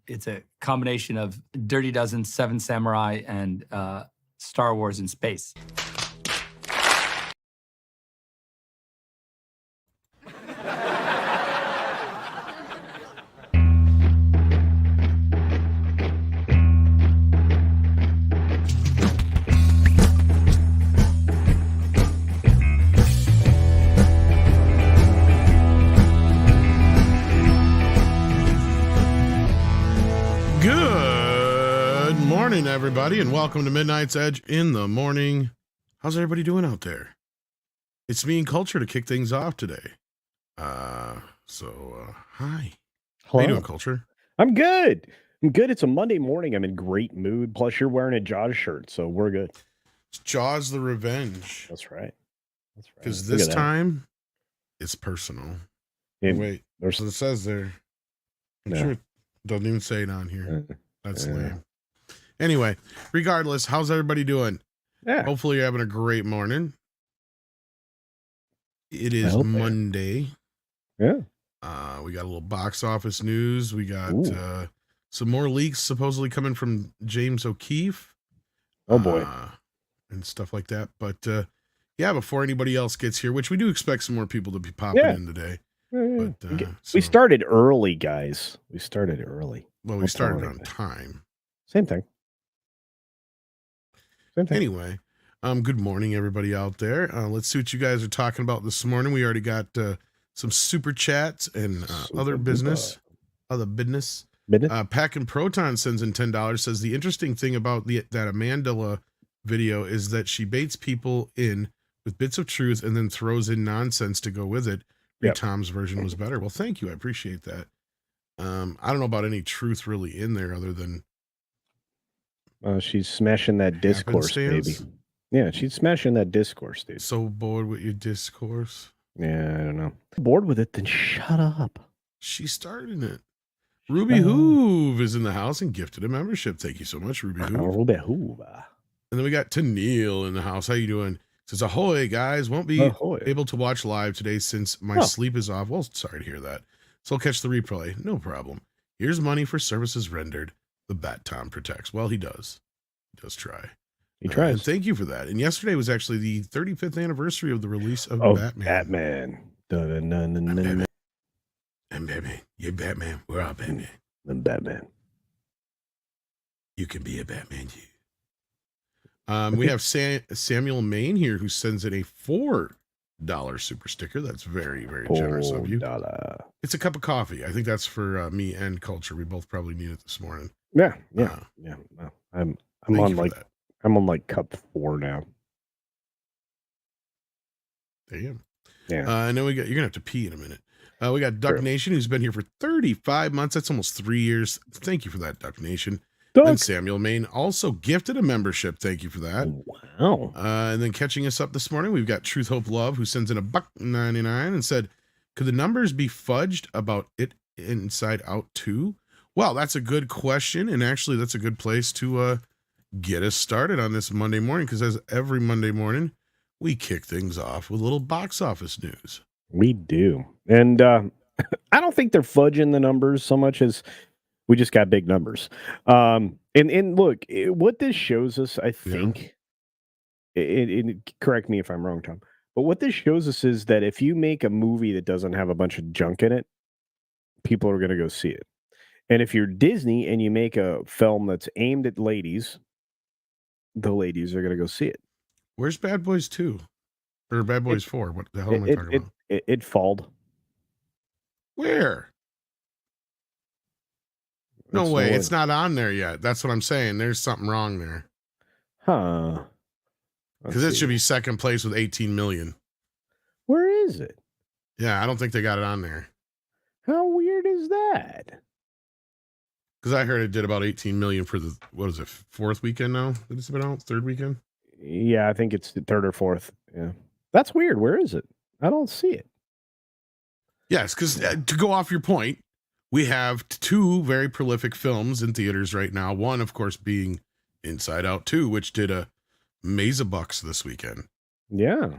it's a combination of Dirty Dozen, Seven Samurai, and Star Wars in space. Good morning, everybody, and welcome to Midnight's Edge in the morning. How's everybody doing out there? It's me and Culture to kick things off today. Hi. Hello. How you doing, Culture? I'm good. It's a Monday morning. I'm in great mood. Plus, you're wearing a Jaws shirt, so we're good. It's Jaws the Revenge. That's right. Because this time, it's personal. Wait, there's what it says there. I'm sure it doesn't even say it on here. That's lame. Anyway, regardless, how's everybody doing? Yeah. Hopefully you're having a great morning. It is Monday. Yeah. We got a little box office news. We got some more leaks supposedly coming from James O'Keefe. Oh boy. And stuff like that. But yeah, before anybody else gets here, which we do expect some more people to be popping in today. But we started early, guys. We started early. Well, we started on time. Same thing. Anyway, good morning, everybody out there. Let's see what you guys are talking about this morning. We already got some super chats and other business. Pack and Proton sends in $10. Says the interesting thing about that Amandla video is that she baits people in with bits of truth and then throws in nonsense to go with it. Tom's version was better. Well, thank you. I appreciate that. I don't know about any truth really in there other than she's smashing that discourse, baby. Yeah, she's smashing that discourse, dude. So bored with your discourse. Yeah, I don't know. Bored with it, then shut up. She started it. Ruby Hoove is in the house and gifted a membership. Thank you so much, Ruby Hoove. Ruby Hoove. And then we got Tennille in the house. How you doing? Says, ahoy, guys. Won't be able to watch live today since my sleep is off. Well, sorry to hear that. So I'll catch the replay. No problem. Here's money for services rendered. The Bat Tom protects. Well, he does. He does try. He tries. And thank you for that. And yesterday was actually the 35th anniversary of the release of Batman. Batman. And Batman. You're Batman. We're all Batman. I'm Batman. You can be a Batman too. We have Samuel Main here who sends in a $4 super sticker. That's very, very generous of you. It's a cup of coffee. I think that's for me and Culture. We both probably need it this morning. Yeah. Well, I'm on like cup 4 now. Damn. Yeah. And then you're gonna have to pee in a minute. We got Duck Nation who's been here for 35 months. That's almost 3 years. Thank you for that, Duck Nation. And Samuel Main also gifted a membership. Thank you for that. Wow. And then catching us up this morning, we've got Truth, Hope, Love, who sends in a $1.99 and said, could the numbers be fudged about it Inside Out 2? Well, that's a good question. And actually, that's a good place to get us started on this Monday morning, because as every Monday morning, we kick things off with a little box office news. We do. And I don't think they're fudging the numbers so much as we just got big numbers. And look, what this shows us, I think, correct me if I'm wrong, Tom, but what this shows us is that if you make a movie that doesn't have a bunch of junk in it, people are going to go see it. And if you're Disney and you make a film that's aimed at ladies, the ladies are going to go see it. Where's Bad Boys 2? Or Bad Boys 4? What the hell am I talking about? It falled. Where? No way, it's not on there yet. That's what I'm saying. There's something wrong there. Huh. Because it should be second place with 18 million. Where is it? Yeah, I don't think they got it on there. How weird is that? Because I heard it did about 18 million for the, what is it, fourth weekend now that it's been out? Third weekend? Yeah, I think it's the third or fourth. Yeah. That's weird. Where is it? I don't see it. Yes, because to go off your point, we have 2 very prolific films in theaters right now. One, of course, being Inside Out 2, which did a maze of bucks this weekend. Yeah.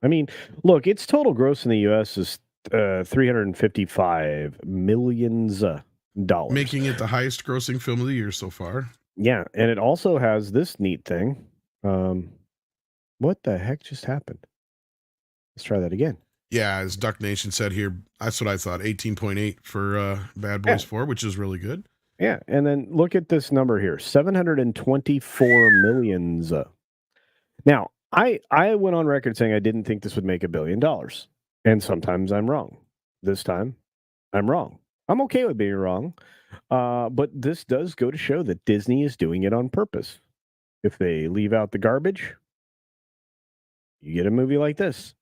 I mean, look, its total gross in the U.S. is $355 million. Making it the highest grossing film of the year so far. Yeah, and it also has this neat thing. What the heck just happened? Let's try that again. Yeah, as Duck Nation said here, that's what I thought. 18.8 for Bad Yeah. Boys 4, which is really good. Yeah, and then look at this number here, 724 millions. Now, I went on record saying I didn't think this would make $1 billion, and sometimes I'm wrong. This time, I'm wrong. I'm okay with being wrong, but this does go to show that Disney is doing it on purpose. If they leave out the garbage, you get a movie like this.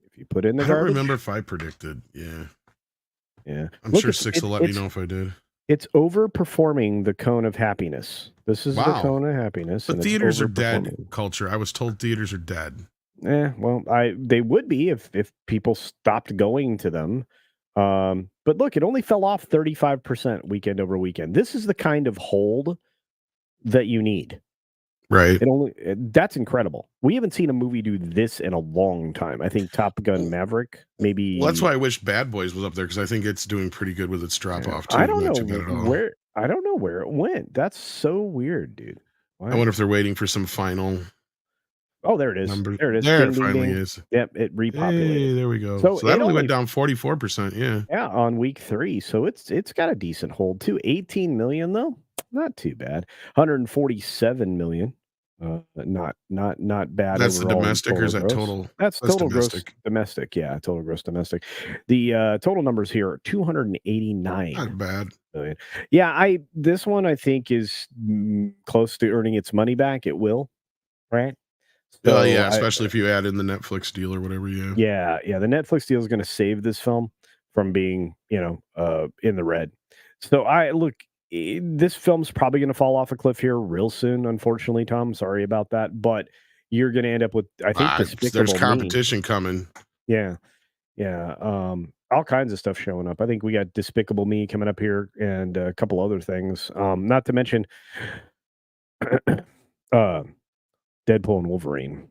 If you put in the I don't garbage, remember if I predicted. Yeah. I'm Look, sure Six will let me know if I did. It's overperforming the cone of happiness. This is the Wow. cone of happiness. But and theaters it's are dead overperforming. culture. I was told theaters are dead. Well, they would be if people stopped going to them. But look, it only fell off 35% weekend over weekend. This is the kind of hold that you need. Right. That's incredible. We haven't seen a movie do this in a long time. I think Top Gun Maverick, maybe. Well, that's why I wish Bad Boys was up there, because I think it's doing pretty good with its drop off too. I don't Not too bad at all. know where it went. That's so weird, dude. I wonder if they're waiting for some final. Oh, there it is. Numbers. There it is. There Ding, it ding, finally ding. is. Yep, it repopulated. Hey, there we go. So So that it only only went down 44%. Yeah. Yeah, on week 3. So it's got a decent hold too. 18 million though, not too bad. 147 million. Not bad. That's the overall in domestic, or is that gross. total? That's total domestic. gross domestic. Yeah, total gross domestic. The total numbers here are 289 Not bad. million. Yeah, this one I think is close to earning its money back. It will, right? Oh, yeah, especially if you add in the Netflix deal or whatever. Yeah. Yeah. The Netflix deal is going to save this film from being, in the red. So this film's probably going to fall off a cliff here real soon. Unfortunately, Tom, sorry about that, but you're going to end up with, I think, Despicable there's Me. competition coming. Yeah. All kinds of stuff showing up. I think we got Despicable Me coming up here and a couple other things. Not to mention, Deadpool and Wolverine.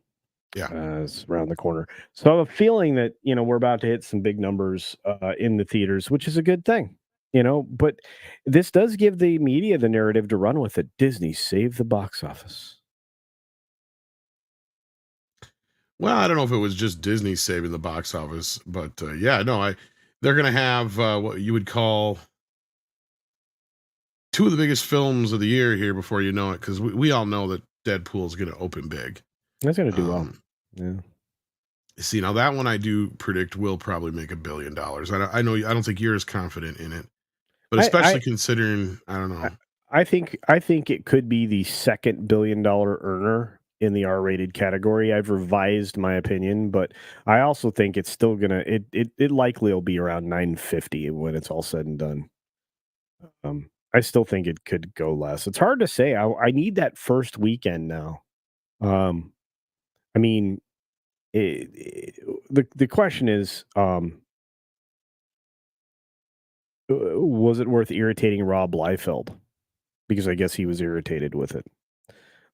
Yeah. It's around the corner. So I have a feeling that, we're about to hit some big numbers in the theaters, which is a good thing, but this does give the media the narrative to run with it. Disney saved the box office. Well, I don't know if it was just Disney saving the box office, but they're going to have what you would call two of the biggest films of the year here before you know it, because we all know that Deadpool is going to open big. That's going to do well. Yeah. See, now that one I do predict will probably make $1 billion. I don't think you're as confident in it, but especially considering, I don't know. I think it could be the second $1 billion earner in the R-rated category. I've revised my opinion, but I also think it's still gonna. It likely will be around 950 when it's all said and done. I still think it could go less. It's hard to say. I need that first weekend now. I mean, the question is, was it worth irritating Rob Liefeld? Because I guess he was irritated with it.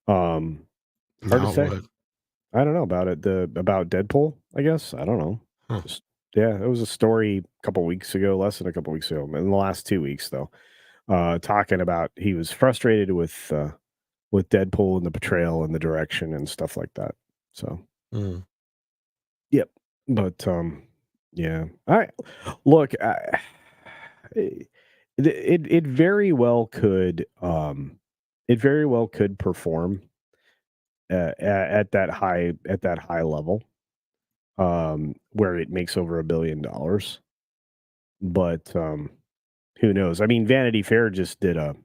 Hard to say. What? I don't know about it. About Deadpool, I guess. I don't know. Huh. It was a story a couple weeks ago, less than a couple weeks ago, in the last 2 weeks though. Talking about he was frustrated with Deadpool and the portrayal and the direction and stuff like that. So, Yep. But yeah. All right. Look, it very well could perform at that high level, where it makes over $1 billion. But who knows? I mean, Vanity Fair just did a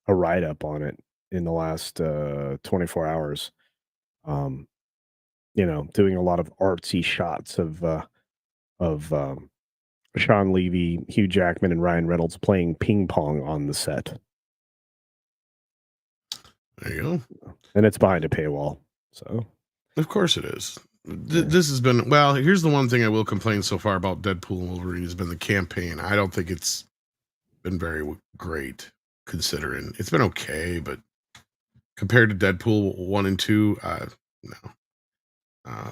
write up on it in the last 24 hours. Doing a lot of artsy shots of Sean Levy, Hugh Jackman, and Ryan Reynolds playing ping pong on the set. There you go. And it's behind a paywall. So, of course it is. This has been, well, here's the one thing I will complain so far about Deadpool and Wolverine has been the campaign. I don't think it's been very great, considering it's been okay, but compared to Deadpool 1 and 2, no.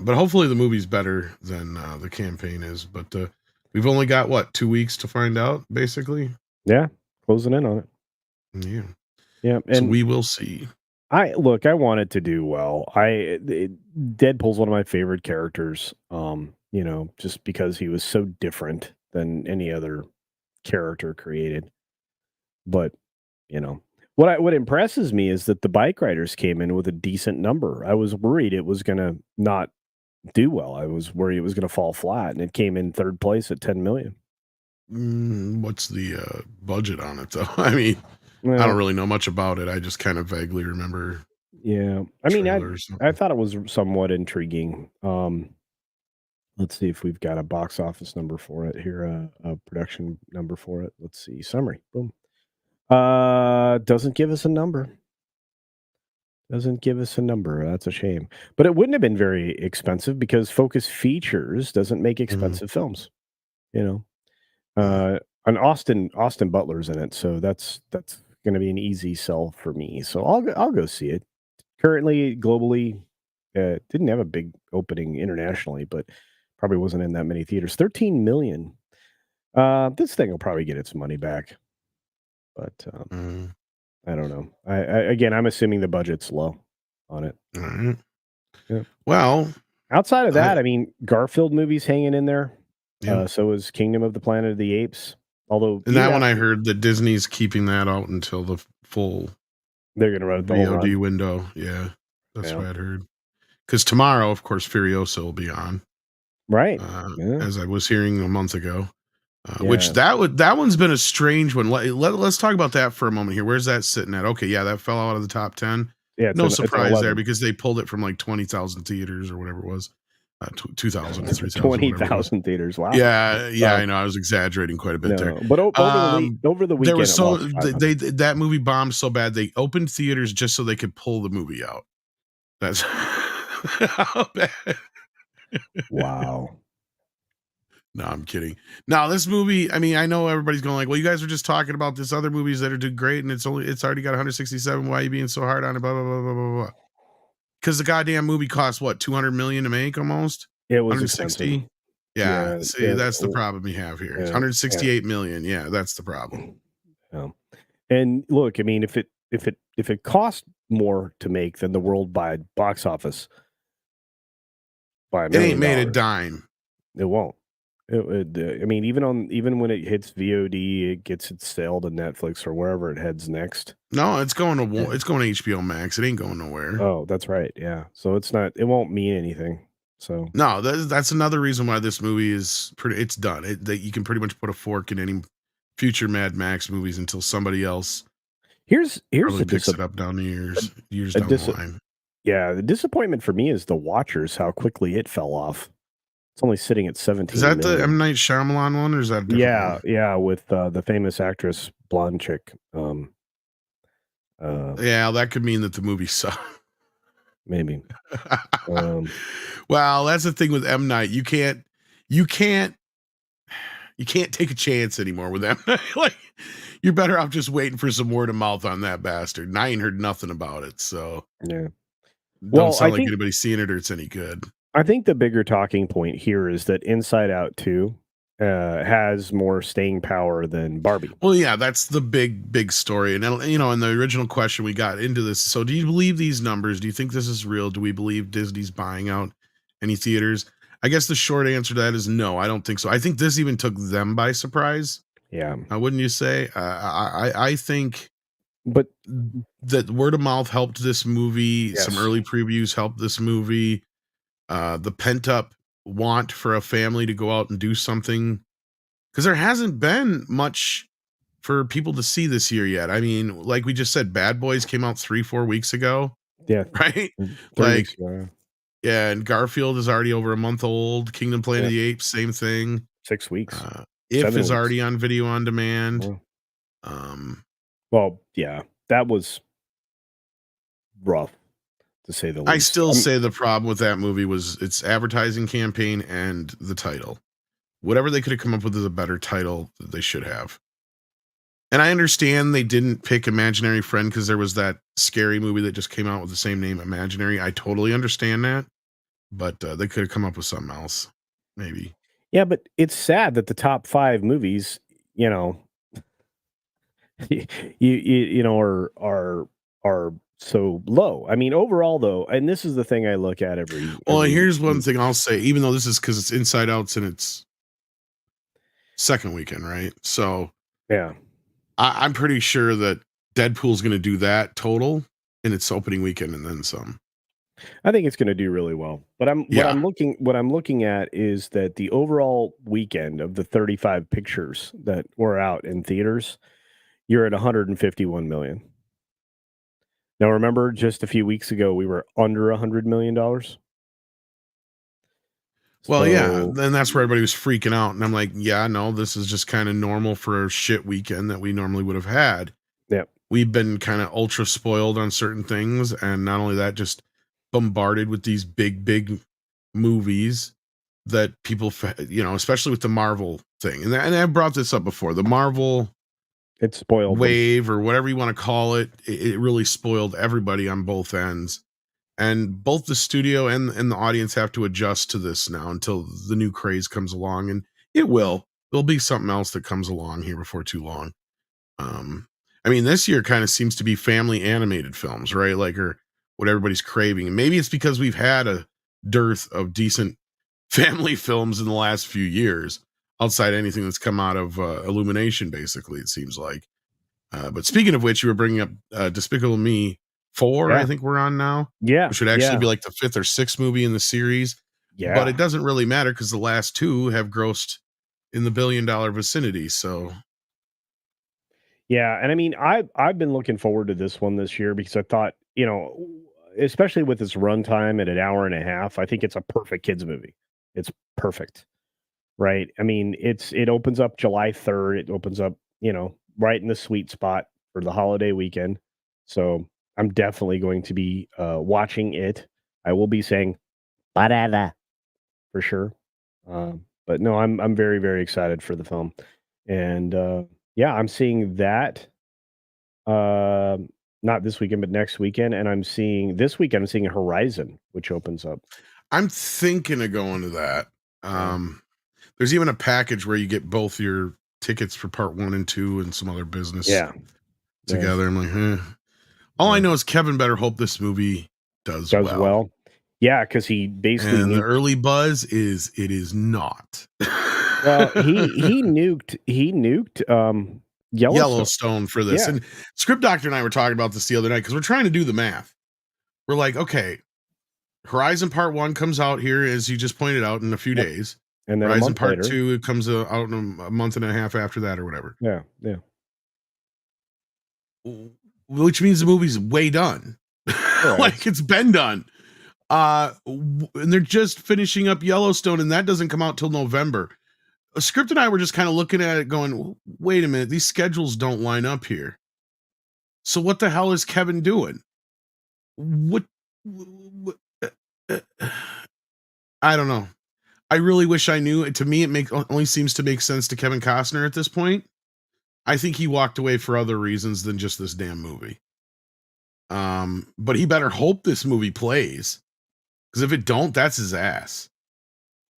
But hopefully the movie's better than the campaign is. But we've only got 2 weeks to find out, basically. Yeah. closing in on it. Yeah. Yeah, So and we will see. I want it to do well. Deadpool's one of my favorite characters. Just because he was so different than any other character created. But what impresses me is that the bike riders came in with a decent number. I was worried it was gonna not do well. I was worried it was gonna fall flat, and it came in third place at 10 million. What's the budget on it, though? I mean, I don't Well, really know much about it. I just kind of vaguely remember yeah. I mean, trailer or I something. thought it was somewhat intriguing. Let's see if we've got a box office number for it here, a production number for it. Let's see. Summary. Boom. Doesn't give us a number. Doesn't give us a number. That's a shame. But it wouldn't have been very expensive because Focus Features doesn't make Mhm. expensive films, you know. Mm. And Austin Butler's in it, so that's going to be an easy sell for me. So I'll go see it. Currently, globally, didn't have a big opening internationally, but probably wasn't in that many theaters. 13 million. This thing will probably get its money back, but Mm. I don't know. Again, I'm assuming the budget's low on it. All right. Yeah. Well, Outside of I that, I mean, Garfield movie's hanging in there. yeah. So is Kingdom of the Planet of the Apes. Although And even that one I after heard that Disney's keeping that out until the full they're going to run it the whole VOD run. window. Yeah, that's Yeah. what I'd heard. Because tomorrow, of course, Furiosa will be on, Right. Yeah. as I was hearing a month ago. Which Yeah. that one's been a strange one. Let's talk about that for a moment here. Where's that sitting at? Okay, yeah, that fell out of the top 10. Yeah, No it's an surprise there 11. because they pulled it from like 20,000 theaters or whatever it was. 2,000 or 3,000, whatever it was. 20,000 theaters. Wow. Yeah, I know. I was exaggerating quite a bit there. No, but over the There weekend was it so lost 500. that movie bombed so bad they opened theaters just so they could pull the movie out. That's how bad. Wow. No, I'm kidding. Now this movie, I mean, I know everybody's going like, well, you guys were just talking about this other movies that are doing great, and it's already got 167. Why are you being so hard on it? Blah blah blah blah blah blah. Because the goddamn movie cost what 200 million to make, almost It was expensive. 160. Yeah, Yeah. see, that's the problem we have here. Yeah. 168 million. Yeah, that's the problem. Yeah. And look, I mean, if it cost more to make than the worldwide box office by $1 It ain't million, made a dime. it won't. I mean, even when it hits VOD, it gets its sale to Netflix or wherever it heads next. No, it's going to Yeah. it's going to HBO Max. It ain't going nowhere. Oh, that's right. Yeah. So it won't mean anything. So No, that's another reason why this movie is pretty. It's done. That you can pretty much put a fork in any future Mad Max movies until somebody else here's probably the picks it up down the years a down the line. yeah, the disappointment for me is The Watchers, how quickly it fell off. It's only sitting at 17 Is that the million. M. Night Shyamalan one, or is that a different Yeah, one? yeah, with the famous actress, blonde chick. Yeah, that could mean that the movie sucked. Maybe. Um, Well, that's the thing with M. Night. You can't take a chance anymore with M. Night. Like, you're better off just waiting for some word of mouth on that bastard. And I ain't heard nothing about it, so yeah. don't Well, sound like anybody's seeing it or it's any good. I think the bigger talking point here is that Inside Out 2 has more staying power than Barbie. Well, yeah, that's the big story. And in the original question we got into this. So, do you believe these numbers? Do you think this is real? Do we believe Disney's buying out any theaters? I guess the short answer to that is no. I don't think so. I think this even took them by surprise. Yeah. Wouldn't you say? I think, but that word of mouth helped this movie. Yes. Some early previews helped this movie. The pent up want for a family to go out and do something, because there hasn't been much for people to see this year yet. I mean, like we just said, Bad Boys came out 3-4 weeks ago. Yeah. Right. 3 weeks ago. Yeah. And Garfield is already over a month old. Kingdom Planet of the Apes, same thing. 6 weeks. If is already on video on demand. Well, yeah, that was rough, to say the least. I still say the problem with that movie was its advertising campaign and the title. Whatever they could have come up with is a better title that they should have. And I understand they didn't pick Imaginary Friend because there was that scary movie that just came out with the same name, Imaginary. I totally understand that. But they could have come up with something else, maybe. Yeah, but it's sad that the top 5 movies, you know, are so low. I mean, overall though, and this is the thing I look at Well, every here's one week. thing I'll say, even though this is because it's Inside Out's in its second weekend, right? So Yeah. I'm pretty sure that Deadpool's going to do that total in its opening weekend and then some. I think it's going to do really well. But Yeah. what I'm looking at is that the overall weekend of the 35 pictures that were out in theaters, you're at 151 million. Now remember just a few weeks ago we were under 100 million dollars. Well, yeah, So, then that's where everybody was freaking out, and I'm like, yeah, no, this is just kind of normal for a shit weekend that we normally would have had. yeah, We've been kind of ultra spoiled on certain things, and not only that, just bombarded with these big movies that people, especially with the Marvel thing, and I brought this up before, the Marvel it spoiled them. wave or whatever you want to call it, it really spoiled everybody on both ends. And both the studio and the audience have to adjust to this now until the new craze comes along, and it will. There'll be something else that comes along here before too long. Um, I mean, this year kind of seems to be family animated films, right? Like, or what everybody's craving. And maybe it's because we've had a dearth of decent family films in the last few years, outside anything that's come out of Illumination, basically, it seems like. But speaking of which, you were bringing up Despicable Me 4, I Yeah. think we're on now, Yeah. which would actually Yeah. be like the fifth or sixth movie in the series. But Yeah. it doesn't really matter because the last two have grossed in the $1 billion vicinity. So, Yeah, and I mean, I've been looking forward to this one this year because I thought, you know, especially with its runtime at an hour and a half, I think it's a perfect kids movie. It's perfect, right? I mean, it opens up July 3rd. It opens up, you know, right in the sweet spot for the holiday weekend. So I'm definitely going to be watching it. I will be saying "Ba-da-da" for sure. But no, I'm very very excited for the film, and yeah, I'm seeing that not this weekend, but next weekend, and I'm seeing this weekend, I'm seeing Horizon, which opens up. I'm thinking of going to that. Yeah. There's even a package where you get both your tickets for part 1 and 2 and some other business Yeah. Yeah. together. I'm like, all I Yeah. know is Kevin better hope this movie does Does well. well. Yeah, because he basically And the nuked. early buzz is it is not. Well, he nuked Yellowstone. Yellowstone for this. Yeah. And Script Doctor and I were talking about this the other night because we're trying to do the math. We're like, okay, Horizon Part 1 comes out here, as you just pointed out, in a few Yep. days. And then a Horizon month Part later. 2, it comes out in a month and a half after that or whatever. Yeah. Yeah. Which means the movie's way done. Right. Like it's been done. And they're just finishing up Yellowstone, and that doesn't come out till November. Script and I were just kind of looking at it going, wait a minute, these schedules don't line up here. So what the hell is Kevin doing? What I don't know. I really wish I knew. To me, it only seems to make sense to Kevin Costner at this point. I think he walked away for other reasons than just this damn movie. But he better hope this movie plays, because if it don't, that's his ass.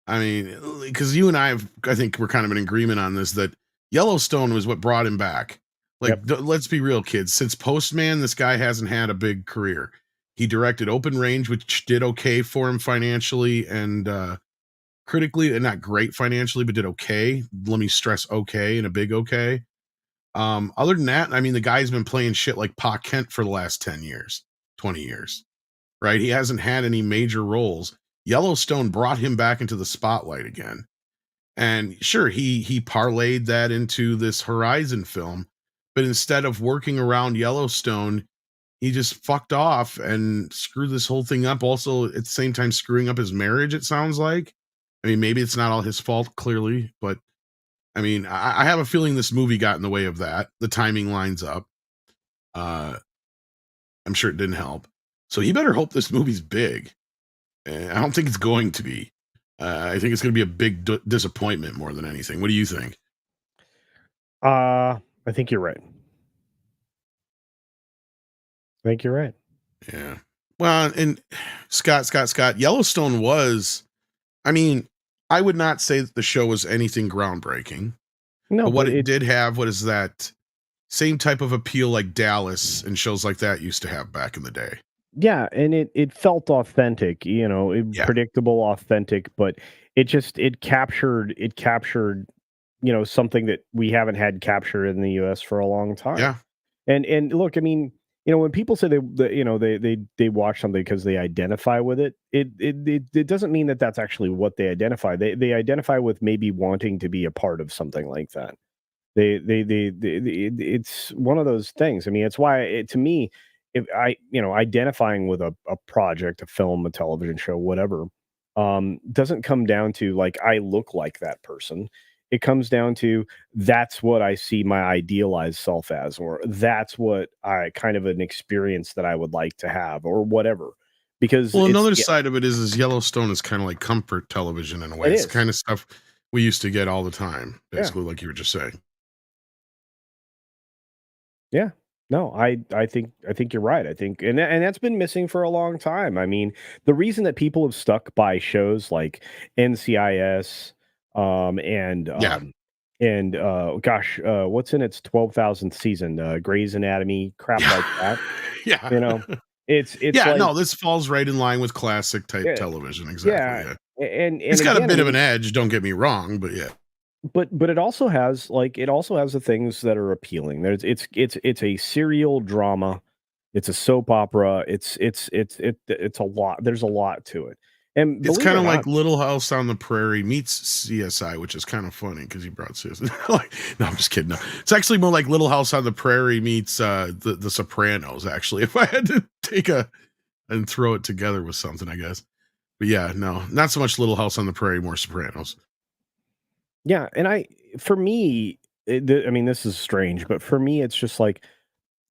I mean, because you and I think we're kind of in agreement on this, that Yellowstone was what brought him back. Like, Yep. let's be real, kids. Since Postman, this guy hasn't had a big career. He directed Open Range, which did okay for him financially and critically, and not great financially, but did okay. Let me stress okay, and a big okay. Other than that, I mean, the guy's been playing shit like Pa Kent for the last 10 years, 20 years, right? He hasn't had any major roles. Yellowstone brought him back into the spotlight again. And sure, he parlayed that into this Horizon film, but instead of working around Yellowstone, he just fucked off and screwed this whole thing up. Also, at the same time, screwing up his marriage, it sounds like. I mean, maybe it's not all his fault, clearly, but I mean, I have a feeling this movie got in the way of that. The timing lines up. I'm sure it didn't help. So he better hope this movie's big. I don't think it's going to be. I think it's going to be a big disappointment more than anything. What do you think? I think you're right. I think you're right. Yeah. Well, and Scott, Yellowstone was, I mean, I would not say that the show was anything groundbreaking. No, But what but it did have, what is that? same type of appeal like Dallas and shows like that used to have back in the day. Yeah, and it felt authentic, Yeah. predictable, authentic, but it captured, something that we haven't had captured in the US for a long time. Yeah. And look, I mean, when people say they watch something because they identify with it, it doesn't mean that that's actually what they identify. They identify with maybe wanting to be a part of something like that. It's one of those things. I mean, it's why to me, if identifying with a project, a film, a television show, whatever, doesn't come down to like I look like that person. It comes down to that's what I see my idealized self as, or that's what I kind of an experience that I would like to have, or whatever. Because Well, it's another yeah, side of it is Yellowstone is kind of like comfort television in a way. it It's the is. kind of stuff we used to get all the time, Yeah. basically, like you were just saying. Yeah. No, I think you're right. I think and that's been missing for a long time. I mean, the reason that people have stuck by shows like NCIS um and Yeah. um gosh, what's in its 12,000th season? Grey's Anatomy, crap like Yeah. that. Yeah. You know, it's Yeah, like no, this falls right in line with classic type yeah, television, exactly, yeah. yeah. And It's got a again, I bit of mean, an edge, don't get me wrong, but yeah. but it also has the things that are appealing. It's a serial drama. It's a soap opera. It's a lot. There's a lot to it. And It's believe it kinda or like not, Little House on the Prairie meets CSI, which is kinda funny because he brought CSI like, no, I'm just kidding, no. It's actually more like Little House on the Prairie meets, The Sopranos, actually, if I had to take a and throw it together with something, I guess. But yeah, no, not so much Little House on the Prairie, more Sopranos. yeah. And for me, I mean, this is strange, but for me, it's just like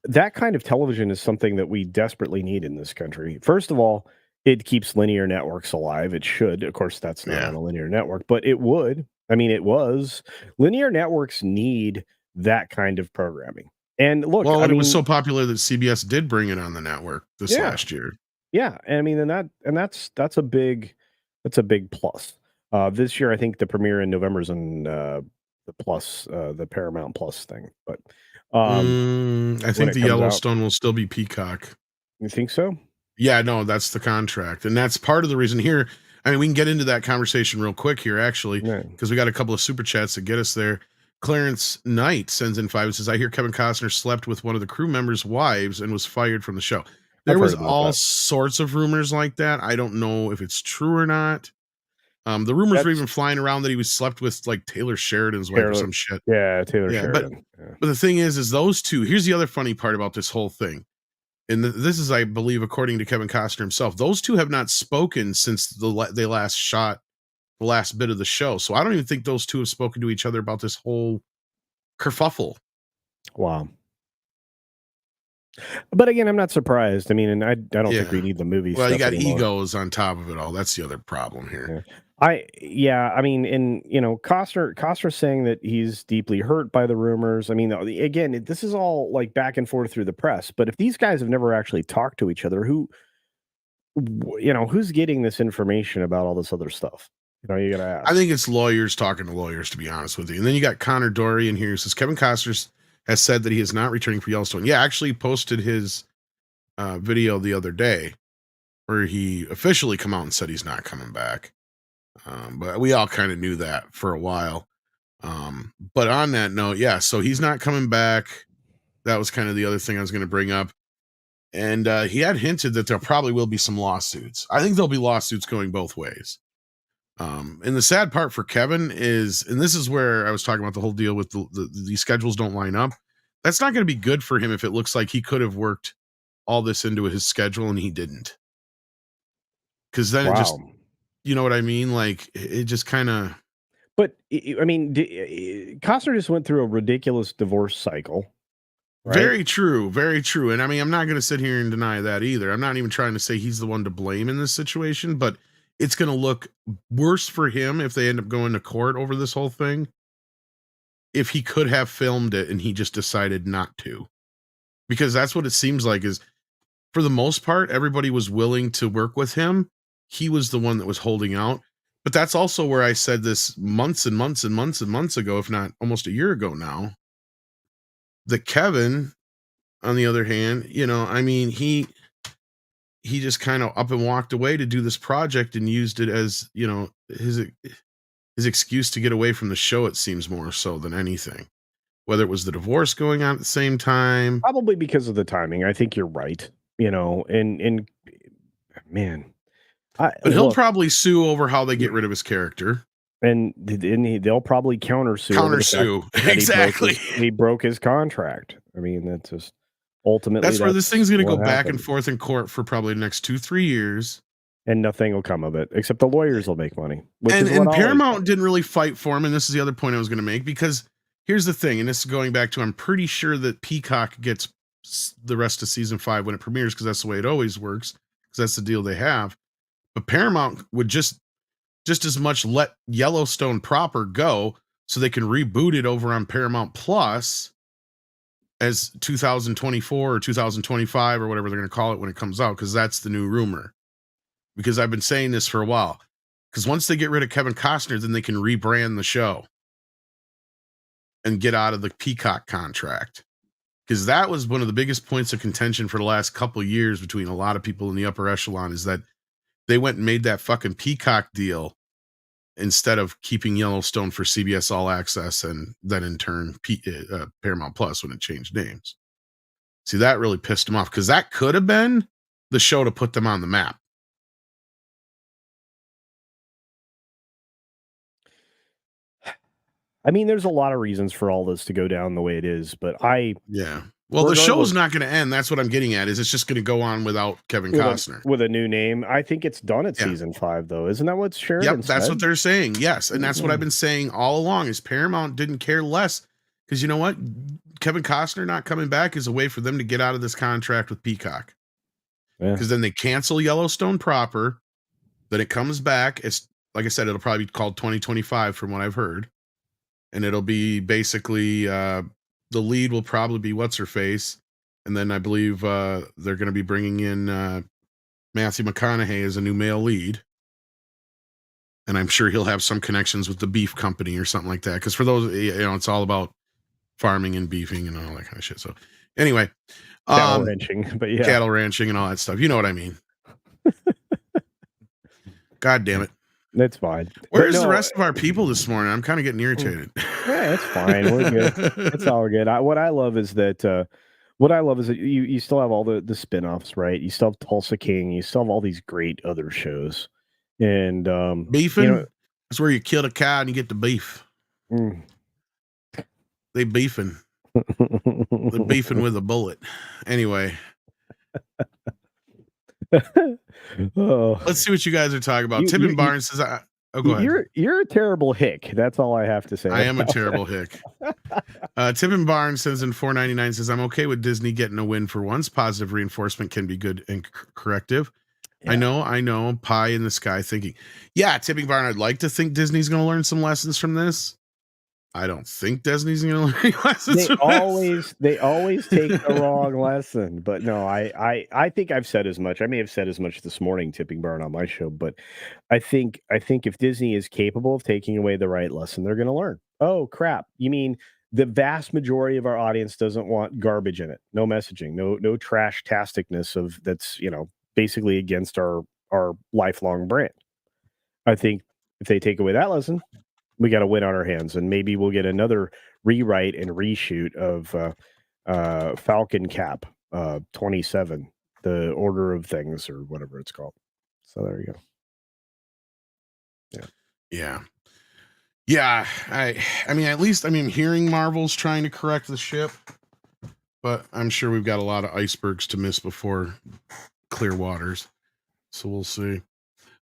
that kind of television is something that we desperately need in this country. First of all, it keeps linear networks alive. It should. Of course, that's not on Yeah. a linear network, but it would. I mean, it was. Linear networks need that kind of programming. And look, Well, I and it was mean, so popular that CBS did bring it on the network this yeah, last year. yeah. And I mean, that's a big plus. This year, I think the premiere in November is on the Paramount Plus thing. But I when think it the comes out, Yellowstone will still be Peacock. you think so? Yeah, no, that's the contract, and that's part of the reason here. I mean, we can get into that conversation real quick here, actually, Yeah, because we got a couple of super chats that get us there. Clarence Knight sends in 5 and says, "I hear Kevin Costner slept with one of the crew members' wives and was fired from the show." I've There heard was about all that. sorts of rumors like that. I don't know if it's true or not. The rumors were That's even flying around that he was slept with like Taylor Sheridan's wife or Taylor some shit. yeah, Taylor Yeah, Sheridan, yeah. but the thing is those two. Here's the other funny part about this whole thing, and this is, I believe, according to Kevin Costner himself, those two have not spoken since they last shot the last bit of the show. So I don't even think those two have spoken to each other about this whole kerfuffle. Wow. But again, I'm not surprised. I mean, and I don't think we Yeah. need the movie Well, you stuff got anymore. egos on top of it all. That's the other problem here. Yeah. Yeah, I mean, and Costner saying that he's deeply hurt by the rumors. I mean, again, this is all like back and forth through the press. But if these guys have never actually talked to each other, who's getting this information about all this other stuff? You got to I ask. think it's lawyers talking to lawyers, to be honest with you. And then you got Connor Dory in here who says Kevin Costner has said that he is not returning for Yellowstone. Yeah, actually posted his video the other day where he officially come out and said he's not coming back. But we all kind of knew that for a while. But on that note, yeah, so he's not coming back. That was kind of the other thing I was going to bring up. And he had hinted that there probably will be some lawsuits. I think there'll be lawsuits going both ways. And the sad part for Kevin is, and this is where I was talking about the whole deal with the schedules don't line up. That's not going to be good for him if it looks like he could have worked all this into his schedule and he didn't. Because then it just, Wow. you know what I mean? Like it just kind of. But I mean, Costner just went through a ridiculous divorce cycle, right? Very true, very true. And I mean, I'm not going to sit here and deny that either. I'm not even trying to say he's the one to blame in this situation, but it's going to look worse for him if they end up going to court over this whole thing. If he could have filmed it and he just decided not to, because that's what it seems like is for the most part, everybody was willing to work with him. He was the one that was holding out. But that's also where I said this months and months and months and months ago, if not almost a year ago now, that Kevin, on the other hand, I mean, he just kind of up and walked away to do this project and used it as, his excuse to get away from the show, it seems, more so than anything. Whether it was the divorce going on at the same time. Probably because of the timing. I think you're right. And man, But he'll probably sue over how they get rid of his character. And they'll probably countersue. Exactly. He broke his contract. I mean, that's just ultimately that's where this thing's going to go back and forth in court for probably the next 2-3 years. And nothing will come of it except the lawyers will make money. And Paramount didn't really fight for him. And this is the other point I was going to make, because here's the thing. And this is going back to, I'm pretty sure that Peacock gets the rest of season 5 when it premieres, because that's the way it always works, because that's the deal they have. But Paramount would just as much let Yellowstone proper go so they can reboot it over on Paramount Plus as 2024 or 2025 or whatever they're going to call it when it comes out, because that's the new rumor. Because I've been saying this for a while. Because once they get rid of Kevin Costner, then they can rebrand the show and get out of the Peacock contract. Because that was one of the biggest points of contention for the last couple of years between a lot of people in the upper echelon, is that they went and made that fucking Peacock deal instead of keeping Yellowstone for CBS All Access, and then in turn Paramount Plus when it changed names. See, that really pissed them off, because that could have been the show to put them on the map. I mean, there's a lot of reasons for all this to go down the way it is, but yeah. Well, the show's not going to end. That's what I'm getting at. Is it's just going to go on without Kevin Costner with a new name. I think it's done at season 5, though. Isn't that what Sheridan said? That's what they're saying. Yes, and that's what I've been saying all along. Is Paramount didn't care less, because you know what, Kevin Costner not coming back is a way for them to get out of this contract with Peacock. Because then they cancel Yellowstone proper, then it comes back. It's like I said, it'll probably be called 2025 from what I've heard, and it'll be basically. The lead will probably be what's her face, and then I believe they're going to be bringing in Matthew McConaughey as a new male lead, and I'm sure he'll have some connections with the beef company or something like that. Because for those, it's all about farming and beefing and all that kind of shit. So anyway, cattle ranching, but yeah, cattle ranching and all that stuff. You know what I mean? God damn it. That's fine. Where's the rest of our people this morning? I'm kind of getting irritated. Yeah, it's fine. We're good. It's all good. What I love is that you still have all the spin-offs, right? You still have Tulsa King. You still have all these great other shows. And beefing? That's where you kill a cow and you get the beef. They beefing. They're beefing with a bullet. Anyway. Let's see what you guys are talking about. Tippin Barnes says, go ahead. You're a terrible hick. That's all I have to say. I am a terrible hick. Tippin Barnes says in 499 says, I'm okay with Disney getting a win for once. Positive reinforcement can be good and corrective. Yeah. I know. Pie in the sky thinking. Yeah, Tipping Barn, I'd like to think Disney's going to learn some lessons from this. I don't think Disney's going to learn lessons. They always take the wrong lesson. But no, I think I've said as much. I may have said as much this morning, Tipping Barn, on my show. But I think if Disney is capable of taking away the right lesson, they're going to learn. Oh crap! You mean the vast majority of our audience doesn't want garbage in it? No messaging, no trash tasticness of that's basically against our lifelong brand. I think if they take away that lesson, we got to win on our hands, and maybe we'll get another rewrite and reshoot of Falcon Cap 27, the Order of Things, or whatever it's called. So there you go. Yeah. I mean, hearing Marvel's trying to correct the ship, but I'm sure we've got a lot of icebergs to miss before clear waters. So we'll see.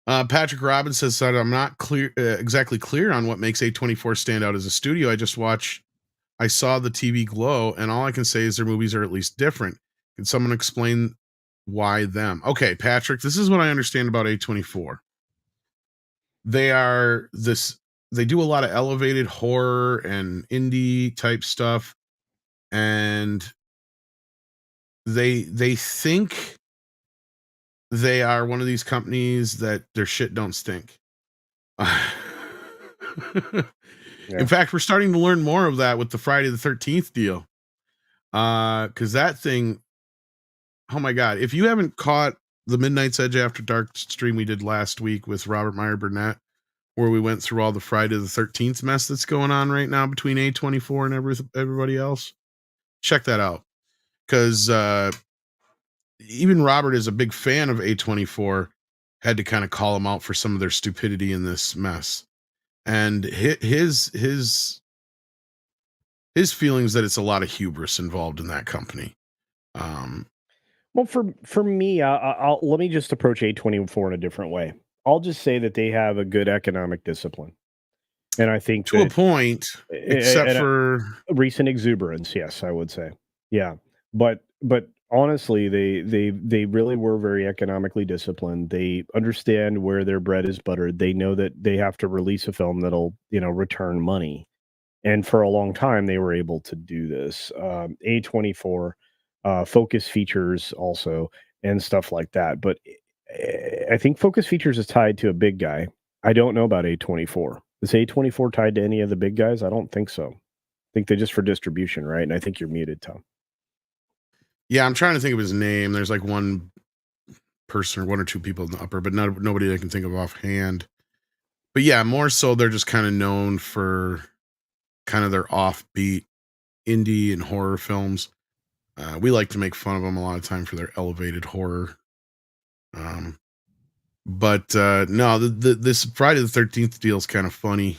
Patrick Robbins says that I'm not exactly clear on what makes A24 stand out as a studio. I saw the TV Glow, and all I can say is their movies are at least different. Can someone explain why them? Okay, Patrick, this is what I understand about A24. They do a lot of elevated horror and indie type stuff, and they think they are one of these companies that their shit don't stink. In fact, we're starting to learn more of that with the Friday the 13th deal. Because that thing, oh my God, if you haven't caught the Midnight's Edge After Dark stream we did last week with Robert Meyer Burnett, where we went through all the Friday the 13th mess that's going on right now between A24 and everybody else, check that out. Because even Robert is a big fan of A24, had to kind of call him out for some of their stupidity in this mess. And his feelings that it's a lot of hubris involved in that company. Well, for me, I'll let me just approach A24 in a different way. I'll just say that they have a good economic discipline, and I think to a point, except for recent exuberance. Yes, I would say, yeah. But honestly, they really were very economically disciplined. They understand where their bread is buttered. They know that they have to release a film that'll return money, and for a long time they were able to do this. A24. Focus Features also and stuff like that. But I think Focus Features is tied to a big guy. I don't know about A24. Is A24 tied to any of the big guys? I don't think so. I think they're just for distribution, right? And I think you're muted, Tom. Yeah, I'm trying to think of his name. There's like one person or one or two people in the upper, but nobody I can think of offhand. But yeah, more so they're just kind of known for kind of their offbeat indie and horror films. We like to make fun of them a lot of time for their elevated horror. But no, this Friday the 13th deal is kind of funny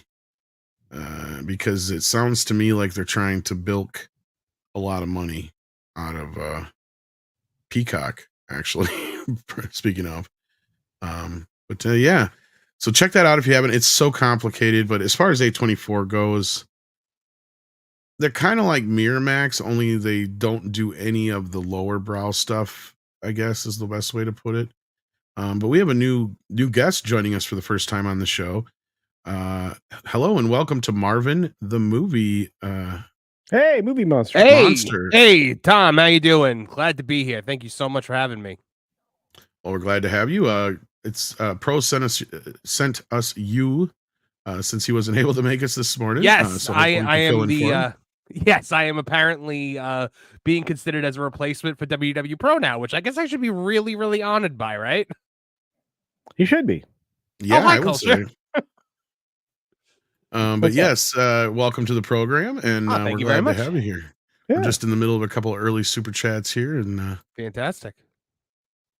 because it sounds to me like they're trying to bilk a lot of money out of Peacock, actually. Speaking of. But yeah, so check that out if you haven't. It's so complicated, but as far as A24 goes, they're kind of like Miramax, only they don't do any of the lower brow stuff, I guess is the best way to put it. But we have a new guest joining us for the first time on the show. Hello and welcome to Marvin the Movie. Hey, Movie Monster. Hey, Tom, how you doing? Glad to be here. Thank you so much for having me. Well, we're glad to have you. It's Pro sent us you since he wasn't able to make us this morning. Yes, so I am the. Yes, I am apparently being considered as a replacement for WW Pro now, which I guess I should be really, really honored by, right? You should be. Yeah, I would say. But yes, welcome to the program, and we're glad to have you here. Yeah. We're just in the middle of a couple of early super chats here, and fantastic.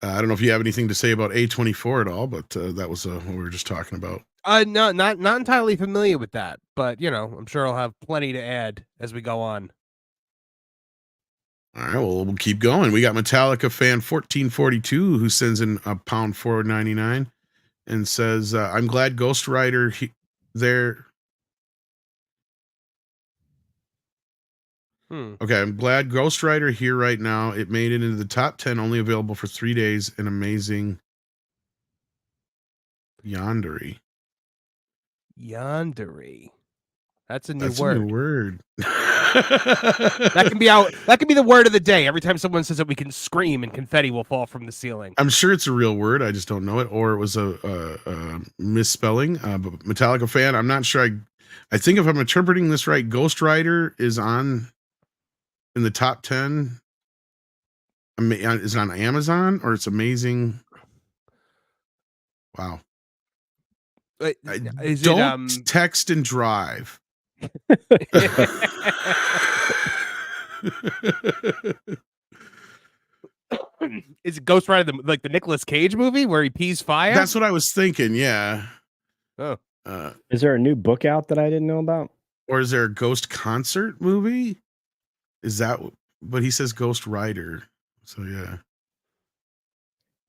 I don't know if you have anything to say about A24 at all, but that was what we were just talking about. No, not entirely familiar with that, but I'm sure I'll have plenty to add as we go on. All right, well, we'll keep going. We got Metallica fan 1442 who sends in £4.99 and says, "I'm glad Ghost Rider there." Okay, I'm glad Ghost Rider here right now. It made it into the top 10, only available for 3 days. An amazing Yondery. Yondery. That's a new That's word. A new word. That can be the word of the day. Every time someone says it, we can scream and confetti will fall from the ceiling. I'm sure it's a real word. I just don't know it, or it was a misspelling. But Metallica fan, I'm not sure. I think if I'm interpreting this right, Ghost Rider is in the top 10. Is it on Amazon or it's amazing? Wow. Don't text and drive. Is it Ghost Rider like the Nicolas Cage movie where he pees fire? That's what I was thinking. Yeah. Oh. Is there a new book out that I didn't know about? Or is there a ghost concert movie? Is that? But he says Ghost Rider. So yeah.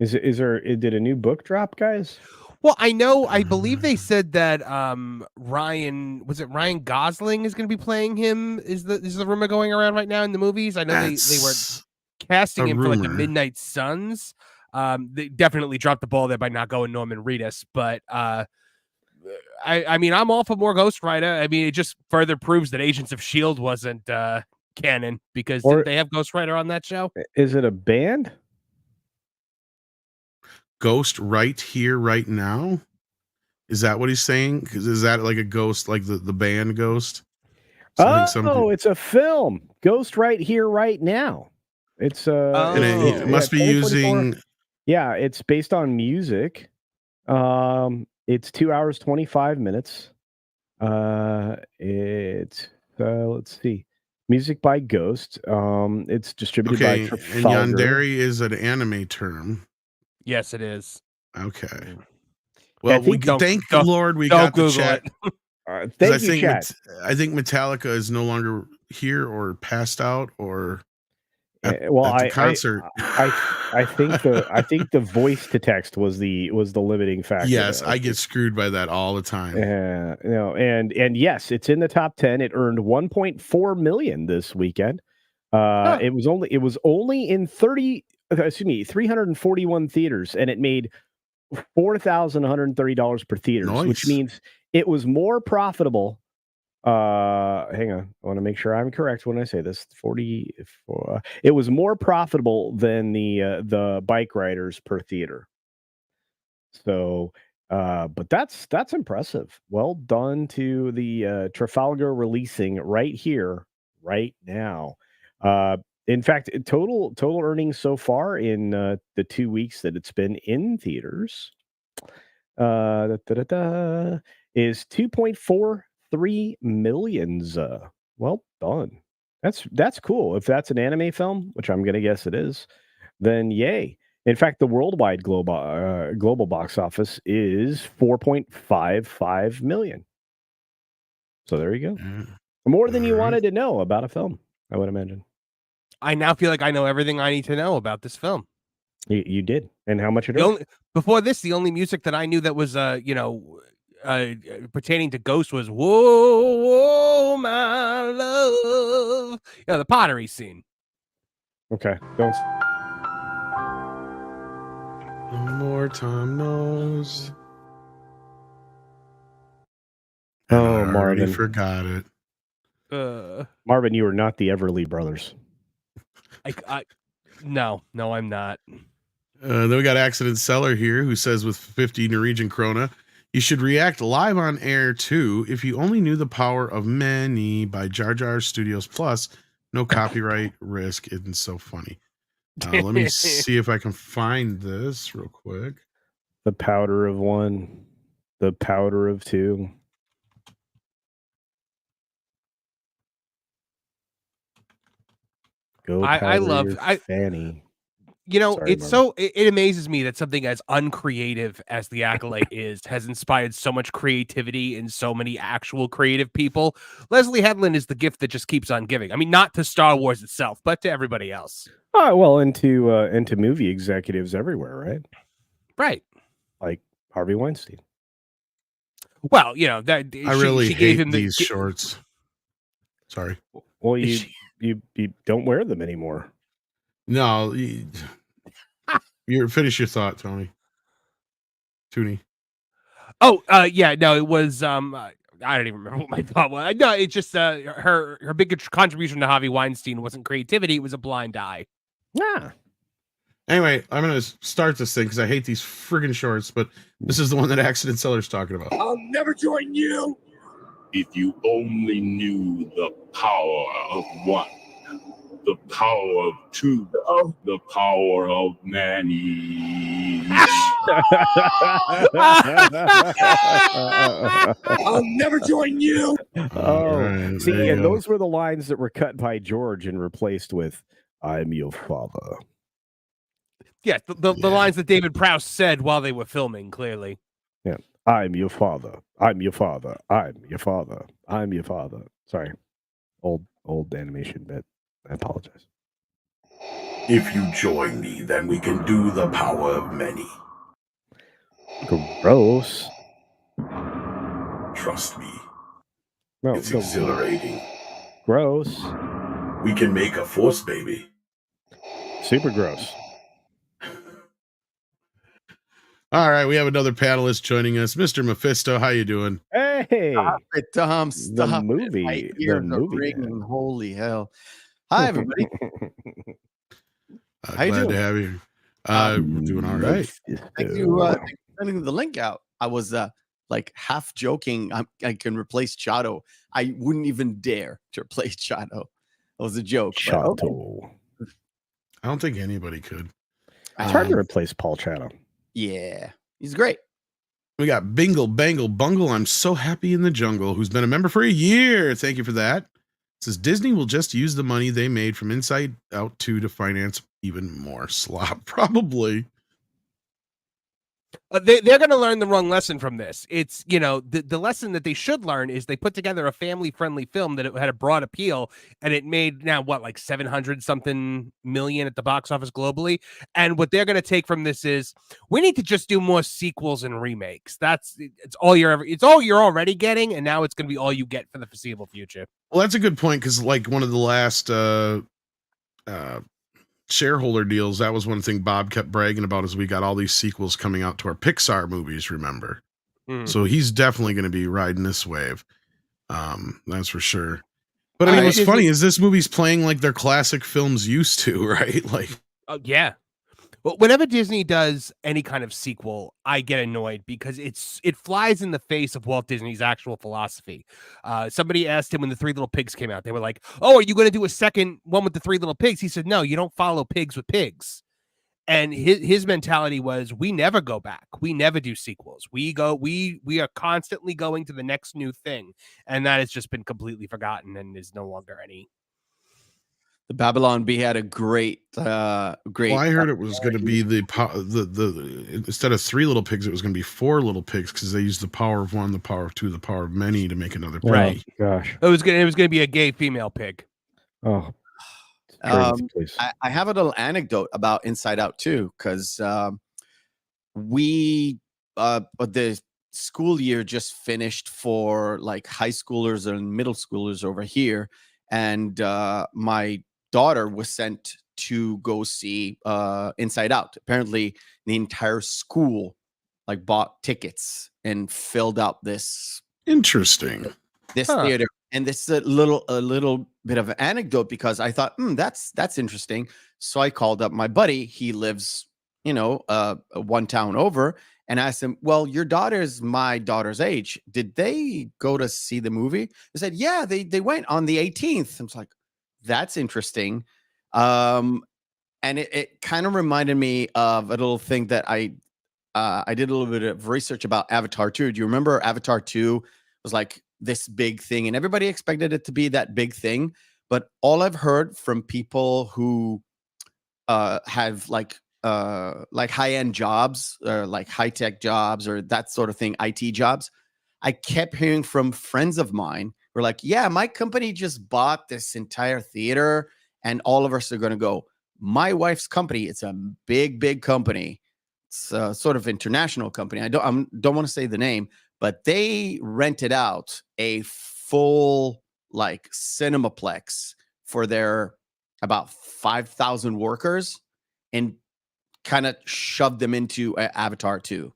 Is there? Did a new book drop, guys? Well, I believe they said that Ryan Gosling is going to be playing him. Is the rumor going around right now in the movies? I know they were casting him for like the Midnight Suns. They definitely dropped the ball there by not going Norman Reedus, but I mean, I'm all for more Ghost Rider. I mean, it just further proves that Agents of S.H.I.E.L.D. wasn't canon because didn't they have Ghost Rider on that show? Is it a band? Ghost right here, right now? Is that what he's saying? Is that like a ghost, like the band Ghost? So I think some people, it's a film. Ghost right here, right now. It's and Oh. it must be 2024. using. Yeah, it's based on music. It's 2 hours 25 minutes. It's let's see, music by Ghost. It's distributed by Okay, and Trafalgar. yandere is an anime term. Yes, it is. Okay. Yeah, I Well, we think- thank the Lord we Don't got the Google chat. it. 'Cause Thank you, chat. I think Metallica is no longer here or passed out or at, Well, at the concert. I think the voice to text was the limiting factor. Yes, there. I get screwed by that all the time. And yes, it's in the top 10. It earned 1.4 million this weekend. It was only in 341 theaters, and it made $4,130 per theater, Nice. which means it was more profitable. Hang on, I want to make sure I'm correct when I say this. 44. It was more profitable than the bike riders per theater. So, but that's impressive. Well done to the Trafalgar releasing right here, right now. In fact, total earnings so far in the 2 weeks that it's been in theaters is 2.43 millions. Well done. That's cool. If that's an anime film, which I'm gonna guess it is, then yay. In fact, the worldwide global box office is 4.55 million. So there you go. More than you wanted to know about a film, I would imagine. I now feel like I know everything I need to know about this film. You did, and how much it The earned? only, before this, the only music that I knew that was pertaining to Ghost was "Whoa, Whoa, My Love." The pottery scene. Okay, don't. No more Tom knows. And I already Marvin. forgot it. Marvin, you are not the Everly Brothers. No, I'm not. Then we got Accident Seller here who says with 50 Norwegian krona, you should react live on air too if you only knew the power of many by Jar Jar Studios Plus. No copyright risk. Isn't so funny. Let me see if I can find this real quick. The powder of one, the powder of two. Go I love your fanny. Sorry, it's Marvin. it amazes me that something as uncreative as The Acolyte has inspired so much creativity in so many actual creative people. Leslie Headland is the gift that just keeps on giving. I mean, not to Star Wars itself, but to everybody else. Oh, well, into movie executives everywhere, right? Right. Like Harvey Weinstein. Well, that I really she hate gave him these shorts. Sorry. Well, you don't wear them anymore. No, you finish your thought, Tony. Toonie. Oh, yeah, no, it was I don't even remember what my thought was. No, it's just her biggest contribution to Harvey Weinstein wasn't creativity; it was a blind eye. Yeah. Anyway, I'm gonna start this thing because I hate these friggin' shorts, but this is the one that Accident Seller's talking about. I'll never join you. If you only knew the power of one, the power of two, the power of many. I'll never join you. Right, see, and those were the lines that were cut by George and replaced with "I'm your father." Yeah, the lines that David Prowse said while they were filming, clearly. Yeah. I'm your father. I'm your father. I'm your father. I'm your father. Sorry. Old animation bit. I apologize. If you join me, then we can do the power of many. Gross. Trust me. No, It's exhilarating. Gross. We can make a force baby. Super gross. All right, we have another panelist joining us, Mr. Mephisto. How you doing? Hey, Stop it, Tom. Stop the movie. it. My The ears are movie. ringing. Holy hell. Hi, everybody. How you Glad doing? to have you. We're doing all right. Thank you for sending the link out. I was like half joking, I can replace Chato. I wouldn't even dare to replace Chato. It was a joke. But okay. Chato. I don't think anybody could. It's hard to replace Paul Chato. Yeah, he's great. We got Bingle Bangle Bungle. I'm so happy in the jungle, who's been a member for a year. Thank you for that. It says Disney will just use the money they made from Inside Out 2 to finance even more slop. Probably. They're going to learn the wrong lesson from this. It's, you know, the lesson that they should learn is they put together a family-friendly film that it had a broad appeal, and it made now what, like 700-something million at the box office globally. And what they're going to take from this is we need to just do more sequels and remakes. It's all you're already getting, and now it's going to be all you get for the foreseeable future. Well, that's a good point, because like one of the last shareholder deals, that was one thing Bob kept bragging about, is we got all these sequels coming out to our Pixar movies, remember? So he's definitely going to be riding this wave. That's for sure. But I mean, what's funny is this movie's playing like their classic films used to, right? Like, yeah. Well, whenever Disney does any kind of sequel, I get annoyed because it flies in the face of Walt Disney's actual philosophy. Somebody asked him when the Three Little Pigs came out, they were like, "Oh, are you going to do a second one with the Three Little Pigs?" He said, "No, you don't follow pigs with pigs." And his mentality was, we never go back. We never do sequels. We are constantly going to the next new thing, and that has just been completely forgotten and is no longer any. The Babylon Bee had a great. Well, I heard it was going to be the instead of 3 little pigs, it was going to be 4 little pigs, because they used the power of one, the power of two, the power of many to make another pig. Right. Gosh. It was going to be a gay female pig. Oh. I have a little anecdote about Inside Out too, because the school year just finished for like high schoolers and middle schoolers over here, and my daughter was sent to go see Inside Out. Apparently the entire school like bought tickets and filled out this theater. And this is a little bit of an anecdote, because I thought, that's interesting. So I called up my buddy. He lives, one town over, and asked him, well, your daughter's my daughter's age. Did they go to see the movie? He said, yeah, they went on the 18th. I was like, that's interesting. And it kind of reminded me of a little thing that I did a little bit of research about Avatar 2. Do you remember Avatar 2 was like this big thing, and everybody expected it to be that big thing? But all I've heard from people who have like high-end jobs, or like high-tech jobs, or that sort of thing, IT jobs, I kept hearing from friends of mine who are like, yeah, my company just bought this entire theater and all of us are going to go. My wife's company, it's a big company. It's a sort of international company. I don't want to say the name, but they rented out a full like cinemaplex for their about 5,000 workers and kind of shoved them into Avatar 2.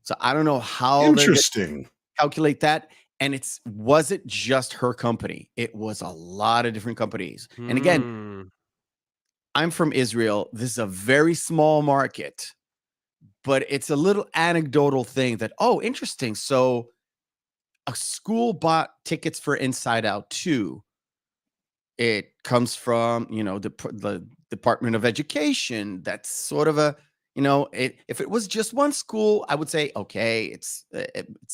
So I don't know how interesting calculate that. And wasn't just her company. It was a lot of different companies. And again, I'm from Israel. This is a very small market, but it's a little anecdotal thing that, oh, interesting. So a school bought tickets for Inside Out 2. It comes from, the Department of Education. That's sort of a, if it was just one school, I would say, okay, it's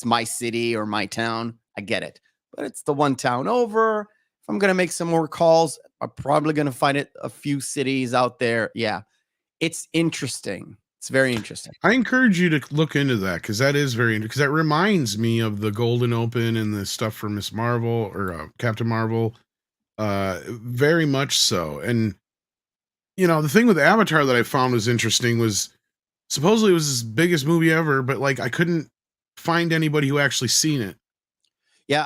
my city or my town. I get it. But it's the one town over. If I'm going to make some more calls, I'm probably going to find it a few cities out there. Yeah, it's interesting. It's very interesting. I encourage you to look into that, because that is very interesting, because that reminds me of the Golden Open and the stuff for Miss Marvel or Captain Marvel. Very much so. And, the thing with Avatar that I found was interesting was supposedly it was his biggest movie ever, but like I couldn't find anybody who actually seen it. Yeah,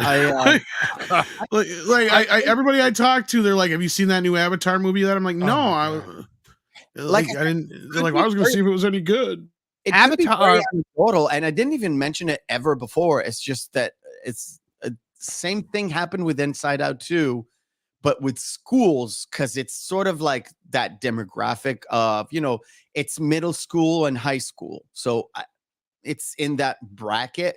everybody I talked to, they're like, "Have you seen that new Avatar movie?" That I'm like, "No, I didn't." They're like, well, "I was going to see if it was any good." It Avatar total, and I didn't even mention it ever before. It's just that it's same thing happened with Inside Out 2, but with schools, because it's sort of like that demographic of it's middle school and high school, so it's in that bracket.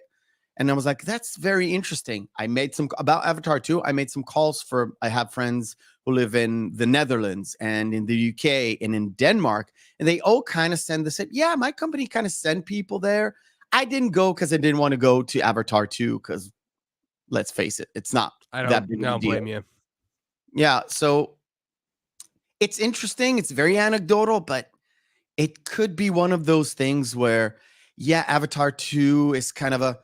And I was like, that's very interesting. I made some about Avatar 2. I made some calls I have friends who live in the Netherlands and in the UK and in Denmark, and they all kind of send the same. Yeah, my company kind of send people there. I didn't go because I didn't want to go to Avatar 2 because let's face it, it's not that big of a deal. Blame you. Yeah, so it's interesting. It's very anecdotal, but it could be one of those things where, yeah, Avatar 2 is kind of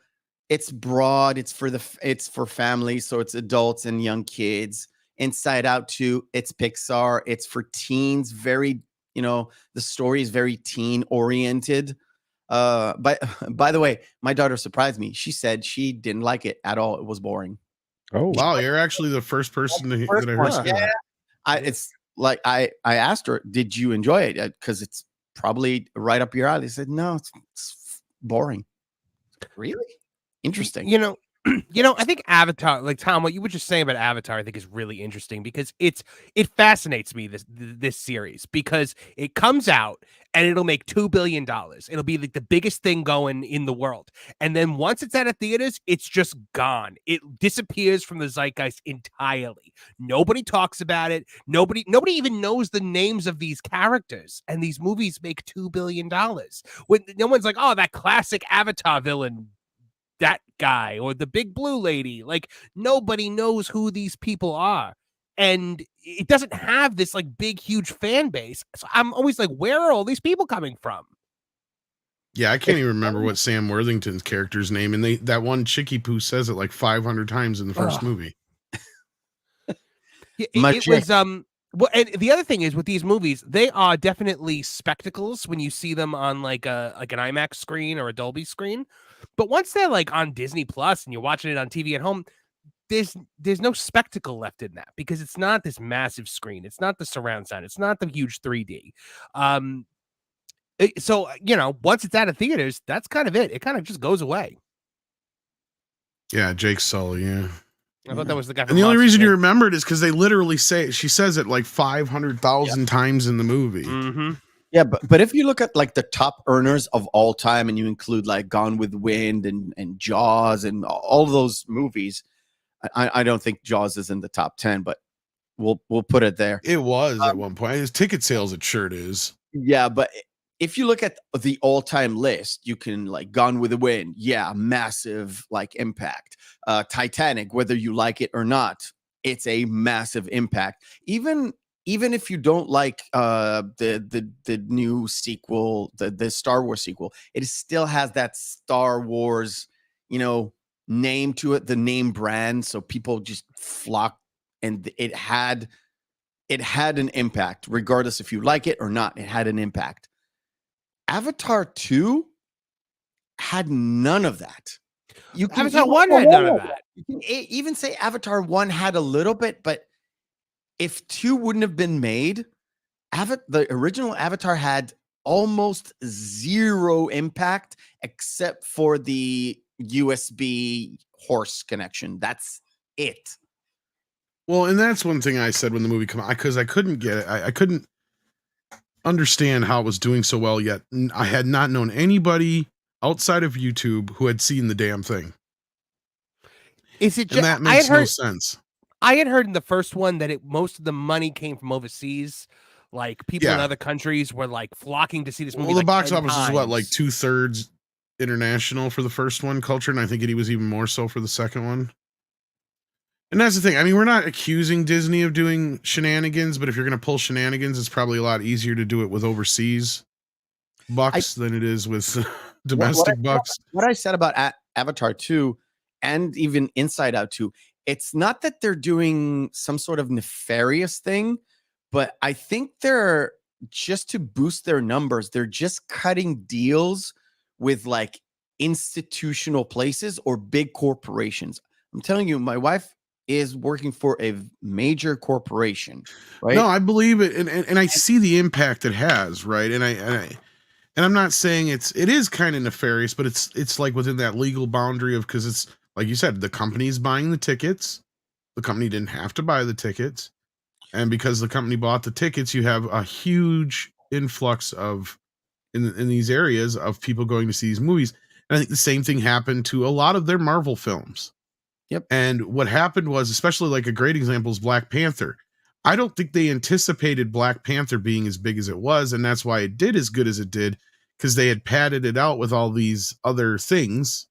it's broad. It's for families, so it's adults and young kids. Inside Out 2, it's Pixar. It's for teens. Very, the story is very teen oriented. By the way, my daughter surprised me. She said she didn't like it at all. It was boring. Oh, Wow, you're actually the first person that I heard say that. It's like I asked her, "Did you enjoy it?" Because it's probably right up your alley. She said, "No, it's boring." Really interesting. I think Avatar, like Tom, what you were just saying about Avatar, I think is really interesting because it fascinates me, this series, because it comes out and it'll make $2 billion. It'll be like the biggest thing going in the world. And then once it's out of theaters, it's just gone. It disappears from the zeitgeist entirely. Nobody talks about it. Nobody even knows the names of these characters. And these movies make $2 billion. When no one's like, oh, that classic Avatar villain, that guy, or the big blue lady. Like, nobody knows who these people are. And it doesn't have this like big, huge fan base. So I'm always like, where are all these people coming from? Yeah, I can't even remember what Sam Worthington's character's name, and that one Chicky Poo says it like 500 times in the first movie. It was well, and the other thing is with these movies, they are definitely spectacles when you see them on like an IMAX screen or a Dolby screen. But once they're like on Disney Plus and you're watching it on TV at home, there's no spectacle left in that because it's not this massive screen. It's not the surround sound. It's not the huge 3D. So once it's out of theaters, that's kind of it. It kind of just goes away. Yeah, Jake Sully. Yeah. I thought that was the guy. And the only reason you remember it is because they literally she says it like 500,000 times in the movie. Mm-hmm. Yeah, but if you look at like the top earners of all time and you include like Gone with the Wind and Jaws and all of those movies, I don't think Jaws is in the top 10, but we'll put it there. It was at one point. His ticket sales, it sure is. Yeah, but if you look at the all-time list, you can like Gone with the Wind, yeah, massive like impact. Titanic, whether you like it or not, it's a massive impact. Even if you don't like the new sequel, the Star Wars sequel, it still has that Star Wars, name to it, the name brand, so people just flock, and it had an impact, regardless if you like it or not. It had an impact. Avatar 2 had none of that. Avatar 1 had none of that. You can even say Avatar 1 had a little bit, but if 2 wouldn't have been made, the original Avatar had almost zero impact except for the USB horse connection. That's it. Well, and that's one thing I said when the movie came out, because I couldn't get it. I couldn't understand how it was doing so well yet. I had not known anybody outside of YouTube who had seen the damn thing. Is it just, and that makes no sense. I had heard in the first one that most of the money came from overseas. Like people in other countries were like flocking to see this movie. Well, the box office times. is what, like 2/3 international for the first one culture, and I think it was even more so for the second one. And that's the thing. I mean, we're not accusing Disney of doing shenanigans, but if you're going to pull shenanigans, it's probably a lot easier to do it with overseas bucks than it is with domestic bucks. What I said about Avatar 2 and even Inside Out 2, it's not that they're doing some sort of nefarious thing, but I think they're just to boost their numbers. They're just cutting deals with like institutional places or big corporations. I'm telling you, my wife is working for a major corporation, right? No, I believe it, and I see the impact it has, right? And I'm not saying it is kind of nefarious, but it's like within that legal boundary of, because it's like you said, the company's buying the tickets. The company didn't have to buy the tickets, and because the company bought the tickets, you have a huge influx of in these areas of people going to see these movies. And I think the same thing happened to a lot of their Marvel films. Yep. And what happened was, especially like a great example is Black Panther. I don't think they anticipated Black Panther being as big as it was, and that's why it did as good as it did, because they had padded it out with all these other things.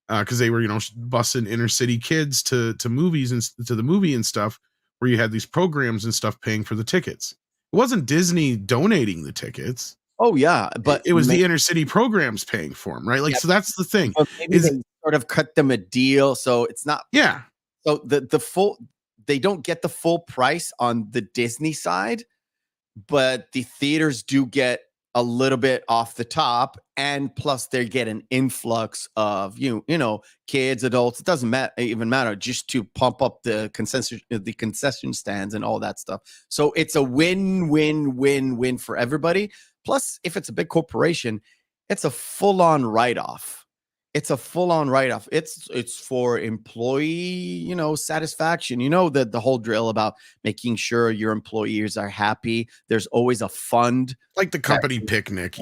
Because they were, busing inner city kids to movies and to the movie and stuff, where you had these programs and stuff paying for the tickets. It wasn't Disney donating the tickets. Oh yeah, but it was the inner city programs paying for them, right? Like, so that's the thing. Maybe they sort of cut them a deal, so it's not. Yeah. So they don't get the full price on the Disney side, but the theaters do get a little bit off the top, and plus they get an influx of kids, adults. It doesn't even matter, just to pump up the concession stands and all that stuff. So it's a win-win-win-win for everybody. Plus, if it's a big corporation, it's a full-on write-off. It's a full-on write-off. It's for employee, satisfaction. The whole drill about making sure your employees are happy. There's always a fund, like the company picnic,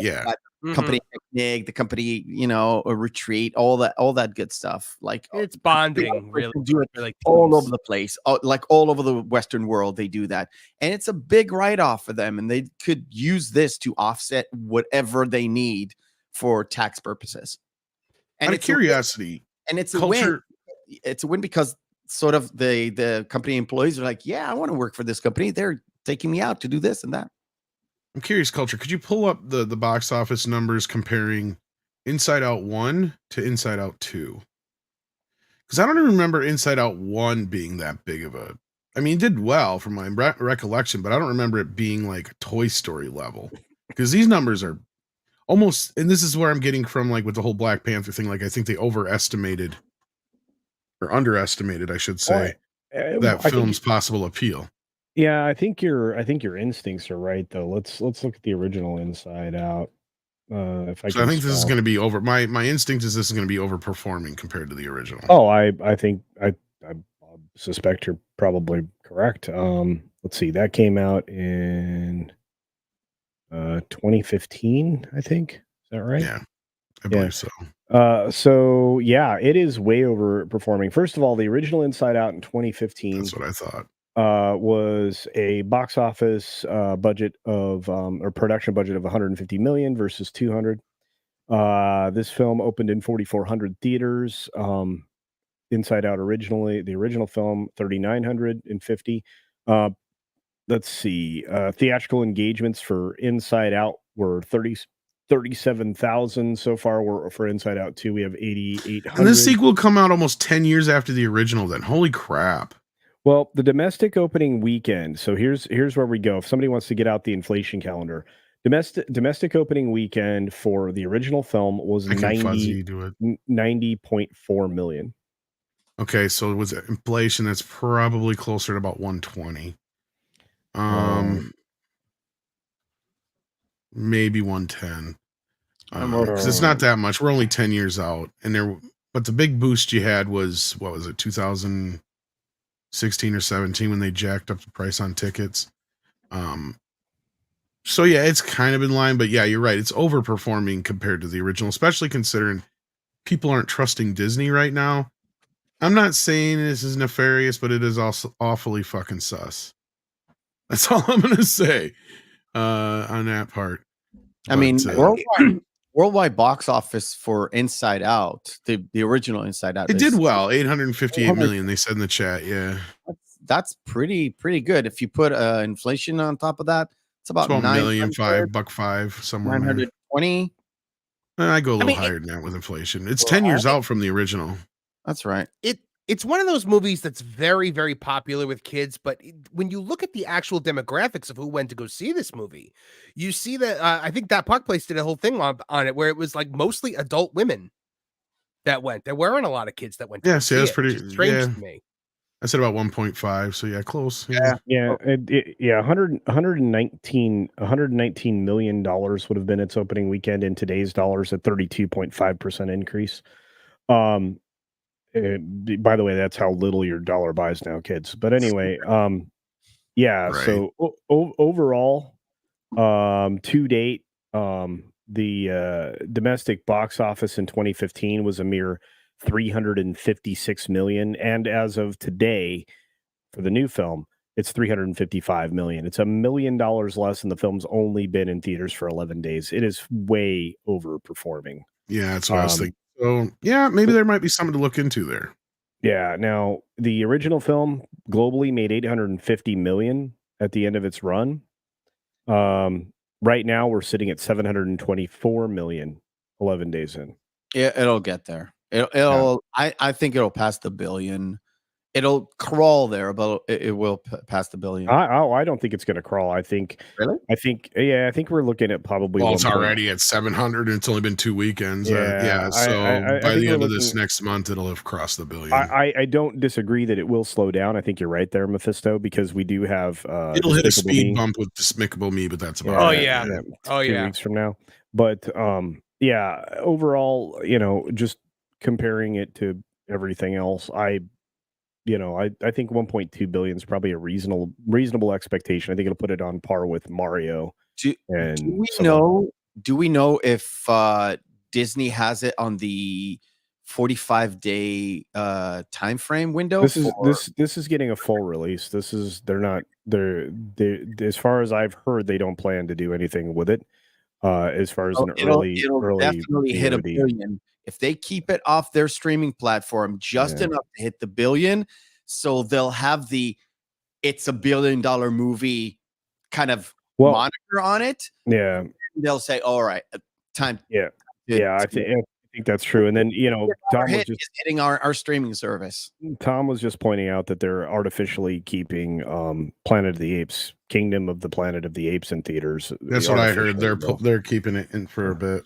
company picnic, the company, a retreat, all that good stuff. Like, it's bonding, really. Do it like all over the place, like all over the Western world. They do that, and it's a big write-off for them, and they could use this to offset whatever they need for tax purposes. And out of curiosity, and it's a win. It's a win because sort of the company employees are like, yeah, I want to work for this company. They're taking me out to do this and that. I'm curious, Culture. Could you pull up the box office numbers comparing Inside Out 1 to Inside Out 2? Because I don't even remember Inside Out 1 being that big of a. I mean, it did well from my recollection, but I don't remember it being like Toy Story level. Because these numbers are almost, and this is where I'm getting from, like, with the whole Black Panther thing. Like, I think they overestimated or underestimated, I should say, that film's possible appeal. Yeah, I think your instincts are right, though. Let's look at the original Inside Out. I think this is going to be over. My instinct is this is going to be overperforming compared to the original. Oh, I think I suspect you're probably correct. Let's see, that came out in 2015, I think. Is that right? Yeah, I believe so. So yeah, it is way overperforming. First of all, the original Inside Out in 2015. That's what I thought. Was a box office budget of or production budget of 150 million versus 200. This film opened in 4,400 theaters. Inside Out the original film 3,950. Let's see. Theatrical engagements for Inside Out were 37,000 so far. For Inside Out 2, we have 8,800. And this sequel come out almost 10 years after the original. Then, holy crap! Well, the domestic opening weekend. So here's where we go. If somebody wants to get out the inflation calendar, domestic opening weekend for the original film was 90.4 million. Okay, so with inflation, that's probably closer to about 120. Maybe 110. Because it's not that much. We're only 10 years out, but the big boost you had was, what was it, 2016 or 17 when they jacked up the price on tickets. So yeah, it's kind of in line, but yeah, you're right. It's overperforming compared to the original, especially considering people aren't trusting Disney right now. I'm not saying this is nefarious, but it is also awfully fucking sus. That's all I'm going to say on that part. I mean, worldwide box office for Inside Out, the original Inside Out. It did well, 858 million, they said in the chat. Yeah. That's pretty good. If you put inflation on top of that, it's about $9 million, $5 somewhere. 920. I go a little higher than that with inflation. It's 10 years out from the original. That's right. It's one of those movies that's very, very popular with kids, but when you look at the actual demographics of who went to go see this movie, you see that I think that Puck Place did a whole thing on it where it was like mostly adult women that went. There weren't a lot of kids that went. Yeah, see, that's pretty strange to me. I said about 1.5, so yeah, close. Yeah. 119 million dollars would have been its opening weekend in today's dollars, a 32.5% increase. By the way, that's how little your dollar buys now, kids. But anyway, yeah. Right. So overall, to date, domestic box office in 2015 was a mere 356 million, and as of today, for the new film, it's 355 million. It's $1 million less, and the film's only been in theaters for 11 days. It is way overperforming. Yeah, that's what I was thinking. So yeah, maybe there might be something to look into there. Yeah. Now, the original film globally made 850 million at the end of its run. Right now, we're sitting at 724 million 11 days in. Yeah, it'll get there. It'll. I think it'll pass the billion. It'll crawl there, but it will pass the billion. I don't think it's going to crawl. Really? I think we're looking at probably. Well, it's already at 700, and it's only been 2 weekends. Yeah, So by the end of this next month, it'll have crossed the billion. I don't disagree that it will slow down. I think you're right there, Mephisto, because we do have. It'll hit a speed bump with Despicable Me, but that's about it. 2 weeks from now. But overall, just comparing it to everything else, I think 1.2 billion is probably a reasonable expectation. I think it'll put it on par with Mario. Do we know if Disney has it on the 45-day time frame window? This is getting a full release. They're as far as I've heard, they don't plan to do anything with it. As far as it'll definitely hit $1 billion if they keep it off their streaming platform just enough to hit the $1 billion. So they'll have it's $1 billion movie kind of moniker on it. Yeah, they'll say, "All right, time." Yeah, I think that's true. And then Tom was just hitting our streaming service. Tom was just pointing out that they're artificially keeping Planet of the Apes, Kingdom of the Planet of the Apes in theaters. That's what I heard. They're keeping it in for a bit.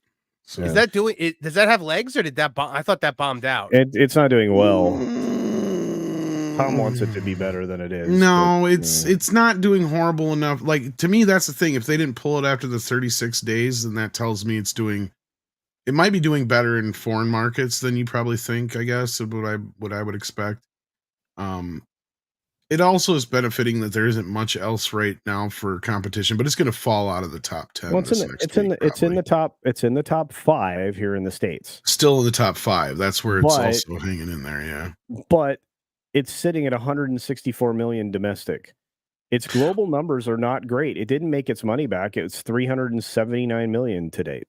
So. Is that doing it? Does that have legs, or did that bomb? I thought that bombed out. It's not doing well. Tom wants it to be better than it is. No, it's not doing horrible enough. Like, to me, that's the thing. If they didn't pull it after the 36 days, then that tells me it might be doing better in foreign markets than you probably think, I guess, of what I would expect. It also is benefiting that there isn't much else right now for competition, but it's going to fall out of the top 10. Well, it's in the top 5 here in the States. Still in the top 5. That's where it's also hanging in there. Yeah. But it's sitting at 164 million domestic. Its global numbers are not great. It didn't make its money back. It was 379 million to date.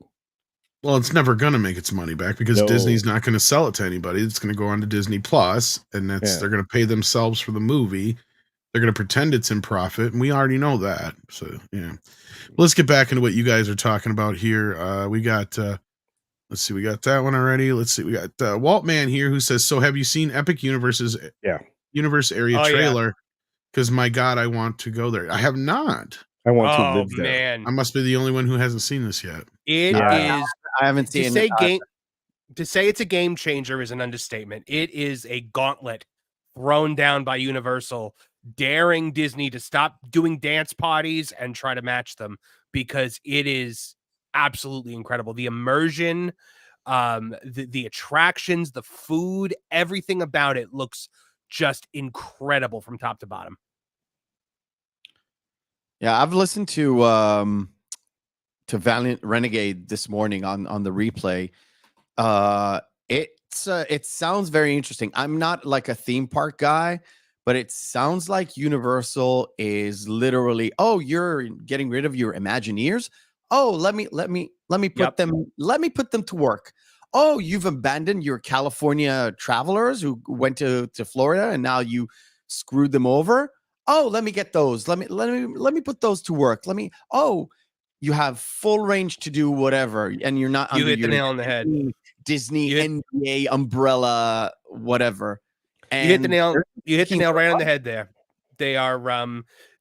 Well, it's never going to make its money back because Disney's not going to sell it to anybody. It's going to go on to Disney Plus, and they're going to pay themselves for the movie. They're going to pretend it's in profit, and we already know that. So, yeah. Let's get back into what you guys are talking about here. We got, let's see, we got that one already. Let's see, we got Waltman here who says, so have you seen Epic Universe area trailer? Because my God, I want to go there. I have not. I want to live there. Man. I must be the only one who hasn't seen this yet. It is. I haven't seen it. To say it's a game changer is an understatement. It is a gauntlet thrown down by Universal, daring Disney to stop doing dance parties and try to match them, because it is absolutely incredible. The immersion, the attractions, the food, everything about it looks just incredible from top to bottom. Yeah, I've listened to Valiant Renegade this morning on the replay. It sounds very interesting. I'm not like a theme park guy, but it sounds like Universal is literally, oh, you're getting rid of your Imagineers. Oh, let me put them to work. Oh, you've abandoned your California travelers who went to Florida and now you screwed them over. Oh, let me get those. Let me put those to work. You have full range to do whatever, and you're not. You hit the nail on the head. Disney NBA umbrella, whatever. And you hit the nail right on the head there. They are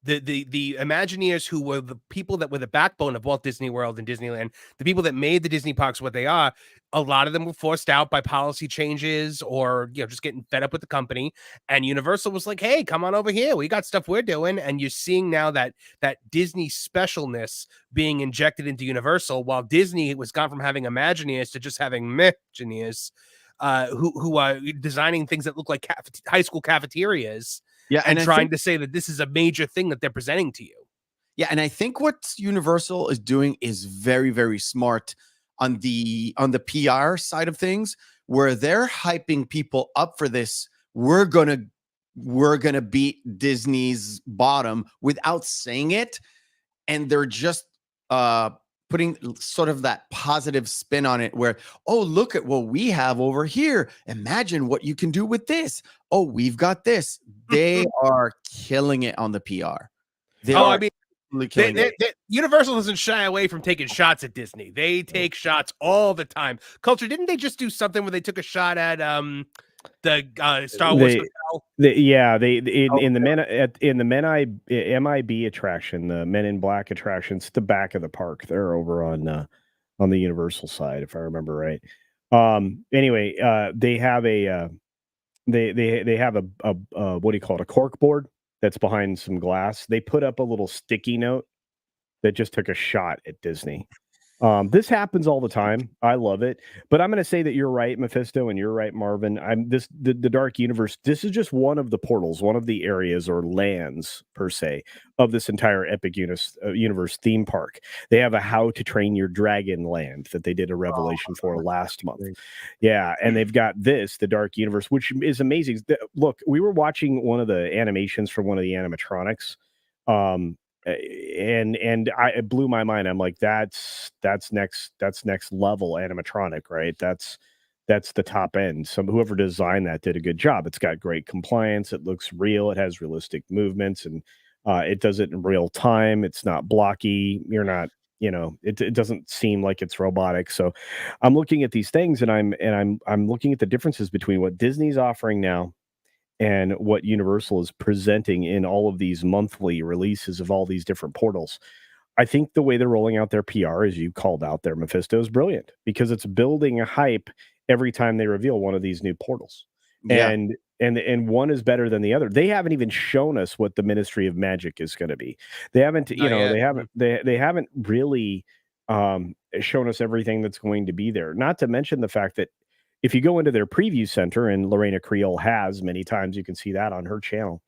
the Imagineers, who were the people that were the backbone of Walt Disney World and Disneyland, the people that made the Disney parks what they are. A lot of them were forced out by policy changes or just getting fed up with the company. And Universal was like, hey, come on over here. We got stuff we're doing. And you're seeing now that Disney specialness being injected into Universal, while Disney was gone from having Imagineers to just having Imagineers, who are designing things that look like high school cafeterias. Yeah, and trying to say that this is a major thing that they're presenting to you. Yeah, and I think what Universal is doing is very, very smart on the PR side of things, where they're hyping people up for this. We're gonna beat Disney's bottom without saying it, and they're just putting sort of that positive spin on it where, oh, look at what we have over here. Imagine what you can do with this. Oh, we've got this. They are killing it on the PR. They Oh, are I mean, really killing it. Universal doesn't shy away from taking shots at Disney. They take shots all the time. Culture, didn't they just do something where they took a shot at the Star Wars hotel? In the MIB attraction, the Men in Black attraction, it's the back of the park. They're over on the Universal side, if I remember right. Anyway, they have a they have a what do you call it, a cork board that's behind some glass. They put up a little sticky note that just took a shot at Disney. This happens all the time. I love it. But I'm going to say that you're right, Mephisto, and you're right, Marvin. The Dark Universe. This is just one of the portals, one of the areas or lands per se of this entire Epic Universe theme park. They have a How to Train Your Dragon land that they did a revelation for last month. Yeah, and they've got the Dark Universe, which is amazing. Look, we were watching one of the animations from one of the animatronics. And it blew my mind. I'm like, that's next level animatronic, right? That's the top end. Whoever designed that did a good job. It's got great compliance. It looks real. It has realistic movements, and it does it in real time. It's not blocky. You're not, it doesn't seem like it's robotic. So I'm looking at these things, and I'm looking at the differences between what Disney's offering now and what Universal is presenting in all of these monthly releases of all these different portals. I think the way they're rolling out their PR, as you called out there, Mephisto, is brilliant because it's building a hype every time they reveal one of these new portals. Yeah. And one is better than the other. They haven't even shown us what the Ministry of Magic is going to be. They haven't, they haven't really shown us everything that's going to be there. Not to mention the fact that if you go into their preview center, and Lorena Creole has many times, you can see that on her channel.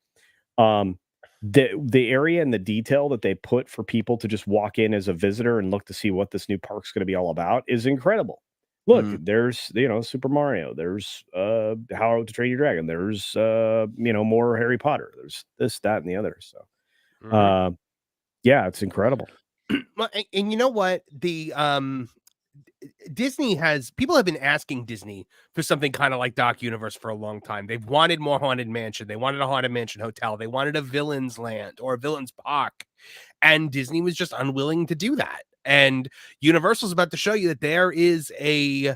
The area and the detail that they put for people to just walk in as a visitor and look to see what this new park's going to be all about is incredible. Look, there's Super Mario, there's How to Train Your Dragon, there's more Harry Potter, there's this, that, and the other. So yeah, it's incredible. Well, and you know what? People have been asking Disney for something kind of like Dark Universe for a long time. They've wanted more Haunted Mansion. They wanted a Haunted Mansion hotel. They wanted a Villains Land or a Villains Park. And Disney was just unwilling to do that. And Universal's about to show you that there is a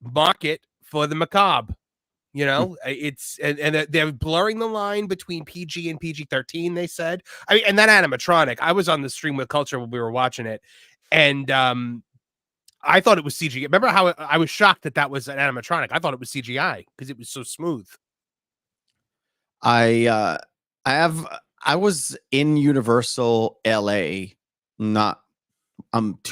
market for the macabre. It's and they're blurring the line between PG and PG-13, they said. I mean, and that animatronic, I was on the stream with Culture when we were watching it. And I thought it was CGI. Remember how I was shocked that was an animatronic? I thought it was CGI because it was so smooth. I was in Universal LA 2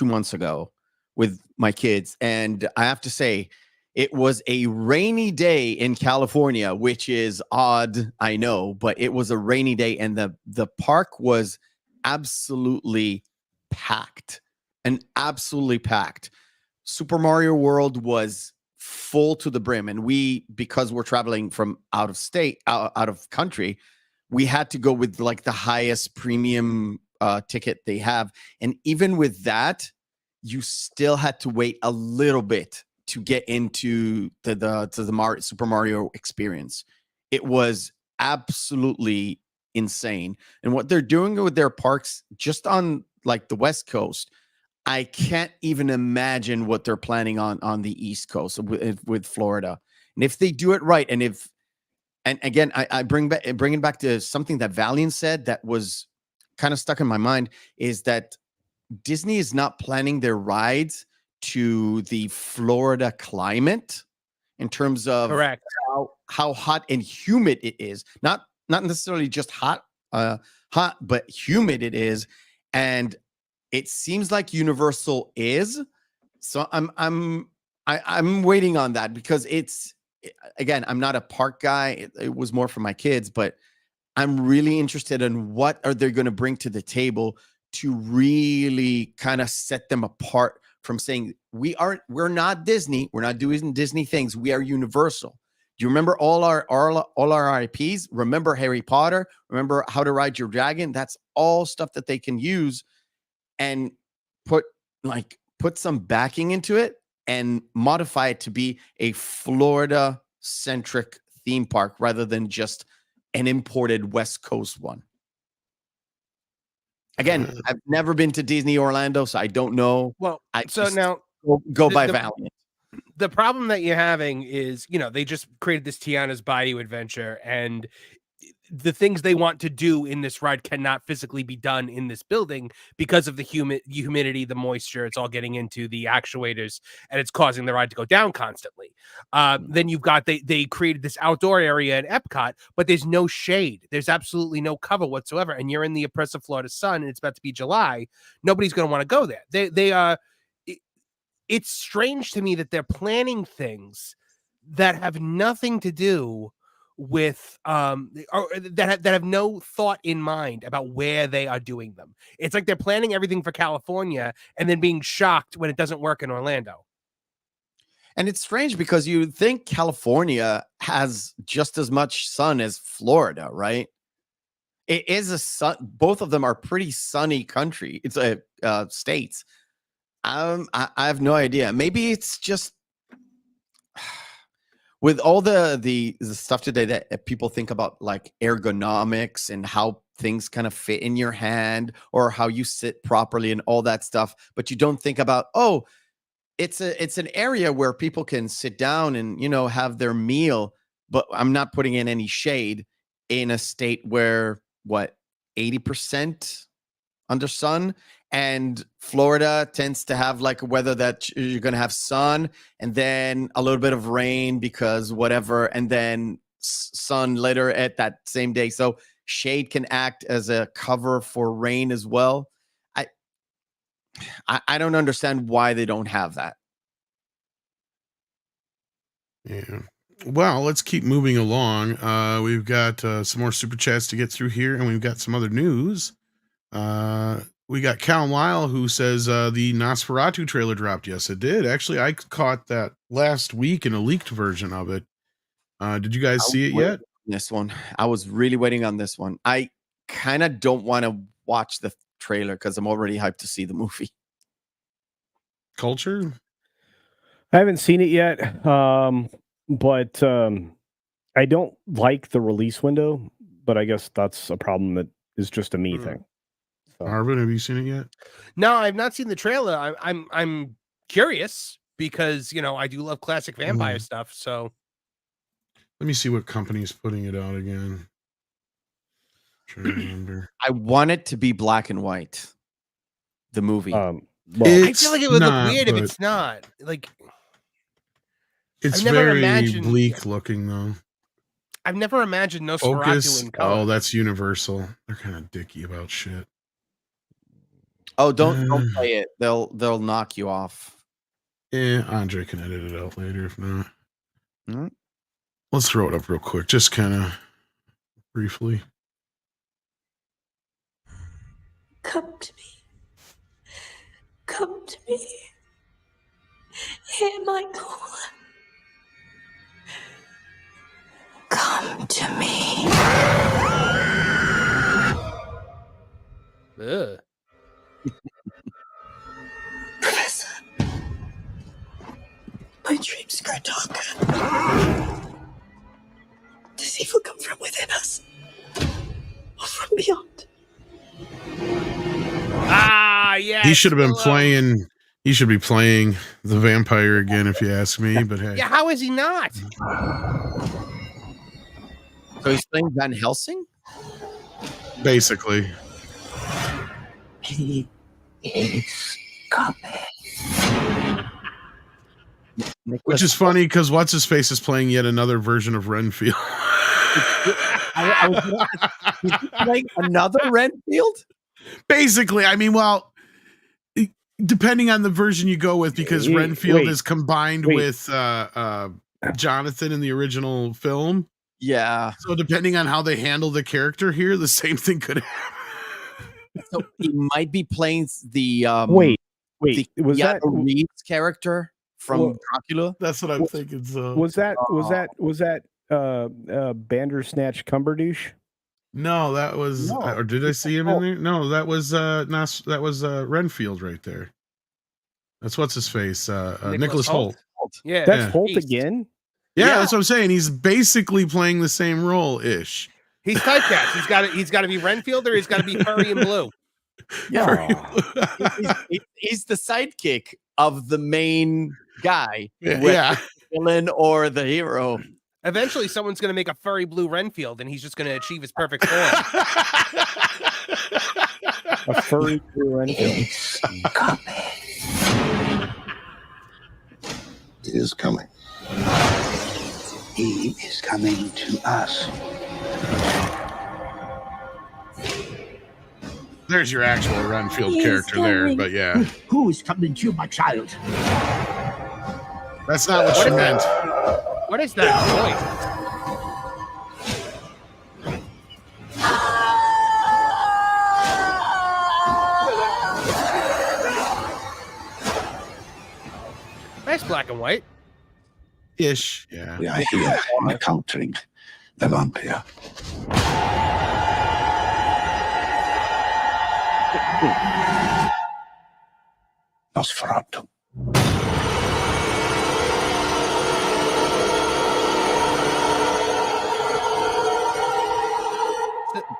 months ago with my kids, and I have to say it was a rainy day in California, which is odd, I know, but it was a rainy day, and the park was absolutely packed. Super Mario World was full to the brim, and because we're traveling from out of country, we had to go with like the highest premium ticket they have, and even with that, you still had to wait a little bit to get into the Super Mario experience. It was absolutely insane, and what they're doing with their parks just on like the West Coast, I can't even imagine what they're planning on the East Coast with Florida. And if they do it right, and again, I bring it back to something that Valiant said that was kind of stuck in my mind, is that Disney is not planning their rides to the Florida climate in terms of correct how hot and humid it is. Not necessarily just hot, but humid it is. And it seems like Universal is. So I'm waiting on that because again, I'm not a park guy. It was more for my kids, but I'm really interested in what are they going to bring to the table to really kind of set them apart from saying we're not Disney, we're not doing Disney things, we are Universal. Do you remember all our IPs? Remember Harry Potter? Remember How to Ride Your Dragon? That's all stuff that they can use and put some backing into it and modify it to be a Florida centric theme park rather than just an imported West Coast one. Again, I've never been to Disney Orlando, so I don't know. Well, I so just now go by Valiant. The problem that you're having is, they just created this Tiana's Bayou adventure, and the things they want to do in this ride cannot physically be done in this building because of the humidity, the moisture. It's all getting into the actuators, and it's causing the ride to go down constantly. Then you've got they created this outdoor area at Epcot, but there's no shade. There's absolutely no cover whatsoever, and you're in the oppressive Florida sun, and it's about to be July. Nobody's going to want to go there. They are. It's strange to me that they're planning things that have nothing to do with or that have no thought in mind about where they are doing them. It's like they're planning everything for California and then being shocked when it doesn't work in Orlando. And it's strange because you think California has just as much sun as Florida, right? It is a sun. Both of them are pretty sunny country. It's a states. I have no idea. Maybe it's just with all the stuff today that people think about, like ergonomics and how things kind of fit in your hand or how you sit properly and all that stuff. But you don't think about, it's an area where people can sit down and, have their meal. But I'm not putting in any shade in a state where 80% under sun. And Florida tends to have like a weather that you're going to have sun and then a little bit of rain because whatever, and then sun later at that same day. So shade can act as a cover for rain as well. I don't understand why they don't have that. Yeah. Well, let's keep moving along. We've got some more super chats to get through here, and we've got some other news. We got Cal Lyle who says the Nosferatu trailer dropped. Yes, it did. Actually, I caught that last week in a leaked version of it. Did you guys see it yet? This one. I was really waiting on this one. I kind of don't want to watch the trailer because I'm already hyped to see the movie. Culture? I haven't seen it yet, but I don't like the release window, but I guess that's a problem that is just a me thing. So. Arvin, have you seen it yet? No, I've not seen the trailer. I'm curious because I do love classic vampire stuff. So let me see what company is putting it out again. I'm trying to remember. I want it to be black and white. The movie. I feel like it would look weird if it's not. Like it's very bleak looking though. I've never imagined Nosferatu in color. Oh, that's Universal. They're kind of dicky about shit. Oh, don't play it. They'll knock you off. Yeah, Andre can edit it out later if not. Let's throw it up real quick, just kind of briefly. Come to me. Come to me. Hear my call. Come to me. Ugh. Professor, my dreams grow darker. Does evil come from within us or from beyond? Yeah. He should have been playing. He should be playing the vampire again, if you ask me. But hey, yeah, how is he not? So he's playing Van Helsing? Basically. He is coming. Which is funny because what's his face is playing yet another version of Renfield. I was playing another Renfield? Basically, I mean, well, depending on the version you go with, because Renfield is combined with Jonathan in the original film. Yeah. So depending on how they handle the character here, the same thing could happen. So he might be playing the Wait, the was that Keanu Reeves character from Dracula. That's what I'm thinking. So was that Bandersnatch Cumberdouche? no, that was or did I see him in there? No, that was Renfield right there. That's what's his face. Nicholas Holt. Yeah, That's Holt again. Yeah, that's what I'm saying. He's basically playing the same role ish. He's typecast. He's got to be Renfield, or he's got to be furry and blue. Yeah, he's the sidekick of the main guy, Yeah. the villain or the hero. Eventually, someone's going to make a furry blue Renfield, and he's just going to achieve his perfect form. A furry blue Renfield. It is coming. He is coming to us. There's your actual Renfield character there, but yeah. Who is coming to my child? That's not what she meant. What is that voice? Nice black and white. Ish. Yeah. We are here encountering the vampire. Nosferatu.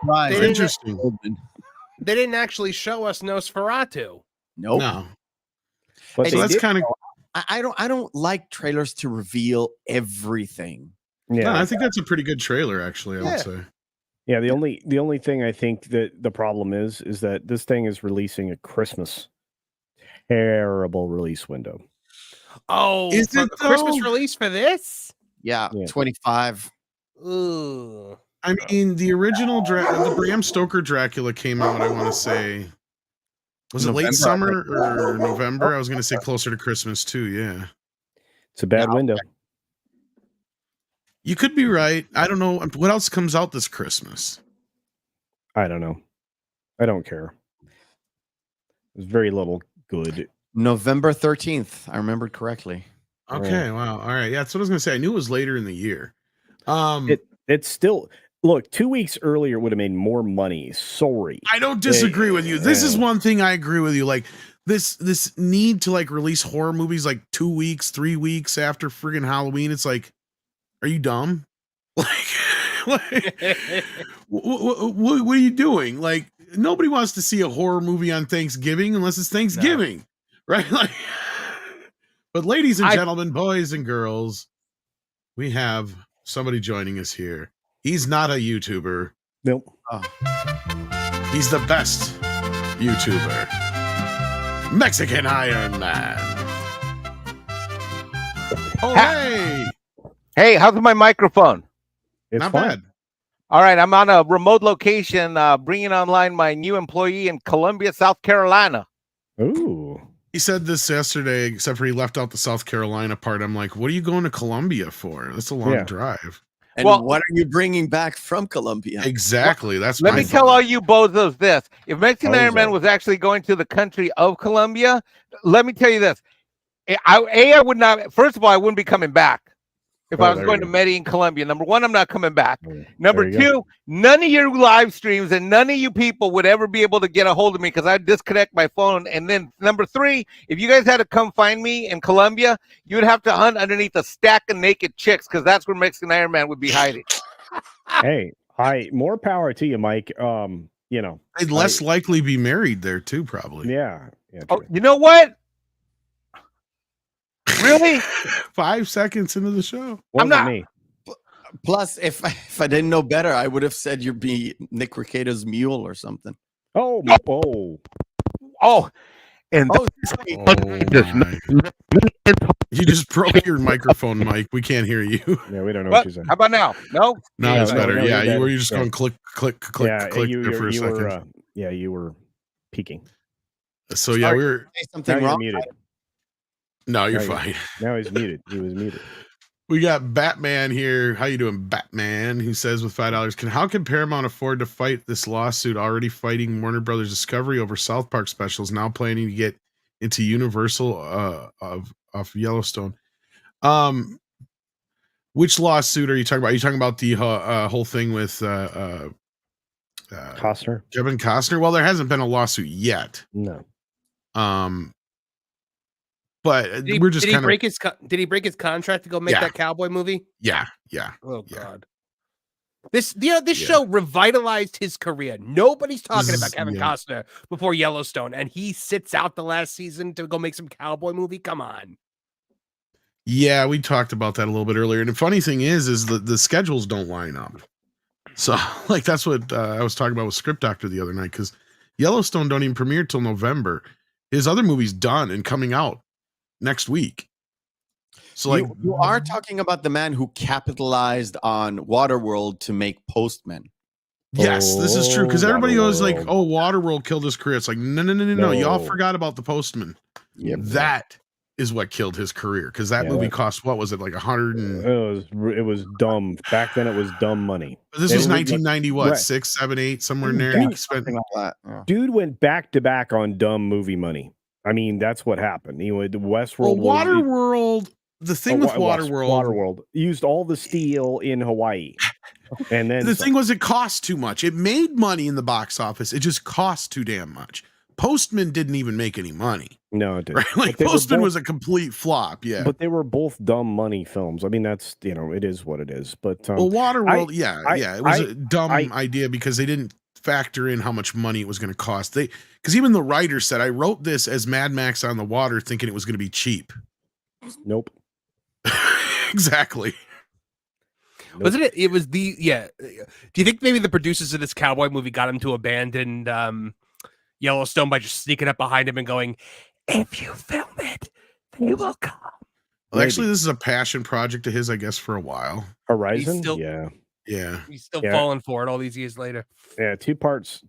Right. Interesting. They didn't actually show us Nosferatu. Nope. No. But So that's kind of. I don't like trailers to reveal everything. yeah. No, I think that's a pretty good trailer, actually. I would say. Yeah, the only thing I think that the problem is that this thing is releasing at Christmas. Terrible release window. Oh, Is for it the Christmas though? release for this? Yeah, Yeah. 25. Ooh. I mean, the original the Bram Stoker Dracula came out. I want to say, was it November, late summer or November? I was going to say closer to Christmas too. Yeah, It's a bad Yeah. window. you could be right. I don't know what else comes out this Christmas. I don't know. I don't care. There's very little good. November 13th. I remembered correctly. Okay, wow. All right, yeah, that's what I was going to say. I knew it was later in the year. It's still look 2 weeks earlier would have made more money. Sorry. I don't disagree with you. This is Yeah. one thing I agree with you. Like this need to like release horror movies like 2 weeks, 3 weeks after friggin' Halloween. It's like, are you dumb? Like what are you doing? Like nobody wants to see a horror movie on Thanksgiving unless it's Thanksgiving, right? Like, but ladies and gentlemen, boys and girls, we have somebody joining us here. He's not a YouTuber. Nope. He's the best YouTuber. Mexican Iron Man. Oh, hey. Hey, how's my microphone? It's Not fine. bad. All right, I'm on a remote location, bringing online my new employee in Columbia, South Carolina. Ooh. He said this yesterday, except for he left out the South Carolina part. I'm like, what are you going to Columbia for? That's a long Yeah. drive. And Well- what are you bringing back from Colombia? Exactly. That's Let my me tell thought. all you bozos this. If Mexican Iron Man Bozo. was actually going to the country of Colombia, let me tell you this. I would not, first of all, I wouldn't be coming back. If Oh, I was there going you to go. Medellin, Colombia. Number one, I'm not coming back. There Number you go. two, none of your live streams and none of you people would ever be able to get a hold of me because I'd disconnect my phone. And then number three, if you guys had to come find me in Colombia, you would have to hunt underneath a stack of naked chicks because that's where Mexican Iron Man would be hiding. Hey, more power to you, Mike. You know, They'd less likely be married there too, probably. yeah. Oh, True. you know what? Really? 5 seconds into the show. Wasn't not- me. Plus, if I didn't know better, I would have said you'd be Nick Ricato's mule or something. Oh, oh. Oh, and Oh, sorry. Oh, my. You just broke your microphone, Mike. We can't hear you. Yeah, we don't know what? what you're saying. How about now? No? No, Yeah, it's no, better. no, Yeah, you're you were better. just Yeah. going click Yeah, there you for a second. were. You were peeking. So yeah, Sorry. we were. Say Now something you're wrong. muted. No, you're Now fine. Now he's muted. He was muted. We got Batman here. How you doing, Batman? Who says with $5, how can Paramount afford to fight this lawsuit? Already fighting Warner Brothers Discovery over South Park specials. Now planning to get into Universal of Yellowstone. Which lawsuit are you talking about? Are you talking about the whole thing with Costner? Kevin Costner? Well, there hasn't been a lawsuit yet. No. But Did we're just he kind of break his did he break his contract to go make Yeah. that cowboy movie? yeah. Oh Yeah. God. This this Yeah. show revitalized his career. Nobody's talking This about is- Kevin yeah. Costner before Yellowstone, and he sits out the last season to go make some cowboy movie. Come on. Yeah, we talked about that a little bit earlier. And the funny thing is the schedules don't line up. So like that's what I was talking about with Script Doctor the other night, because Yellowstone don't even premiere till November. His other movie's done and coming out next week. So like You are talking about the man who capitalized on Waterworld to make Postman. yes, this is true, because everybody goes like, Waterworld. "Oh, Waterworld killed his career." It's like, no. Y'all No. forgot about the Postman. Yep. That is what killed his career, because that Yeah, movie that- cost what was it, like 100 and It was dumb. Back then it was dumb money. this It was was like- 1990, what, right. 6, 7, 8, somewhere in there. Dude, He spent Something like that. Yeah. Dude went back to back on dumb movie money. I mean, that's what happened. He went to Westworld. well, Waterworld. The thing with Waterworld, Waterworld used all the steel in Hawaii, and then the some. thing was, it cost too much. It made money in the box office. It just cost too damn much. Postman didn't even make any money. No, it didn't. Right? Like But they were Postman both- was a complete flop. Yeah. But they were both dumb money films. I mean, that's it is what it is. But well, Waterworld, I- it was I- a dumb idea because they didn't factor in how much money it was going to cost. Because even the writer said, "I wrote this as Mad Max on the water, thinking it was going to be cheap." nope. Exactly. Wasn't it? It was the yeah. Do you think maybe the producers of this cowboy movie got him to abandon Yellowstone by just sneaking up behind him and going, "If you film it, they will come." Well, actually, this is a passion project of his, I guess, for a while. Horizon. still- Yeah. Yeah. He's still Yeah. falling for it all these years later. Yeah, two parts.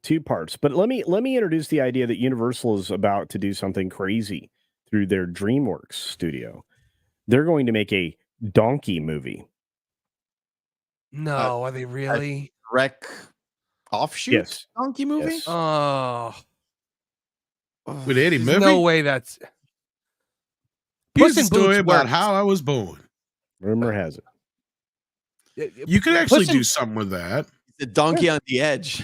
But let me introduce the idea that Universal is about to do something crazy through their DreamWorks studio. They're going to make a donkey movie. No, are they really? Wreck offshoot Yes. donkey movie. Yes. Oh, With Eddie there's Murphy. no way that's. Here's Puss the in story Boots about works. how I was born. Rumor has it. You could actually Puss in- do something with that. The donkey on the edge.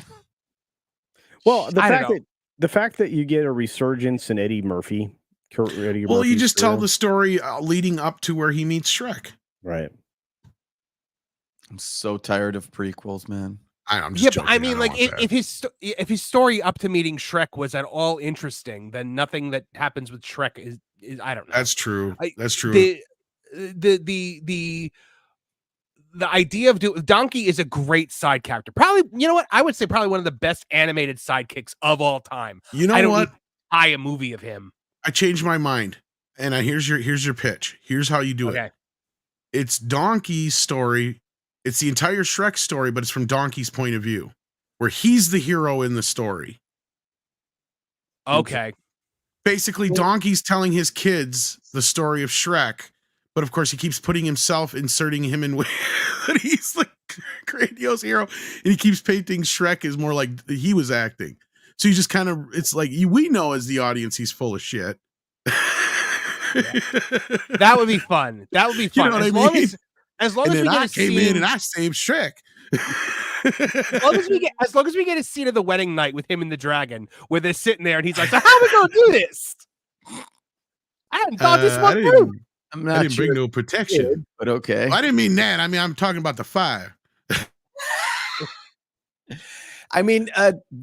Well, I don't know. the fact that you get a resurgence in Eddie Murphy. Eddie Well, you Murphy's just tell career, the story leading up to where he meets Shrek. right. I'm so tired of prequels, man. I'm just Yeah, joking. but I mean, don't like, want that. if his story up to meeting Shrek was at all interesting, then nothing that happens with Shrek is I don't know. That's true. I- That's true. The idea of Donkey is a great side character. Probably, you know what? I would say probably one of the best animated sidekicks of all time. You know I don't what? need to buy a movie of him. I changed my mind, and here's your pitch. Here's how you do Okay. it. It's Donkey's story. It's the entire Shrek story, but it's from Donkey's point of view, where he's the hero in the story. Okay. Basically, Donkey's telling his kids the story of Shrek, but of course he keeps putting himself, inserting him in that he's the grandiose hero, and he keeps painting Shrek as more like he was acting. So you just kind of, it's like we know as the audience he's full of shit. That would be fun. That would be You fun. know what as I long mean? as long And as we then get I a came scene, in and I saved Shrek. as long as we get a scene of the wedding night with him and the dragon, where they're sitting there and he's like, "So how are we gonna do this? I hadn't thought this I one didn't, through." I'm I not didn't sure, bring no protection. but okay. I didn't mean that. I mean, I'm talking about the fire. I mean,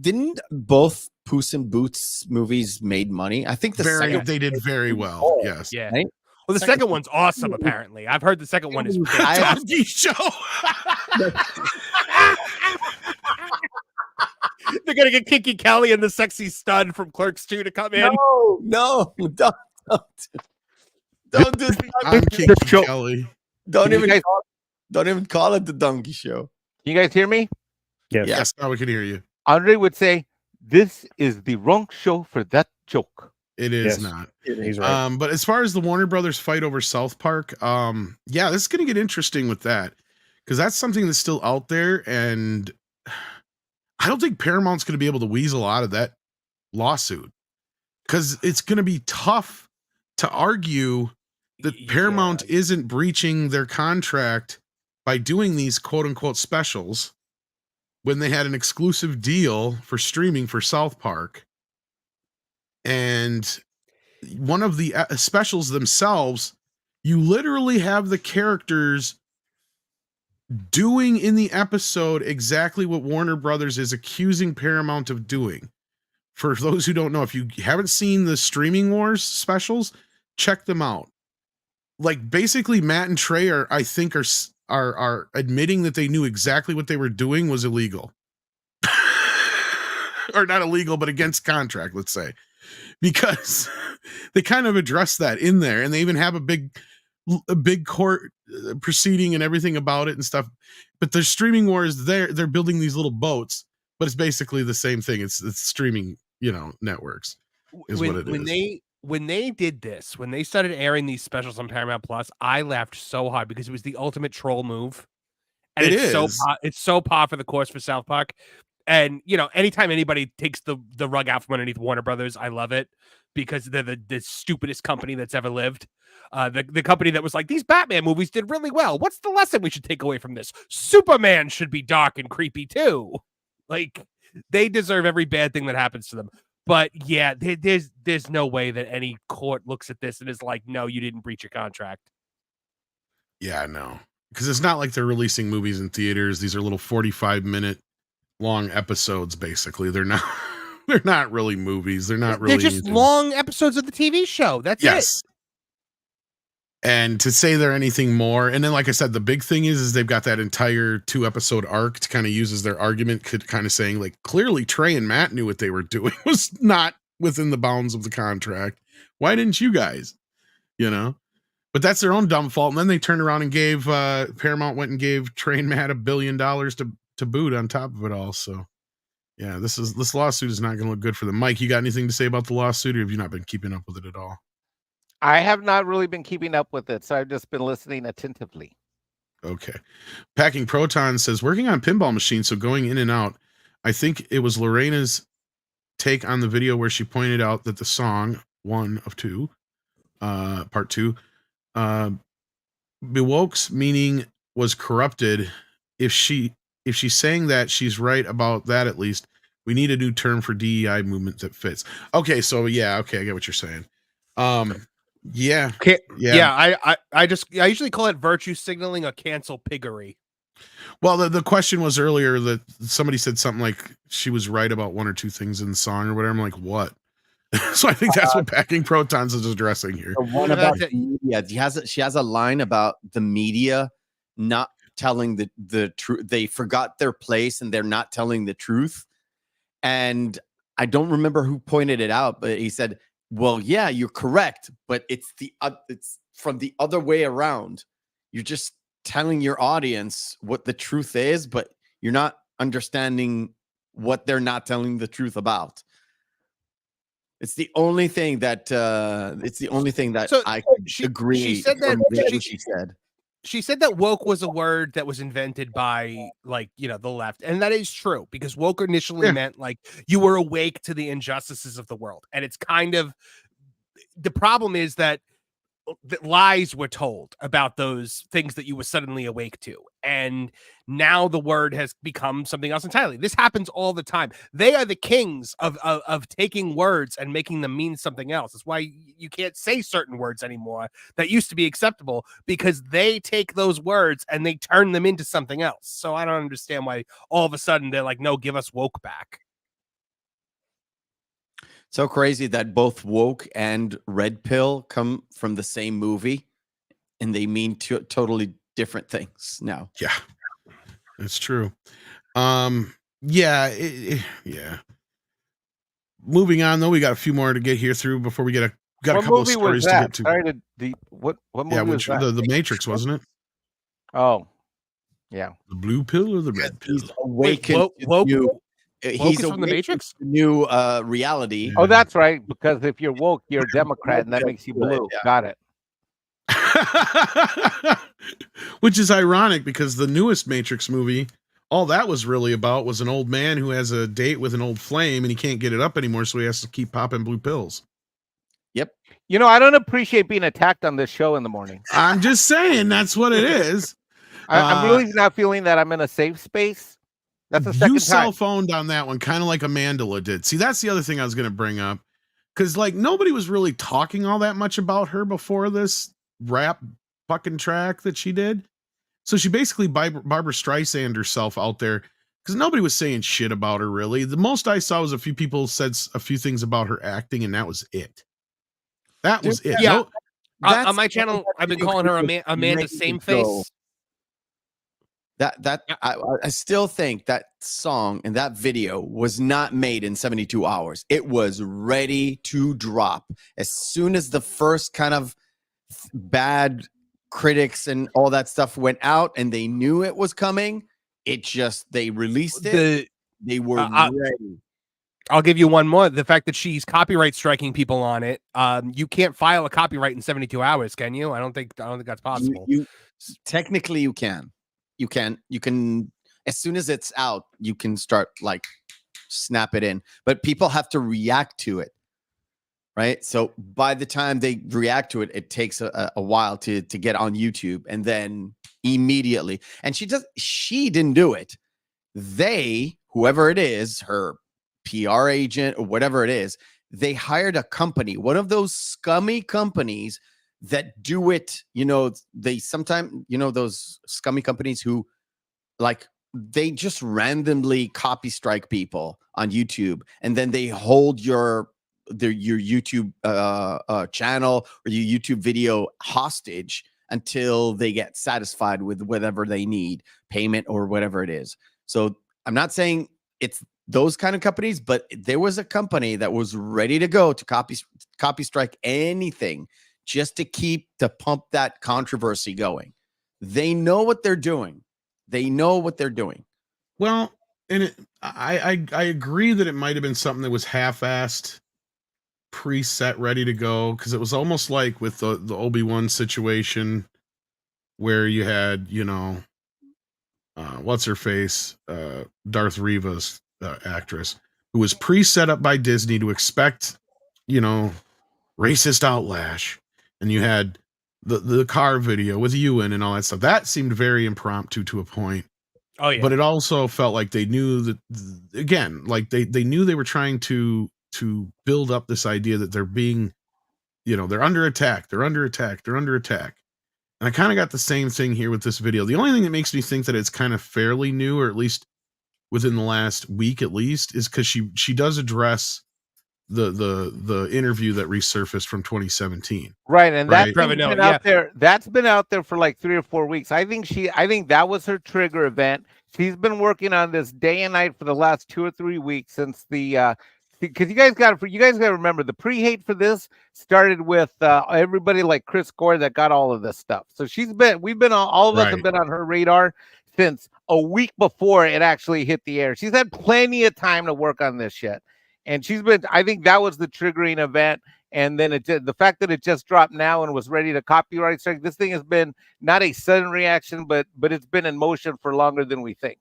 didn't both Puss in Boots movies made money? I think the second They did very well. Oh, Yes. Yeah. Right? Well, the second one's awesome. Apparently, I've heard the second one is. I- Donkey show. They're gonna get Kinky Kelly and the sexy stud from Clerks 2 to come in. No, don't do this. I'm Kinky Kelly. Don't You even guys- don't even call it the Donkey Show. You guys hear me? Yes. Yes, now we can hear you. Andre would say, "This is the wrong show for that joke." It is Yes. not. He's right. But as far as the Warner Brothers fight over South Park, yeah, this is going to get interesting with that because that's something that's still out there, and I don't think Paramount's going to be able to weasel out of that lawsuit because it's going to be tough to argue that Paramount isn't breaching their contract by doing these quote unquote specials when they had an exclusive deal for streaming for South Park. And one of the specials themselves, you literally have the characters doing in the episode exactly what Warner Brothers is accusing Paramount of doing. For those who don't know, if you haven't seen the Streaming Wars specials, check them out. Like basically Matt and Trey are admitting that they knew exactly what they were doing was illegal. Or not illegal, but against contract, let's say. Because they kind of address that in there, and they even have a big court proceeding and everything about it and stuff. But the Streaming Wars, they're building these little boats, but it's basically the same thing. It's streaming, networks is what it is. When they did this, when they started airing these specials on Paramount Plus, I laughed so hard because it was the ultimate troll move. And it's so par for the course for South Park. And, anytime anybody takes the rug out from underneath Warner Brothers, I love it because they're the stupidest company that's ever lived. The company that was like, these Batman movies did really well. What's the lesson we should take away from this? Superman should be dark and creepy too. Like, they deserve every bad thing that happens to them. But yeah, there's no way that any court looks at this and is like, no, you didn't breach your contract. Yeah, no. Because it's not like they're releasing movies in theaters. These are little 45-minute long episodes, basically. They're not really movies. They're just anything. Long episodes of the TV show. That's it. And to say they're anything more, and then like I said, the big thing is they've got that entire 2-episode arc to kind of use as their argument, kind of saying like clearly Trey and Matt knew what they were doing was not within the bounds of the contract. Why didn't you guys? But that's their own dumb fault. And then they turned around and gave Paramount went and gave Trey and Matt $1 billion to boot on top of it all. So yeah, this lawsuit is not going to look good for them. Mike, you got anything to say about the lawsuit, or have you not been keeping up with it at all? I have not really been keeping up with it, so I've just been listening attentively. Okay. Packing Proton says, working on pinball machines, so going in and out. I think it was Lorena's take on the video where she pointed out that the song, one of two, part 2, Bewokes meaning was corrupted. If she's saying that, she's right about that at least. We need a new term for DEI movement that fits. Okay, so yeah, okay, I get what you're saying. Yeah. Okay. Yeah. I usually call it virtue signaling or cancel piggery. Well, the question was earlier that somebody said something like she was right about one or two things in the song or whatever. I'm like, what? So I think that's what Packing Protons is addressing here. One about the media. She has a line about the media not telling the truth. They forgot their place and they're not telling the truth. And I don't remember who pointed it out, but he said, well, yeah, you're correct, but it's from the other way around. You're just telling your audience what the truth is, but you're not understanding what they're not telling the truth about. It's the only thing that I agree. She said that she said. She said that woke was a word that was invented by the left. And that is true because woke initially meant like you were awake to the injustices of the world. And it's kind of the problem is that lies were told about those things that you were suddenly awake to. And now the word has become something else entirely. This happens all the time. They are the kings of taking words and making them mean something else. That's why you can't say certain words anymore that used to be acceptable because they take those words and they turn them into something else. So I don't understand why all of a sudden they're like, no, give us woke back. So crazy that both woke and red pill come from the same movie and they mean totally different things now. Yeah, that's true. Yeah. Moving on though, we got a few more to get here through before we got a couple of stories to get to. What movie was that? The Matrix, wasn't it? Oh, yeah. The blue pill or the red pill? Awakened to he's from the awake Matrix? to new reality. Oh, that's right. Because if you're woke, you're a Democrat, and that makes you Right, blue. yeah. Got it. Which is ironic because the newest Matrix movie, all that was really about was an old man who has a date with an old flame and he can't get it up anymore, so he has to keep popping blue pills. Yep. You know, I don't appreciate being attacked on this show in the morning. I'm just saying that's what it is. I'm really not feeling that I'm in a safe space. That's the second You cell time. phoned on that one, kind of like Amandla did. See, that's the other thing I was going to bring up, because like nobody was really talking all that much about her before this rap fucking track that she did. So she basically Barbara Streisand herself out there, because nobody was saying shit about her really. The most I saw was a few people said a few things about her acting, and that was it. That was it. Yeah. No, On my channel, I've been calling her Amanda Same Face. I still think that song and that video was not made in 72 hours. It was ready to drop as soon as the first kind of bad critics and all that stuff went out and they knew it was coming. They released it. They were ready. I'll give you one more. The fact that she's copyright striking people on it. You can't file a copyright in 72 hours, can you? I don't think that's possible. Technically you can. You can as soon as it's out, you can start like snap it in, but people have to react to it. Right. So by the time they react to it, it takes a while to get on YouTube, and then immediately. And she didn't do it. Whoever it is, her PR agent or whatever it is, they hired a company, one of those scummy companies that do it. You know, they sometimes, those scummy companies who like, they just randomly copy strike people on YouTube, and then they hold your YouTube channel or your YouTube video hostage until they get satisfied with whatever they need, payment or whatever it is. So I'm not saying it's those kind of companies, but there was a company that was ready to go to copy strike anything just to pump that controversy going. They know what they're doing. well, and I agree that it might have been something that was half-assed, preset, ready to go, because it was almost like with the Obi-Wan situation where you had, what's her face, Darth Reva's actress, who was pre-set up by Disney to expect, racist outlash, and you had the car video with Ewan and all that stuff. That seemed very impromptu to a point. Oh yeah. But it also felt like they knew that, again, like they knew they were trying to build up this idea that they're being, they're under attack. They're under attack. They're under attack. And I kind of got the same thing here with this video. The only thing that makes me think that it's kind of fairly new, or at least within the last week at least, is because she does address the interview that resurfaced from 2017. Right, and Right. that's been out there. That's been out there for like 3 or 4 weeks. I think that was her trigger event. She's been working on this day and night for the last 2 or 3 weeks since because you guys got to remember the pre-hate for this started with everybody like Chris Gore that got all of this stuff. So all of us have been on her radar since a week before it actually hit the air. She's had plenty of time to work on this shit. And I think that was the triggering event. And then the fact that it just dropped now and was ready to copyright strike, this thing has been not a sudden reaction, but it's been in motion for longer than we think.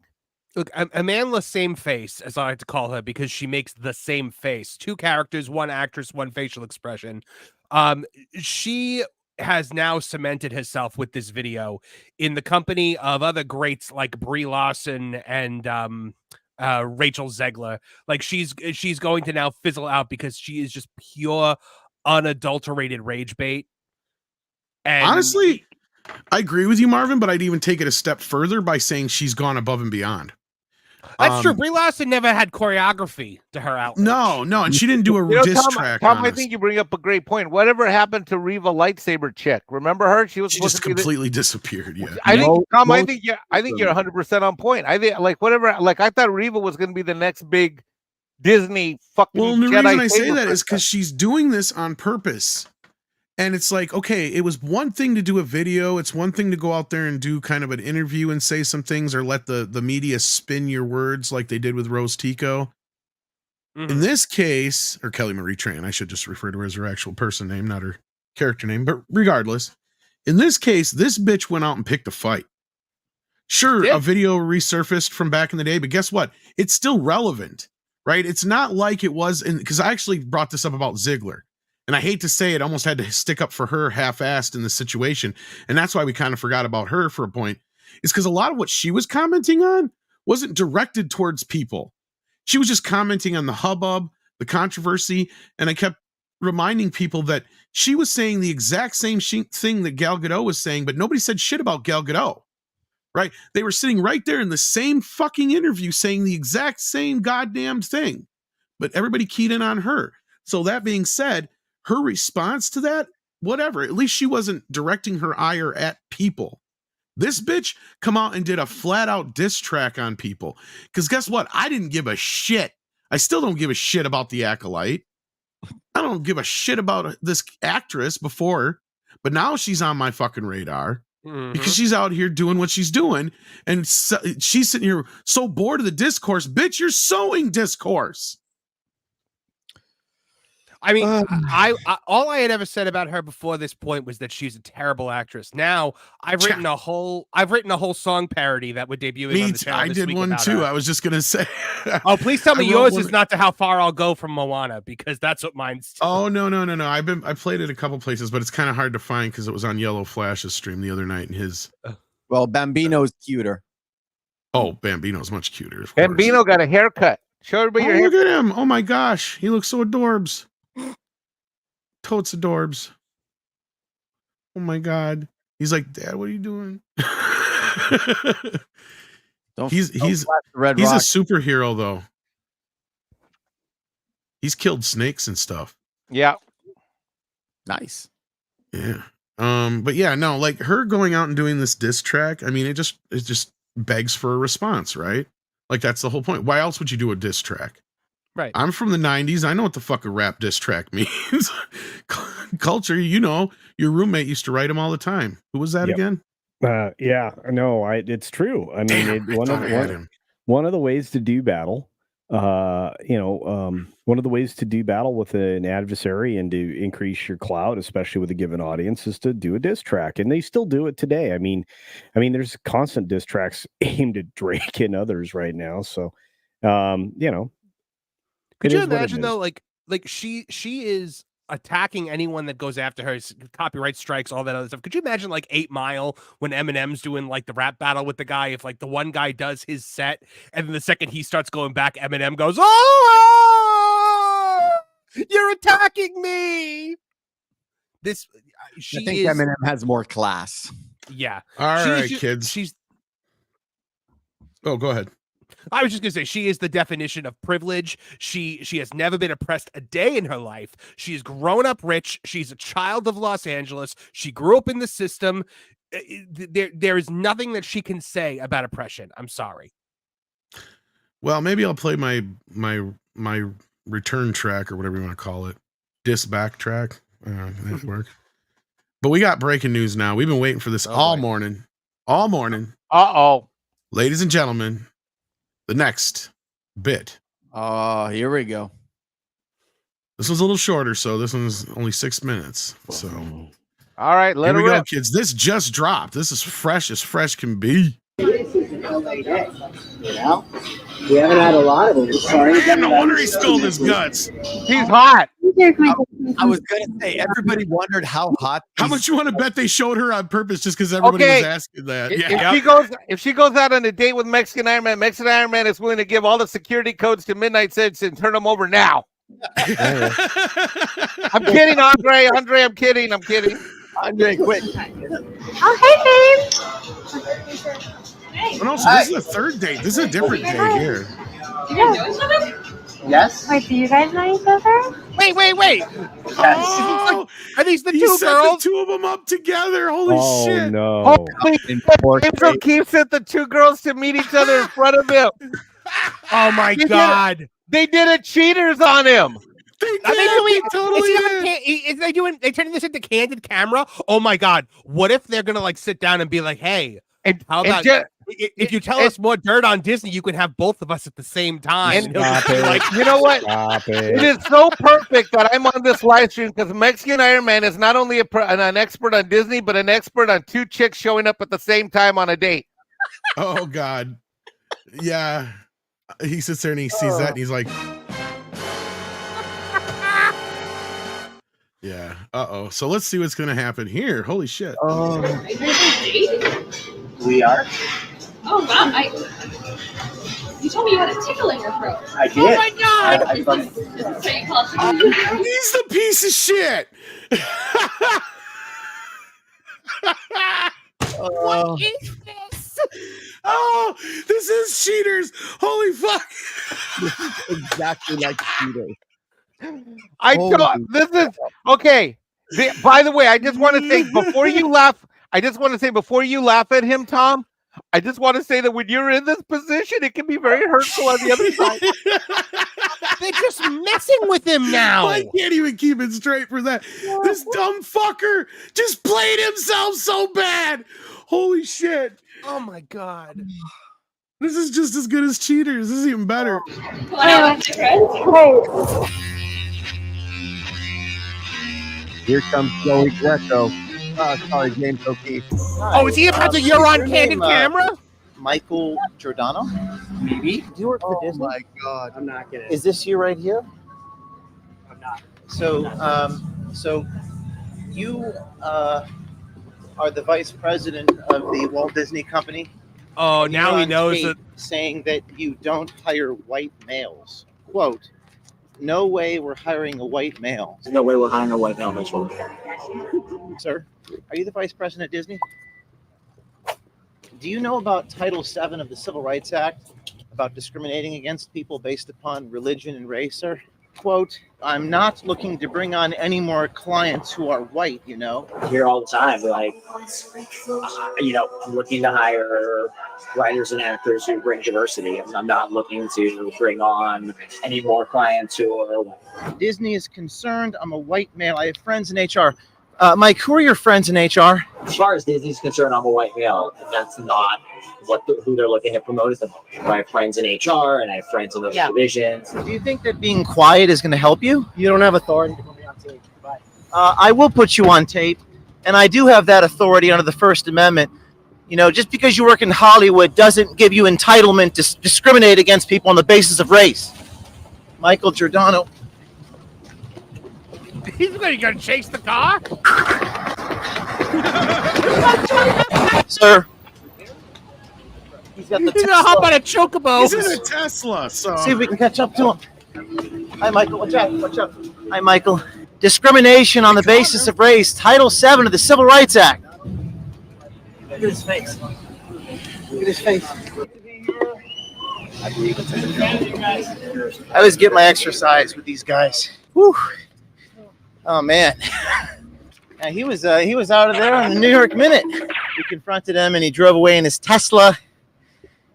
Look, Amanda Same Face, as I like to call her, because she makes the same face. 2 characters, 1 actress, 1 facial expression. She has now cemented herself with this video in the company of other greats like Brie Larson and Rachel Zegler. Like she's going to now fizzle out because she is just pure unadulterated rage bait. And honestly, I agree with you, Marvin, but I'd even take it a step further by saying she's gone above and beyond. That's true. Brie Larson never had choreography to her outrage. No, and she didn't do a diss track. Tom, I think you bring up a great point. Whatever happened to Reva Lightsaber chick? Remember her? She just completely disappeared. Yeah, I think Tom. I think you're 100% on point. I think I thought Reva was going to be the next big Disney fucking. Well, the Jedi reason I say saber that is person. because she's doing this on purpose. And it's like, okay, it was one thing to do a video. It's one thing to go out there and do kind of an interview and say some things or let the media spin your words like they did with Rose Tico. In this case, or Kelly Marie Tran, I should just refer to her as her actual person name, not her character name. But regardless, in this case, this bitch went out and picked a fight. Sure, a video resurfaced from back in the day, but guess what? It's still relevant, right? It's not like it was, because I actually brought this up about Ziggler. And I hate to say it, almost had to stick up for her half-assed in this situation. And that's why we kind of forgot about her for a point, is because a lot of what she was commenting on wasn't directed towards people. She was just commenting on the hubbub, the controversy, and I kept reminding people that she was saying the exact same thing that Gal Gadot was saying, but nobody said shit about Gal Gadot, right? They were sitting right there in the same fucking interview saying the exact same goddamn thing, but everybody keyed in on her. So that being said, her response to that, whatever, at least she wasn't directing her ire at people. This bitch come out and did a flat out diss track on people. Because guess what? I didn't give a shit. I still don't give a shit about the Acolyte. I don't give a shit about this actress before, but now she's on my fucking radar because she's out here doing what she's doing. And she's sitting here so bored of the discourse. Bitch, you're sowing discourse. I mean, I all I had ever said about her before this point was that she's a terrible actress. Now I've written a whole song parody that would debut on the channel. I did one too. I was just gonna say. Oh, please tell me yours is not to How Far I'll Go from Moana, because that's what mine's. Oh no. I played it a couple places, but it's kind of hard to find because it was on Yellow Flash's stream the other night, and his. Well, Bambino's cuter. Oh, Bambino's much cuter. Bambino got a haircut. Show everybody your hair. Look at him! Oh my gosh, he looks so adorbs. Totes adorbs. Oh my god. He's like, Dad, what are you doing? He's a superhero though. He's killed snakes and stuff. Yeah. Nice. Yeah. But yeah, no, like her going out and doing this diss track, I mean, it just begs for a response, right? Like that's the whole point. Why else would you do a diss track? Right. I'm from the 90s. I know what the fuck a rap diss track means. Culture, you know, your roommate used to write them all the time. Who was that again? Yeah, no, it's true. I mean, one of the ways to do battle, one of the ways to do battle with an adversary and to increase your clout, especially with a given audience, is to do a diss track, and they still do it today. I mean, there's constant diss tracks aimed at Drake and others right now. So, Could you imagine though, like she is attacking anyone that goes after her, copyright strikes, all that other stuff. Could you imagine like 8 Mile when Eminem's doing like the rap battle with the guy? If like the one guy does his set and then the second he starts going back, Eminem goes, "Oh, you're attacking me." I think Eminem has more class. Yeah. All right, kids. Oh, go ahead. I was just gonna say she is the definition of privilege. She has never been oppressed a day in her life. She's grown up rich. She's a child of Los Angeles. She grew up in the system. There is nothing that she can say about oppression. I'm sorry. Well, maybe I'll play my return track or whatever you want to call it. Diss back track. That work. But we got breaking news now. We've been waiting for this all morning. All morning. Uh-oh. Ladies and gentlemen, the next bit. Here we go. This one's a little shorter, so this one's only 6 minutes. So, all right, here we go, kids. This just dropped. This is fresh as fresh can be. This is an LA day, you know? We haven't had a lot of them. Sorry. Damn, no wonder he spilled his guts. He's hot. I was gonna say, everybody wondered how hot. How much you want to bet they showed her on purpose just because everybody was asking that? If she goes out on a date with Mexican Iron Man is willing to give all the security codes to Midnight Six and turn them over now. I'm kidding, Andre. I'm kidding. Andre, quit. Oh, hey, babe. Oh, no, so this is a third date. This is a different day here. Yes. Wait, do you guys know each other? Wait. Oh, are these the he two set girls? the two of them up together. Holy shit. No. April Keith sent the two girls to meet each other in front of him. Oh my God. They did a cheaters on him. They Are they did. doing? They totally did. They turning this into candid camera? Oh my god! What if they're gonna like sit down and be like, "Hey, how about if you tell us more dirt on Disney, you can have both of us at the same time?" And he'll just be like, you know what? It is so perfect that I'm on this live stream because Mexican Iron Man is not only an expert on Disney, but an expert on two chicks showing up at the same time on a date. Oh God. Yeah. He sits there and he sees that and he's like, yeah. Uh-oh. So let's see what's gonna happen here. Holy shit. We are. Oh wow! You told me you had a tickle in your throat. I did. Oh my god! I Is this how you call it? He's the piece of shit. "What is this?" Oh, this is cheaters. Holy fuck. Exactly like cheaters. I don't. This is okay. By the way, I just want to say before you laugh. I just want to say before you laugh at him, Tom. I just want to say that when you're in this position, it can be very hurtful on the other side. They're just messing with him now. I can't even keep it straight for that. This dumb fucker just played himself so bad. Holy shit. Oh my god. This is just as good as cheaters. This is even better. Here comes Joey Greco. Sorry, James O'Keefe. Oh, is he about to you're on candid camera? Michael Giordano? Maybe. Do you work for Disney? My God. I'm not gonna. Is this you right here? I'm not. So you are the vice president of the Walt Disney Company. Oh, And now you're he on knows tape that. saying that you don't hire white males. Quote, no way we're hiring a white male. There's no way we're hiring a white male, Mitchell. Sir, are you the vice president at Disney? Do you know about Title VII of the Civil Rights Act about discriminating against people based upon religion and race, sir? Quote, I'm not looking to bring on any more clients who are white, you know. Here all the time, like, I'm looking to hire writers and actors who bring diversity. I'm not looking to bring on any more clients who are white. Disney is concerned. I'm a white male. I have friends in HR. Mike, who are your friends in HR? As far as Disney's concerned, I'm a white male. And that's not who they're looking to promote at the moment. I have friends in HR and I have friends in those divisions. Do you think that being quiet is going to help you? You don't have authority to put me on tape. Bye. I will put you on tape, and I do have that authority under the First Amendment. You know, just because you work in Hollywood doesn't give you entitlement to discriminate against people on the basis of race. Michael Giordano. He's gonna chase the car. Sir. He's got the He's gonna hop on a chocobo. He's in a Tesla. So see if we can catch up to him. Hi, Michael. Watch out. Watch out. Hi, Michael. Discrimination on the basis of race. Title VII of the Civil Rights Act. Look at his face. Look at his face. I always get my exercise with these guys. Whew. Oh man. Yeah, he was out of there on the New York Minute. We confronted him and he drove away in his Tesla.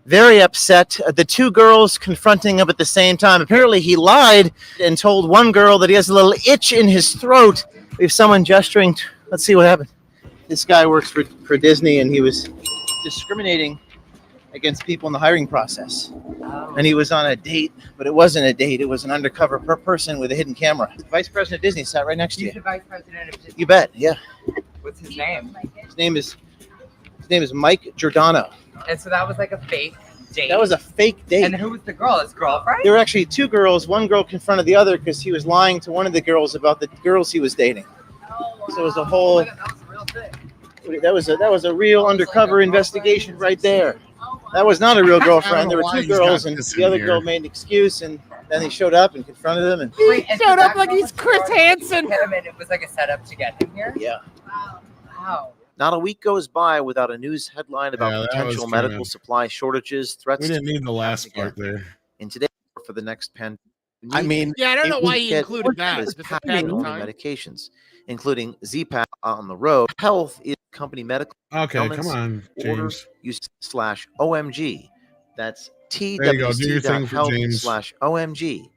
Very upset. The two girls confronting him at the same time. Apparently he lied and told one girl that he has a little itch in his throat. We have someone gesturing. Let's see what happened. This guy works for Disney and he was discriminating against people in the hiring process. And he was on a date, but it wasn't a date. It was an undercover person with a hidden camera. The vice president of Disney sat right next to you. He's the vice president of Disney. You bet, yeah. What's his name? His name is Mike Giordano. And so that was like a fake date. That was a fake date. And who was the girl? His girlfriend? There were actually two girls. One girl confronted the other because he was lying to one of the girls about the girls he was dating. So it was a whole. That was a real undercover investigation right there. That was not a real girlfriend. There were two girls, and the other girl made an excuse, and then he showed up and confronted them. And Wait, and showed so up like he's Chris Hansen. And it was like a setup to get him here? yeah. Wow. Not a week goes by without a news headline about Yeah, that potential was medical kinda- supply shortages, threats. we didn't to need the last part there. in today for the next pandemic. I mean, Yeah, I don't It know would why he get included that. worse Just a with patent only time. medications, including Z-Pak on the road. Health is company medical. Okay, Elements, come on, order James. use/OMG. That's There you go. Do your thing for James. twc.health/OMG.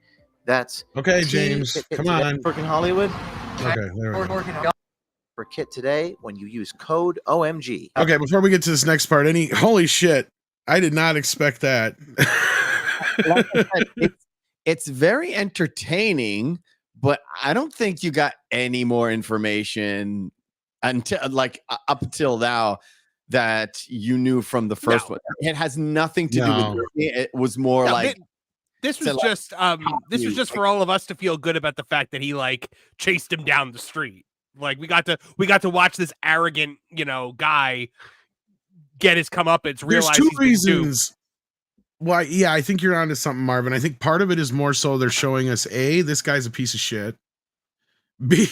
That's Okay, T- James, Kit come today on. for Hollywood. Okay, there we go. For Kit today when you use code OMG. Okay, before we get to this next part, holy shit, I did not expect that. Like I said, it's very entertaining, but I don't think you got any more information until up until now that you knew from the first one. It has nothing to do with Disney. It was more like this was just for all of us to feel good about the fact that he like chased him down the street. Like we got to watch this arrogant, guy get his comeuppance. There's two reasons. Why? Yeah, I think you're onto something, Marvin. I think part of it is more so they're showing us A, this guy's a piece of shit. B,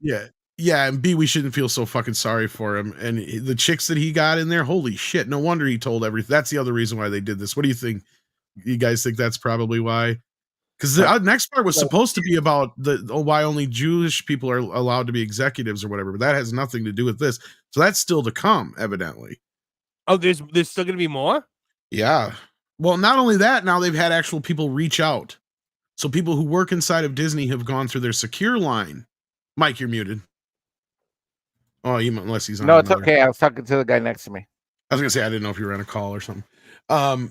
yeah, and B, we shouldn't feel so fucking sorry for him. And the chicks that he got in there, holy shit! No wonder he told everything. That's the other reason why they did this. What do you think? You guys think that's probably why? Because the next part was supposed to be about why only Jewish people are allowed to be executives or whatever, but that has nothing to do with this. So that's still to come, evidently. Oh, there's still going to be more? Yeah. Well, not only that, now they've had actual people reach out. So people who work inside of Disney have gone through their secure line. Mike, you're muted. Oh, unless he's on. No, it's okay. I was talking to the guy next to me. I was gonna say I didn't know if you were on a call or something.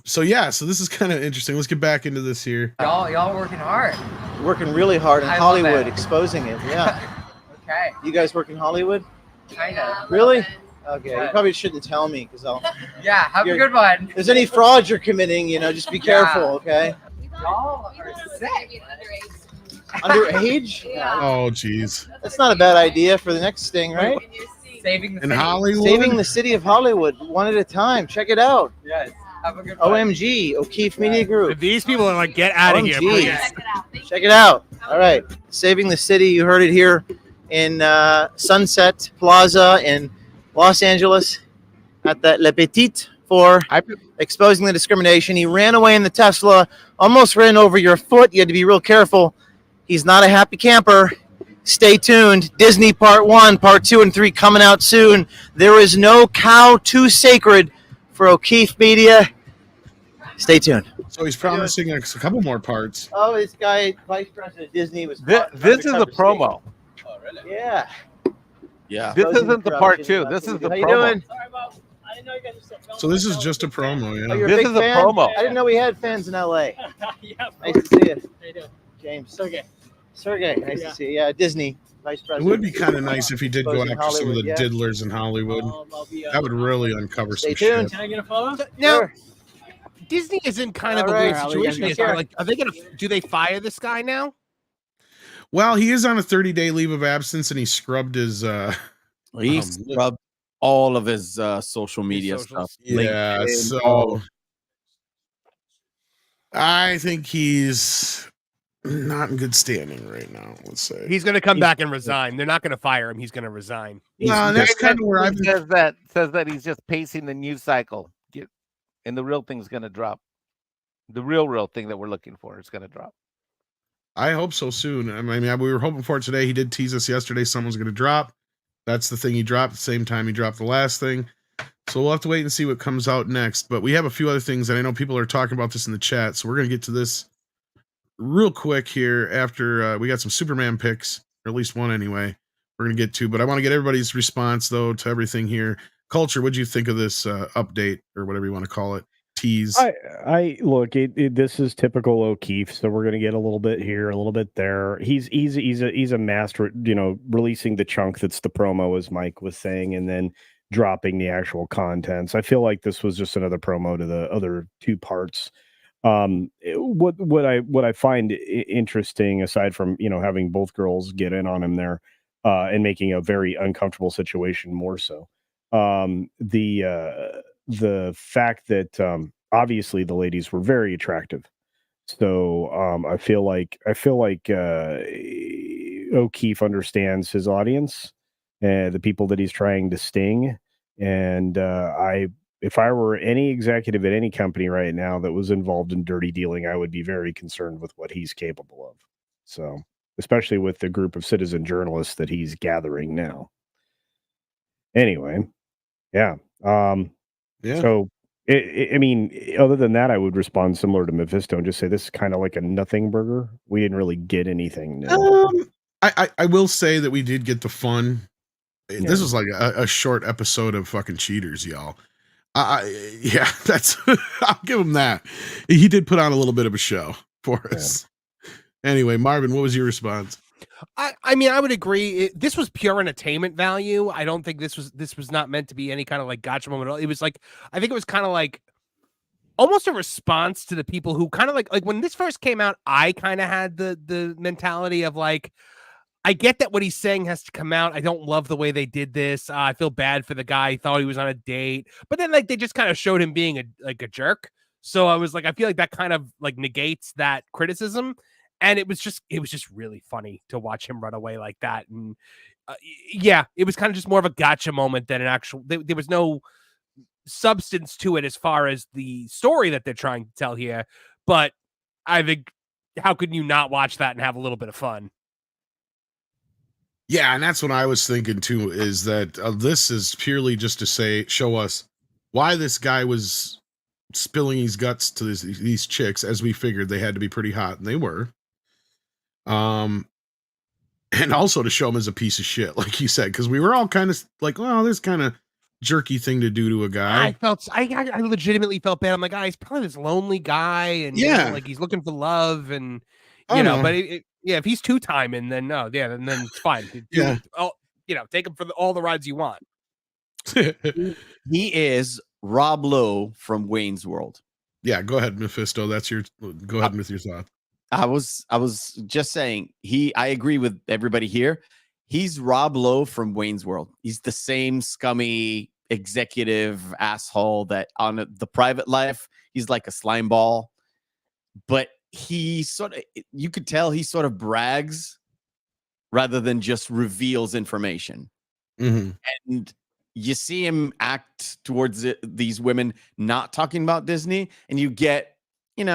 So this is kind of interesting. Let's get back into this here. Y'all working hard. Working really hard in I love Hollywood, it. exposing it. Yeah. Okay. You guys work in Hollywood? Kinda. Really? Okay. You probably shouldn't tell me because I'll. Yeah. Have a good one. If there's any fraud you're committing, just be careful. Okay. Y'all are sick. Underage? Yeah. Oh, geez. That's not a bad idea for the next sting, right? Saving the In city. Hollywood? Saving the city of Hollywood, one at a time. Check it out. Yes. Have a good one. OMG, O'Keefe Media Group. These people are like, get out of here, please. Check it out. All right. Saving the city. You heard it here in Sunset Plaza in Los Angeles at the Le Petit for exposing the discrimination. He ran away in the Tesla, almost ran over your foot. You had to be real careful. He's not a happy camper. Stay tuned. Disney Part 1, Part 2, and 3 coming out soon. There is no cow too sacred for O'Keefe Media. Stay tuned. So he's promising a couple more parts. Oh, this guy, Vice President of Disney, was. This is a promo. Oh, really? Yeah. Yeah. This isn't the part 2. This is the How you promo. doing? So this is just a promo, Oh, yeah. you're This big is a fan? promo. I didn't know we had fans in LA. Yeah, Nice to see you. How you doing? James. Sergey. Nice to see you. Yeah, Disney Vice It President. would be kind of nice if he did go Exposing after some of the Hollywood, yeah. diddlers in Hollywood. I'll be, That would really uncover Stay some tuned. shit. Can I get a photo? Now, Sure. Disney is in kind of All a weird right. situation. Take Here. care. Like, are they going to? Do they fire this guy now? Well, he is on a 30-day leave of absence, and he scrubbed his. He scrubbed all of his social media stuff. Yeah, LinkedIn, so all- I think he's not in good standing right now. Let's say He's going to come back and resign. They're not going to fire him. He's going to resign. No, that's kind of where I've says that he's just pacing the news cycle, and the real thing's going to drop. The real thing that we're looking for is going to drop. I hope so soon. I mean, we were hoping for it today. He did tease us yesterday. Someone's going to drop. That's the thing he dropped. The same time he dropped the last thing. So we'll have to wait and see what comes out next. But we have a few other things, and I know people are talking about this in the chat. So we're going to get to this real quick here after we got some Superman picks, or at least one anyway. We're going to get to, but I want to get everybody's response though to everything here. Culture, what'd you think of this update or whatever you want to call it? Tease. I look. This is typical O'Keefe, so we're going to get a little bit here, a little bit there. He's a master, releasing the chunk that's the promo, as Mike was saying, and then dropping the actual contents. I feel like this was just another promo to the other two parts. What I find interesting, aside from having both girls get in on him there, and making a very uncomfortable situation more so, the fact that obviously the ladies were very attractive. So I feel like O'Keefe understands his audience, the people that he's trying to sting. And if I were any executive at any company right now that was involved in dirty dealing, I would be very concerned with what he's capable of. So, especially with the group of citizen journalists that he's gathering now. Anyway, yeah. Yeah. So I mean, other than that, I would respond similar to Mephisto and just say this is kind of like a nothing burger. We didn't really get anything new. I will say that we did get the fun. Yeah. This was like a short episode of fucking Cheaters, y'all. Yeah, that's I'll give him that. He did put on a little bit of a show for us. Anyway, Marvin, what was your response? I mean, I would agree. This was pure entertainment value. I don't think this was not meant to be any kind of like gotcha moment at all. It was like, I think it was kind of like almost a response to the people who kind of like when this first came out, I kind of had the mentality of like, I get that what he's saying has to come out. I don't love the way they did this. I feel bad for the guy. He thought he was on a date, but then like they just kind of showed him being a jerk. So I was like, I feel like that kind of like negates that criticism. And it was just really funny to watch him run away like that. And yeah, it was kind of just more of a gotcha moment than an actual. There was no substance to it as far as the story that they're trying to tell here. But I think, how could you not watch that and have a little bit of fun? Yeah, and that's what I was thinking too, is that this is purely just to show us why this guy was spilling his guts to these chicks, as we figured they had to be pretty hot, and they were. And also to show him as a piece of shit, like you said, because we were all kind of like, well, this kind of jerky thing to do to a guy. I legitimately felt bad. I'm like, he's probably this lonely guy, and like he's looking for love, and you know. But yeah, if he's two-timing, then no, yeah, then it's fine. Take him for all the rides you want. He is Rob Lowe from Wayne's World. Yeah, go ahead, Mephisto. Go ahead with your thought. I was just saying I agree with everybody here. He's Rob Lowe from Wayne's World. He's the same scummy executive asshole that on the private life, he's like a slime ball. But you could tell he sort of brags rather than just reveals information. Mm-hmm. And you see him act towards these women not talking about Disney, and you get, he's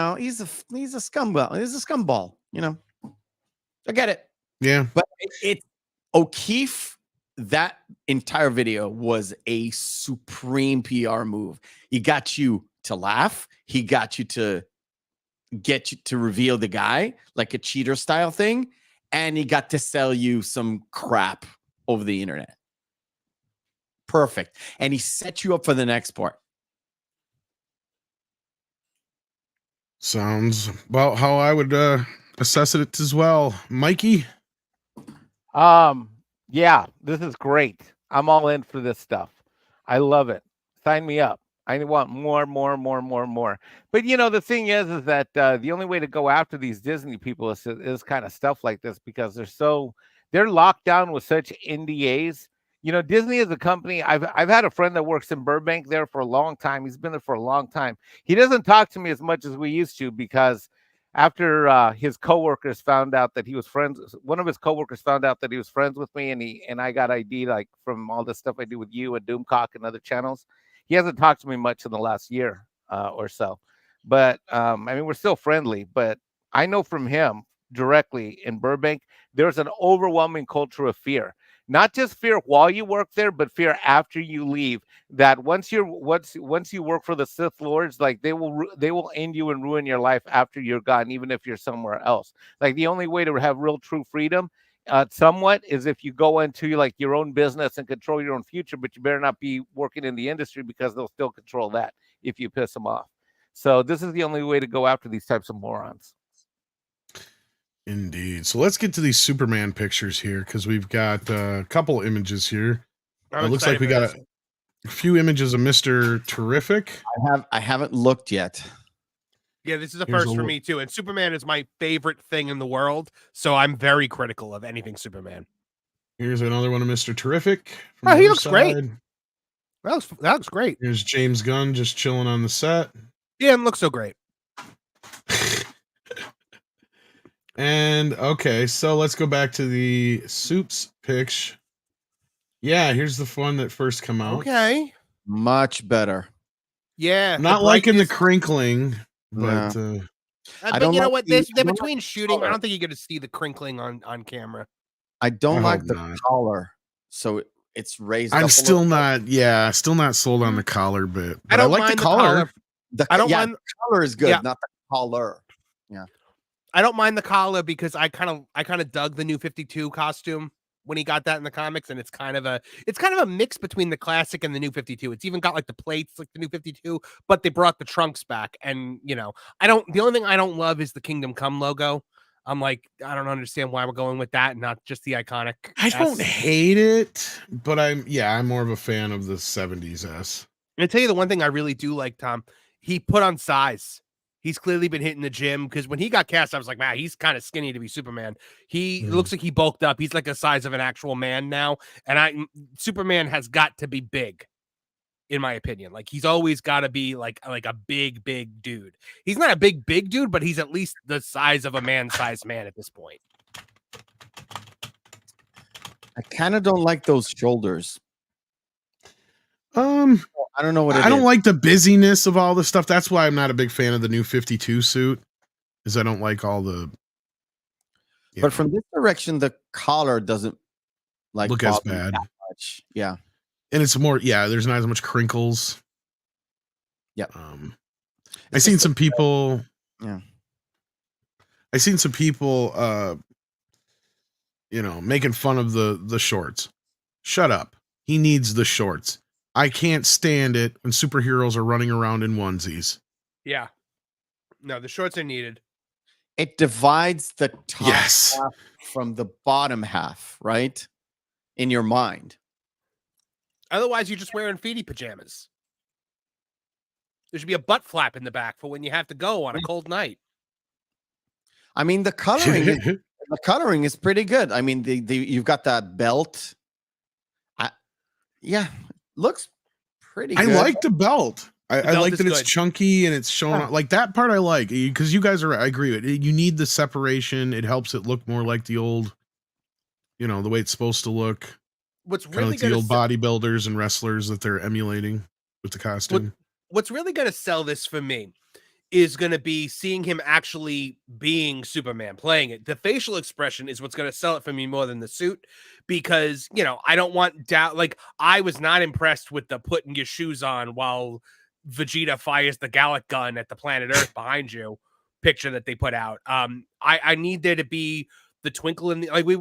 a scumball. He's a scumball, I get it. Yeah. But it's O'Keefe, that entire video was a supreme PR move. He got you to laugh. He got you to get you to reveal the guy, like a cheater style thing. And he got to sell you some crap over the internet. Perfect. And he set you up for the next part. Sounds about how I would assess it as well. Mikey? Yeah, this is great. I'm all in for this stuff. I love it. Sign me up. I want more. But the thing is that the only way to go after these Disney people is kind of stuff like this, because they're locked down with such NDAs. Disney is a company. I've had a friend that works in Burbank there for a long time. He's been there for a long time. He doesn't talk to me as much as we used to, because after his coworkers found out that he was friends, one of his coworkers found out that he was friends with me, and I got ID like from all the stuff I do with you and Doomcock and other channels. He hasn't talked to me much in the last year or so. But I mean, we're still friendly. But I know from him directly in Burbank, there's an overwhelming culture of fear. Not just fear while you work there, but fear after you leave. That once you work for the Sith Lords, like they will end you and ruin your life after you're gone, even if you're somewhere else. Like the only way to have real true freedom, somewhat, is if you go into like your own business and control your own future. But you better not be working in the industry, because they'll still control that if you piss them off. So this is the only way to go after these types of morons. Indeed. So let's get to these Superman pictures here, because we've got a couple images here. It looks like we got a few images of Mr. Terrific. I haven't looked yet. Yeah, this is a first for me too. And Superman is my favorite thing in the world, so I'm very critical of anything Superman. Here's another one of Mr. Terrific. Oh, he looks great. That looks great. Here's James Gunn just chilling on the set. Yeah, and looks so great. And okay, so let's go back to the Soups pitch. Yeah, here's the one that first come out. Okay. Much better. Yeah. Not liking the crinkling, but but you know what? They're between shooting. I don't think you're going to see the crinkling on camera. I don't like the collar. So it's raised. I'm up a still little not, still not sold on the collar bit. But I don't like mind the collar. I don't mind the collar is good, Yeah. not the collar. Yeah. I don't mind the collar because I kind of dug the new 52 costume when he got that in the comics, and it's kind of a mix between the classic and the new 52. It's even got like the plates like the new 52, but they brought the trunks back. And the only thing I don't love is the Kingdom Come logo. I'm like, I don't understand why we're going with that and not just the iconic. I don't S. hate it, but I'm more of a fan of the 70s S. And I tell you the one thing I really do like, Tom, he put on size. He's clearly been hitting the gym because when he got cast, I was like, man, he's kind of skinny to be Superman. He looks like he bulked up. He's like the size of an actual man now. And Superman has got to be big, in my opinion. Like he's always got to be like a big dude. He's not a big dude, but he's at least the size of a man-sized man at this point. I kind of don't like those shoulders. I don't know what I don't like the busyness of all the stuff. That's why I'm not a big fan of the new 52 suit, is I don't like all the. But from this direction, the collar doesn't look as bother me bad. that much. Yeah. And it's more, there's not as much crinkles. Yep. I seen some people. Yeah. I seen some people, making fun of the shorts. Shut up. He needs the shorts. I can't stand it when superheroes are running around in onesies. Yeah. No, the shorts are needed. It divides the top Yes. half from the bottom half, right? In your mind. Otherwise, you're just wearing feety pajamas. There should be a butt flap in the back for when you have to go on a cold night. I mean, the coloring is pretty good. I mean, you've got that belt. Looks pretty good. I like the belt. I like is that it's good. chunky and it's showing up. Like that part I like, because you guys are, I agree with it. You need the separation. It helps it look more like the old, the way it's supposed to look. What's Kind of really like the gonna old bodybuilders and wrestlers that they're emulating with the costume. what's really going to sell this for me is going to be seeing him actually being Superman, playing it. The facial expression is what's going to sell it for me more than the suit, because, I don't want doubt. Like, I was not impressed with the putting your shoes on while Vegeta fires the Gallic gun at the planet Earth behind you picture that they put out. I need there to be the twinkle in the, like we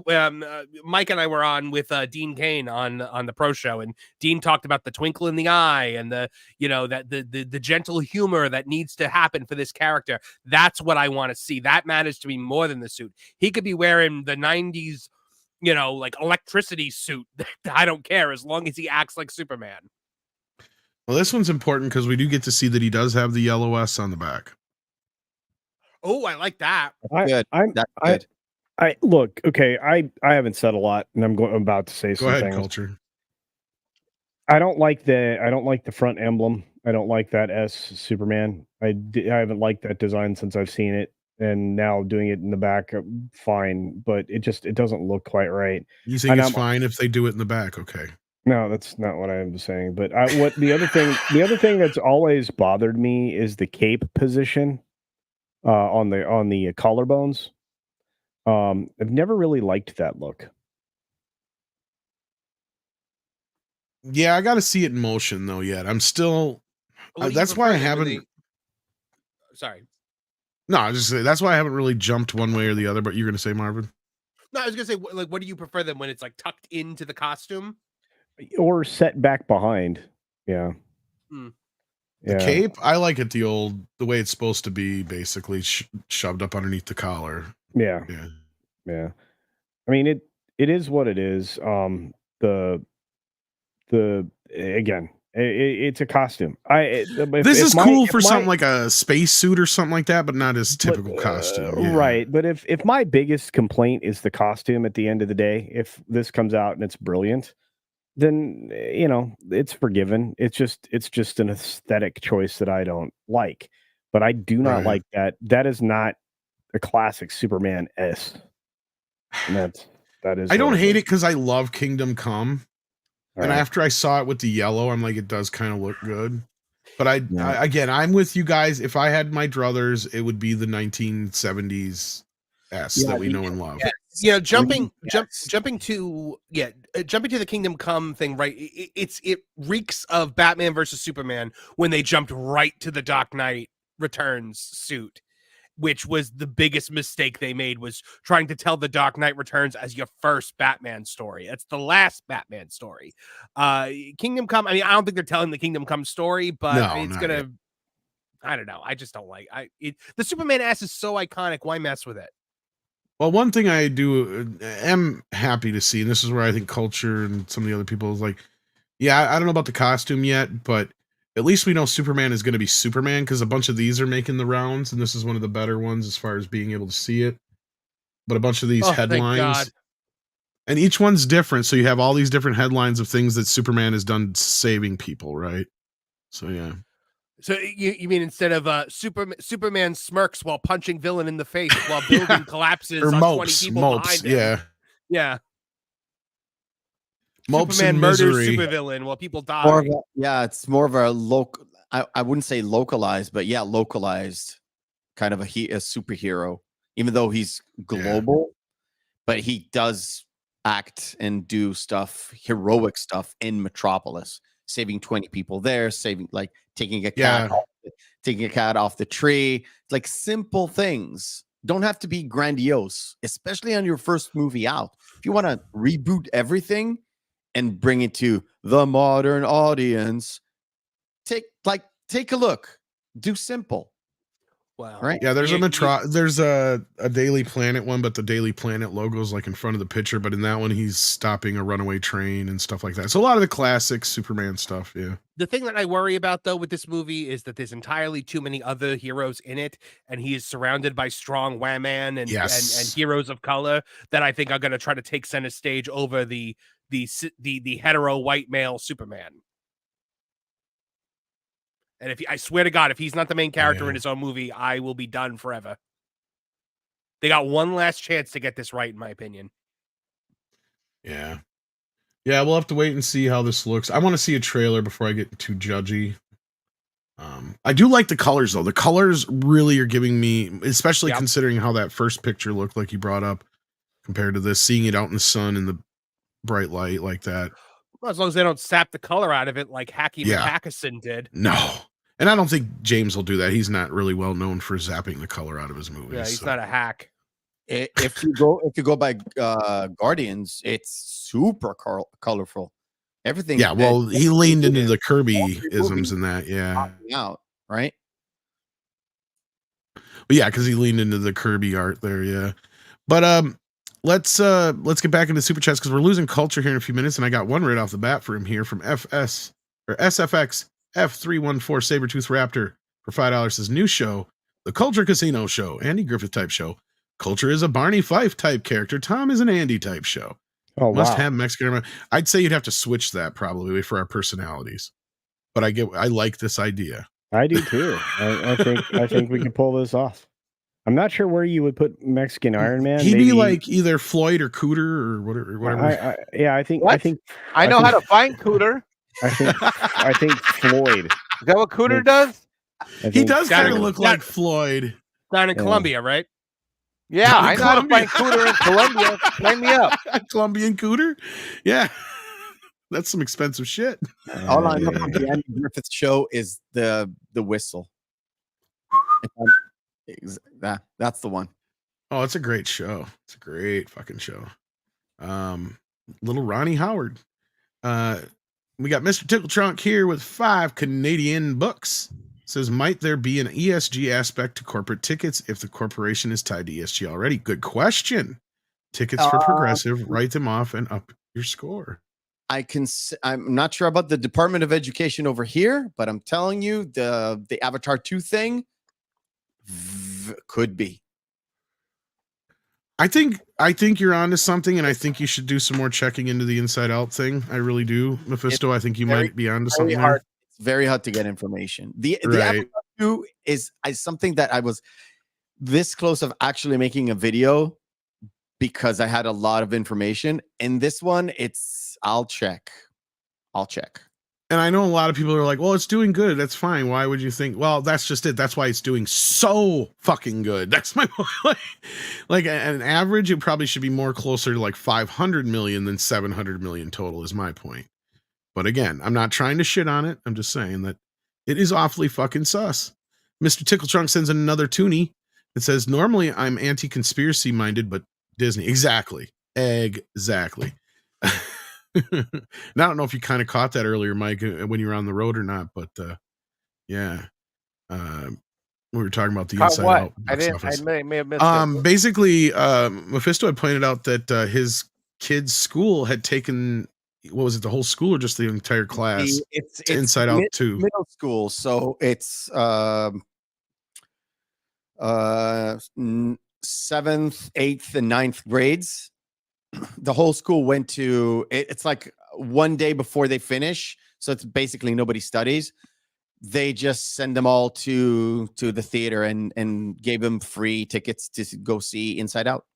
Mike and I were on with Dean Kane on the pro show, and Dean talked about the twinkle in the eye and the that the gentle humor that needs to happen for this character. That's what I want to see. That matters to me more than the suit. He could be wearing the 90s like electricity suit. I don't care, as long as he acts like Superman. Well, this one's important because we do get to see that he does have the yellow S on the back. Oh, I like that. I look, okay, I haven't said a lot, and I'm about to say Go something. ahead, Culture. I don't like the front emblem. I don't like that S Superman. I haven't liked that design since I've seen it, and now doing it in the back, fine, but it doesn't look quite right. You think it's fine if they do it in the back? Okay. No, that's not what I'm saying. But the other thing that's always bothered me is the cape position on the collarbones. I've never really liked that look. Yeah, I got to see it in motion though. Yet I'm still. That's why I haven't. Sorry. No, I was just say that's why I haven't really jumped one way or the other. But you're gonna say, Marvin? No, I was gonna say, like, what do you prefer them when it's like tucked into the costume, or set back behind? Yeah. The cape, I like it the way it's supposed to be, basically shoved up underneath the collar. Yeah. I mean, it is what it is. Again, it's a costume. This is cool for something like a space suit or something like that, but not as typical costume. Yeah. Right. But if my biggest complaint is the costume at the end of the day, if this comes out and it's brilliant, then it's forgiven. It's just an aesthetic choice that I don't like. But I do not like that. That is not a classic Superman S. And that is. I don't hate it because I love Kingdom Come. And after I saw it with the yellow, I'm like, it does kind of look good. But again, I'm with you guys. If I had my druthers, it would be the 1970s S that we know and love. jumping Yes. jumping to the Kingdom Come thing, right? It reeks of Batman versus Superman when they jumped right to the Dark Knight Returns suit, which was the biggest mistake they made, was trying to tell the Dark Knight Returns as your first Batman story. That's the last Batman story. Kingdom Come, I mean, I don't think they're telling the Kingdom Come story, but No, it's not gonna yet. I don't know. I just don't like the Superman ass is so iconic. Why mess with it? Well, one thing I am happy to see, and this is where I think culture and some of the other people is like, yeah, I don't know about the costume yet, but at least we know Superman is going to be Superman, because a bunch of these are making the rounds, and this is one of the better ones as far as being able to see it. But a bunch of these Oh, thank God. headlines, and each one's different, so you have all these different headlines of things that Superman has done saving people, right? So yeah. So you mean instead of Superman smirks while punching villain in the face while building collapses Or on mopes, 20 people mopes, behind him? yeah. Yeah. Mopes Superman and murders misery. supervillain while people die. More of it's more of a local. I wouldn't say localized, but localized kind of a superhero. Even though he's global, but he does act and do stuff, heroic stuff in Metropolis, saving 20 people there, taking a cat, taking a cat off the tree. Like simple things. Don't have to be grandiose, especially on your first movie out. If you want to reboot everything and bring it to the modern audience, take a look. Do simple. Wow. Right? Yeah, there's there's a Daily Planet one, but the Daily Planet logo is like in front of the picture. But in that one, he's stopping a runaway train and stuff like that. So a lot of the classic Superman stuff. Yeah. The thing that I worry about though with this movie is that there's entirely too many other heroes in it, and he is surrounded by strong wham-man and heroes of color that I think are going to try to take center stage over the hetero white male Superman. And I swear to God, if he's not the main character in his own movie, I will be done forever. They got one last chance to get this right, in my opinion. Yeah. Yeah, we'll have to wait and see how this looks. I want to see a trailer before I get too judgy. I do like the colors, though. The colors really are giving me, especially considering how that first picture looked, like you brought up, compared to this, seeing it out in the sun in the bright light like that. Well, as long as they don't sap the color out of it like Hacky McHackison did. No. And I don't think James will do that. He's not really well known for zapping the color out of his movies. Yeah, he's not a hack. If you go by Guardians, it's super colorful. Everything. Yeah, well, he leaned into the Kirby isms in that. Yeah. Out, right? But yeah, because he leaned into the Kirby art there. Yeah. But let's get back into super chats because we're losing culture here in a few minutes, and I got one right off the bat for him here from SFX F314 Sabertooth Raptor for $5 says new show, the Culture Casino Show, Andy Griffith type show. Culture is a Barney Fife type character. Tom is an Andy type show. Oh, Must wow. have Mexican. I'd say you'd have to switch that probably for our personalities. But I like this idea. I do too. I think we can pull this off. I'm not sure where you would put Mexican Iron Man. He'd be like either Floyd or Cooter or whatever. I know how to find Cooter. I think Floyd. Is that what Cooter does? He does kind of look like Floyd. Down in Colombia, right? Yeah, I know how to find Cooter in Colombia. Sign me up. Colombian Cooter? Yeah. That's some expensive shit. All I know about the Andy Griffith show is the whistle. That's the one. Oh, it's a great show. It's a great fucking show. Little Ronnie Howard. We got Mr. Tickle Trunk here with 5 Canadian bucks. Says, might there be an ESG aspect to corporate tickets if the corporation is tied to ESG already? Good question. Tickets for Progressive, write them off and up your score. I'm not sure about the Department of Education over here, but I'm telling you, the Avatar 2 thing could be. I think you're onto something, and I think you should do some more checking into the Inside Out thing. I really do, Mephisto. I think you might be onto something there. It's very hard to get information. The Avatar 2 is something that I was this close of actually making a video because I had a lot of information. And this one, I'll check. And I know a lot of people are like, well, it's doing good. That's fine. Why would you think? Well, that's just it. That's why it's doing so fucking good. That's my point. Like an average, it probably should be more closer to like 500 million than 700 million total is my point. But again, I'm not trying to shit on it. I'm just saying that it is awfully fucking sus. Mr. Tickle Trunk sends in another toonie. It says, normally I'm anti-conspiracy minded, but Disney. Exactly. Exactly. And I don't know if you kind of caught that earlier, Mike, when you were on the road or not, but yeah. We were talking about the Inside Out box office. I may have missed it. Basically, Mephisto had pointed out that his kid's school had taken, what was it, the whole school or just the entire class? It's Inside Out 2. Middle school, so it's 7th, 8th, and 9th grades. The whole school went to it's like one day before they finish, so it's basically nobody studies. They just send them all to the theater and gave them free tickets to go see Inside Out.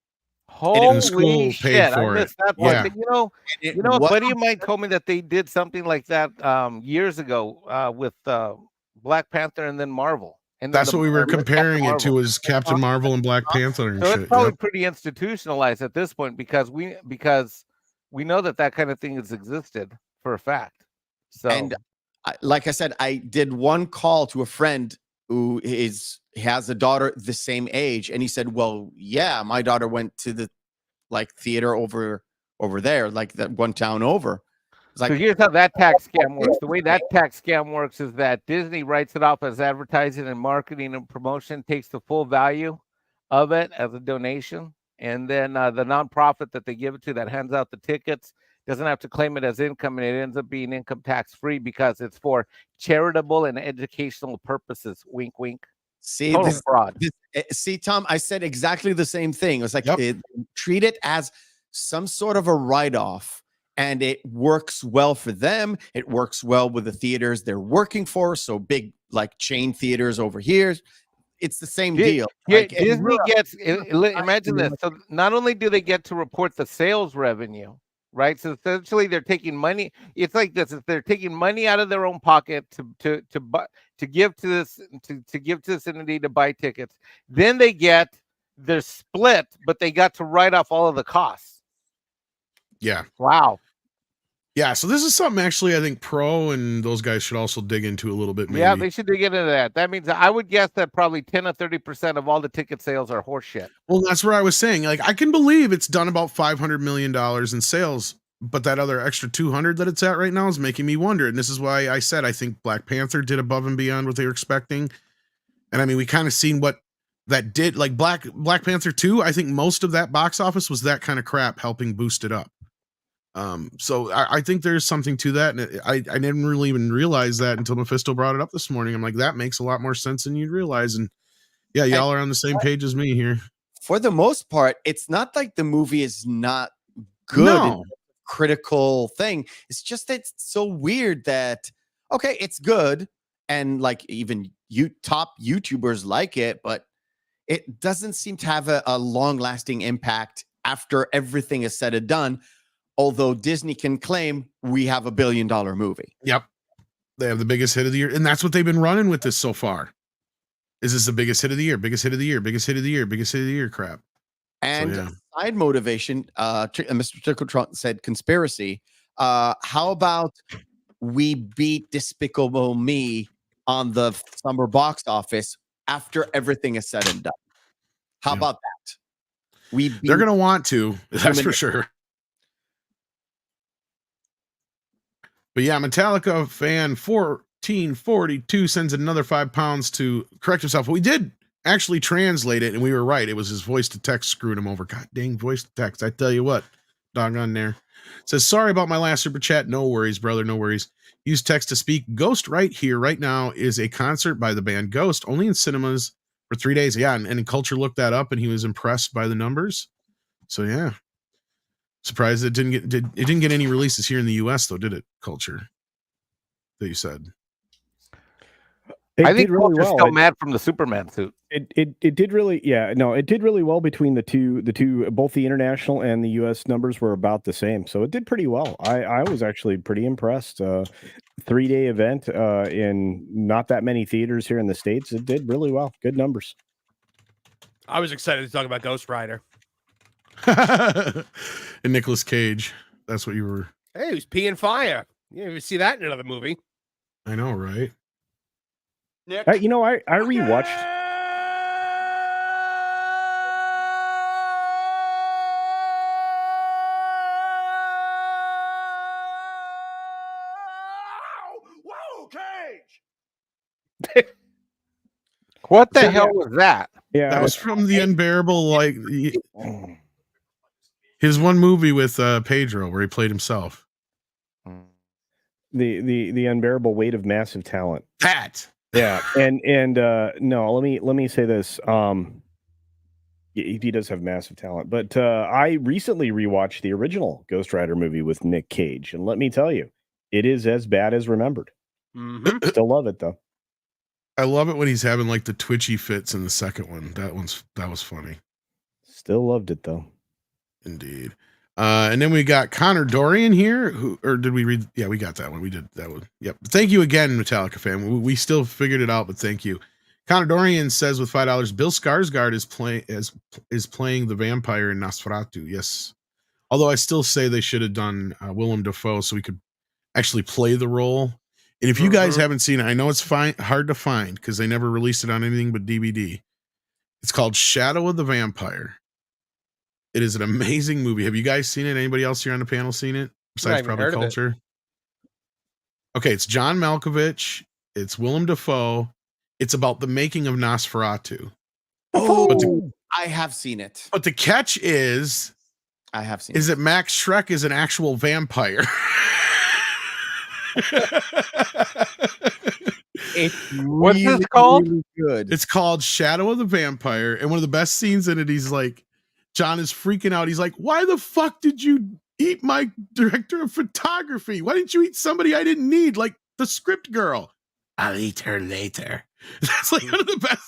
Holy shit! I missed that part. Yeah. But you know, a buddy of mine told me that they did something like that years ago with Black Panther and then Marvel. And that's what we were comparing it to, is Captain Marvel and Black Panther and so shit. it's probably pretty institutionalized at this point because we know that kind of thing has existed for a fact. So, and like I said, I did one call to a friend who has a daughter the same age, and he said, "Well, yeah, my daughter went to the theater over there, like that one town over." So here's how that tax scam works. The way that tax scam works is that Disney writes it off as advertising and marketing and promotion, takes the full value of it as a donation, and then the nonprofit that they give it to that hands out the tickets doesn't have to claim it as income, and it ends up being income tax free because it's for charitable and educational purposes. Wink, wink. See, total fraud. See, Tom, I said exactly the same thing. It was like treat it as some sort of a write-off. And it works well for them. It works well with the theaters they're working for. So big, like chain theaters over here. It's the same deal. Yeah, Disney gets, imagine this. So not only do they get to report the sales revenue, right? So essentially they're taking money. It's like this. They're taking money out of their own pocket to give to this, to give to this entity to buy tickets. Then they get their split, but they got to write off all of the costs. Yeah. Wow. Yeah, so this is something actually I think Pro and those guys should also dig into a little bit. Maybe. Yeah, they should dig into that. That means I would guess that probably 10 or 30% of all the ticket sales are horseshit. Well, that's where I was saying. Like, I can believe it's done about $500 million in sales, but that other extra 200 that it's at right now is making me wonder. And this is why I said I think Black Panther did above and beyond what they were expecting. And I mean, we kind of seen what that did. Like Black Panther 2, I think most of that box office was that kind of crap helping boost it up. So I think there's something to that, and I didn't really even realize that until Mephisto brought it up this morning. I'm like, that makes a lot more sense than you'd realize, and yeah, y'all are on the same page as me here. For the most part, it's not like the movie is not good. No. Critical thing. It's just that it's so weird that okay, it's good, and like even top YouTubers like it, but it doesn't seem to have a long-lasting impact after everything is said and done. Although Disney can claim we have $1 billion movie. Yep. They have the biggest hit of the year. And that's what they've been running with this so far. Is this the biggest hit of the year? Biggest hit of the year, biggest hit of the year, biggest hit of the year crap. And side motivation, Mr. Tickle Trunk said conspiracy. How about we beat Despicable Me on the summer box office after everything is said and done? How about that? They're going to want to, that's for sure. But yeah, Metallica fan 1442 sends another £5 to correct himself. But we did actually translate it, and we were right. It was his voice to text screwing him over. God dang, voice to text. I tell you what, doggone there. Says, sorry about my last super chat. No worries, brother. No worries. Use text to speak. Ghost right here, right now, is a concert by the band Ghost, only in cinemas for 3 days. Yeah, and Culture looked that up, and he was impressed by the numbers. So yeah. Surprised it didn't get any releases here in the US though, did it? Culture that you said. I think really well. Still mad from the Superman suit. It did really, yeah, no, it did really well between the two, both the international and the US numbers were about the same. So it did pretty well. I was actually pretty impressed. 3-day event in not that many theaters here in the States. It did really well. Good numbers. I was excited to talk about Ghost Rider. And Nicolas Cage. That's what you were. Hey, he was peeing fire. You ever see that in another movie? I know, right? You know, I rewatched. Whoa, Cage! What the hell was that? Yeah, that was from The Unbearable, like his one movie with Pedro where he played himself. The unbearable weight of massive talent. That. Yeah, and no, let me say this. He does have massive talent, but I recently rewatched the original Ghost Rider movie with Nick Cage, and let me tell you, it is as bad as remembered. Mm-hmm. Still love it though. I love it when he's having like the twitchy fits in the second one. That was funny. Still loved it though. Indeed. And then we got Connor Dorian here, or did we read? Yeah, we got that one. We did that one. Yep. Thank you again, Metallica fan. We still figured it out, but thank you. Connor Dorian says with $5, Bill Skarsgård is playing the vampire in Nosferatu. Yes. Although I still say they should have done Willem Dafoe so we could actually play the role. And if you guys haven't seen it, I know it's hard to find because they never released it on anything but DVD. It's called Shadow of the Vampire. It is an amazing movie. Have you guys seen it? Anybody else here on the panel seen it? Besides probably Culture. Okay, it's John Malkovich. It's Willem Dafoe. It's about the making of Nosferatu. Oh, I have seen it. But the catch is, I have seen is that Max Schreck is an actual vampire. What's this called? Really good. It's called Shadow of the Vampire. And one of the best scenes in it, he's like, John is freaking out. He's like, why the fuck did you eat my director of photography? Why didn't you eat somebody I didn't need, like the script girl? I'll eat her later. That's like one of the best.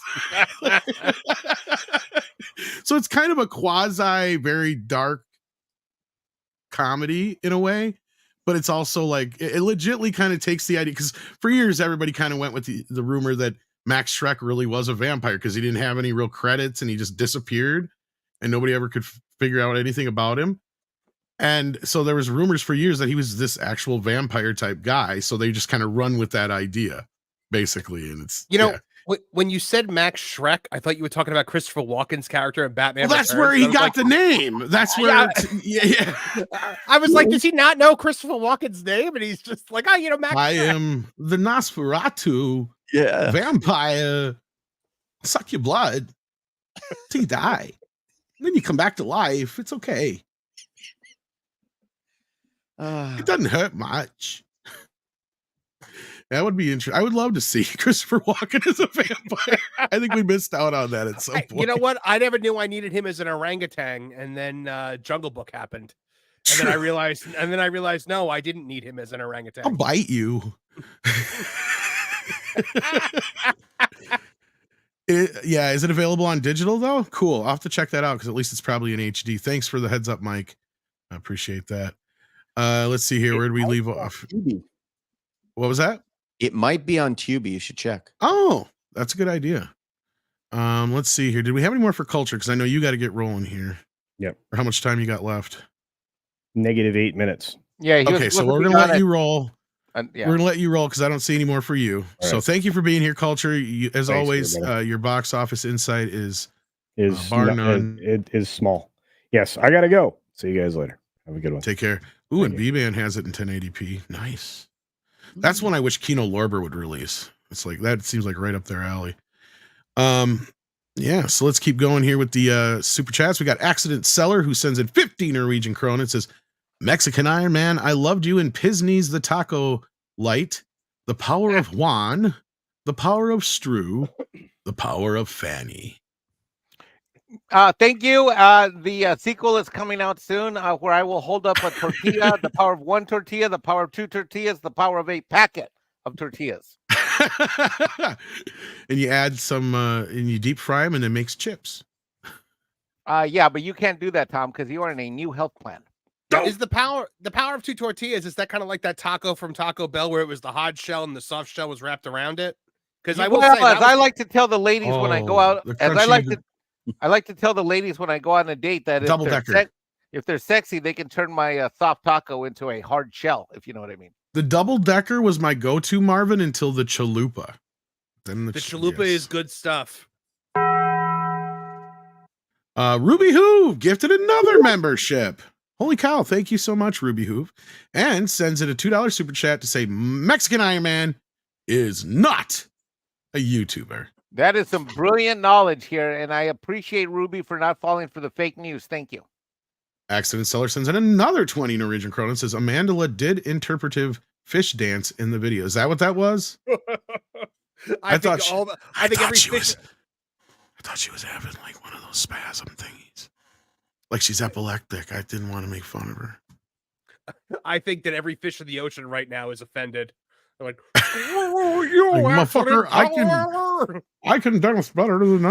So it's kind of a quasi very dark comedy in a way, but it's also like it legitimately kind of takes the idea, because for years everybody kind of went with the rumor that Max Schreck really was a vampire because he didn't have any real credits and he just disappeared and nobody ever could figure out anything about him. And so there was rumors for years that he was this actual vampire type guy. So they just kind of run with that idea, basically. And it's, when you said Max Schreck, I thought you were talking about Christopher Walken's character in Batman. Well, that's where he got the name. That's where, I was like, does he not know Christopher Walken's name? And he's just like, oh, Max I Schreck. am the Nosferatu vampire. Suck your blood till you die. Then you come back to life. It's okay. It doesn't hurt much. That would be interesting. I would love to see Christopher Walken as a vampire. I think we missed out on that at some point. You know what? I never knew I needed him as an orangutan, and then Jungle Book happened. And then I realized, no, I didn't need him as an orangutan. I'll bite you. Is it available on digital though? Cool. I'll have to check that out because at least it's probably in HD. Thanks for the heads up, Mike. I appreciate that. Let's see here. Where did we leave off? What was that? It might be on Tubi. You should check. Oh, that's a good idea. Let's see here. Did we have any more for culture? Because I know you got to get rolling here. Yep. Or how much time you got left? -8 minutes. Yeah. Okay, so we're gonna let you roll. Yeah. We're gonna let you roll because I don't see any more for you. All so right. thank you for being here, Culture. As Thanks, always, everybody. your box office insight is bar none. It is small. Yes, I gotta go. See you guys later. Have a good one. Take care. Ooh, and B-Man has it in 1080p. Nice. That's one I wish Kino Lorber would release. It's like that seems like right up their alley. Yeah, so let's keep going here with the super chats. We got Accident Seller who sends in 50 Norwegian krone. It says, Mexican Iron Man, I loved you in Pisney's The Taco Light, The Power of Juan, The Power of Stru, The Power of Fanny. Thank you. The sequel is coming out soon where I will hold up a tortilla, the power of 1 tortilla, the power of 2 tortillas, the power of 8 packet of tortillas. And you add some, and you deep fry them and it makes chips. Yeah, but you can't do that, Tom, because you are in a new health plan. Is the power of two tortillas? Is that kind of like that taco from Taco Bell where it was the hard shell and the soft shell was wrapped around it? Because I will well, say, that as I was- like to tell the ladies when I go out, the as I crunchy- like to tell the ladies when I go on a date that Double decker. if they're sexy, they can turn my soft taco into a hard shell, if you know what I mean. The double decker was my go-to, Marvin, until the chalupa. Then the chalupa is good stuff. Ruby Hoove gifted another membership. Holy cow, thank you so much, Ruby Hoove. And sends in a $2 super chat to say Mexican Iron Man is not a YouTuber. That is some brilliant knowledge here, and I appreciate Ruby for not falling for the fake news. Thank you. Accident Seller sends in another 20 Norwegian krona, says Amandla did interpretive fish dance in the video. Is that what that was? I thought she was having like one of those spasm thingies. Like she's epileptic. I didn't want to make fun of her. I think that every fish in the ocean right now is offended. They're like, oh, you Like, motherfucker, accident I can dance better than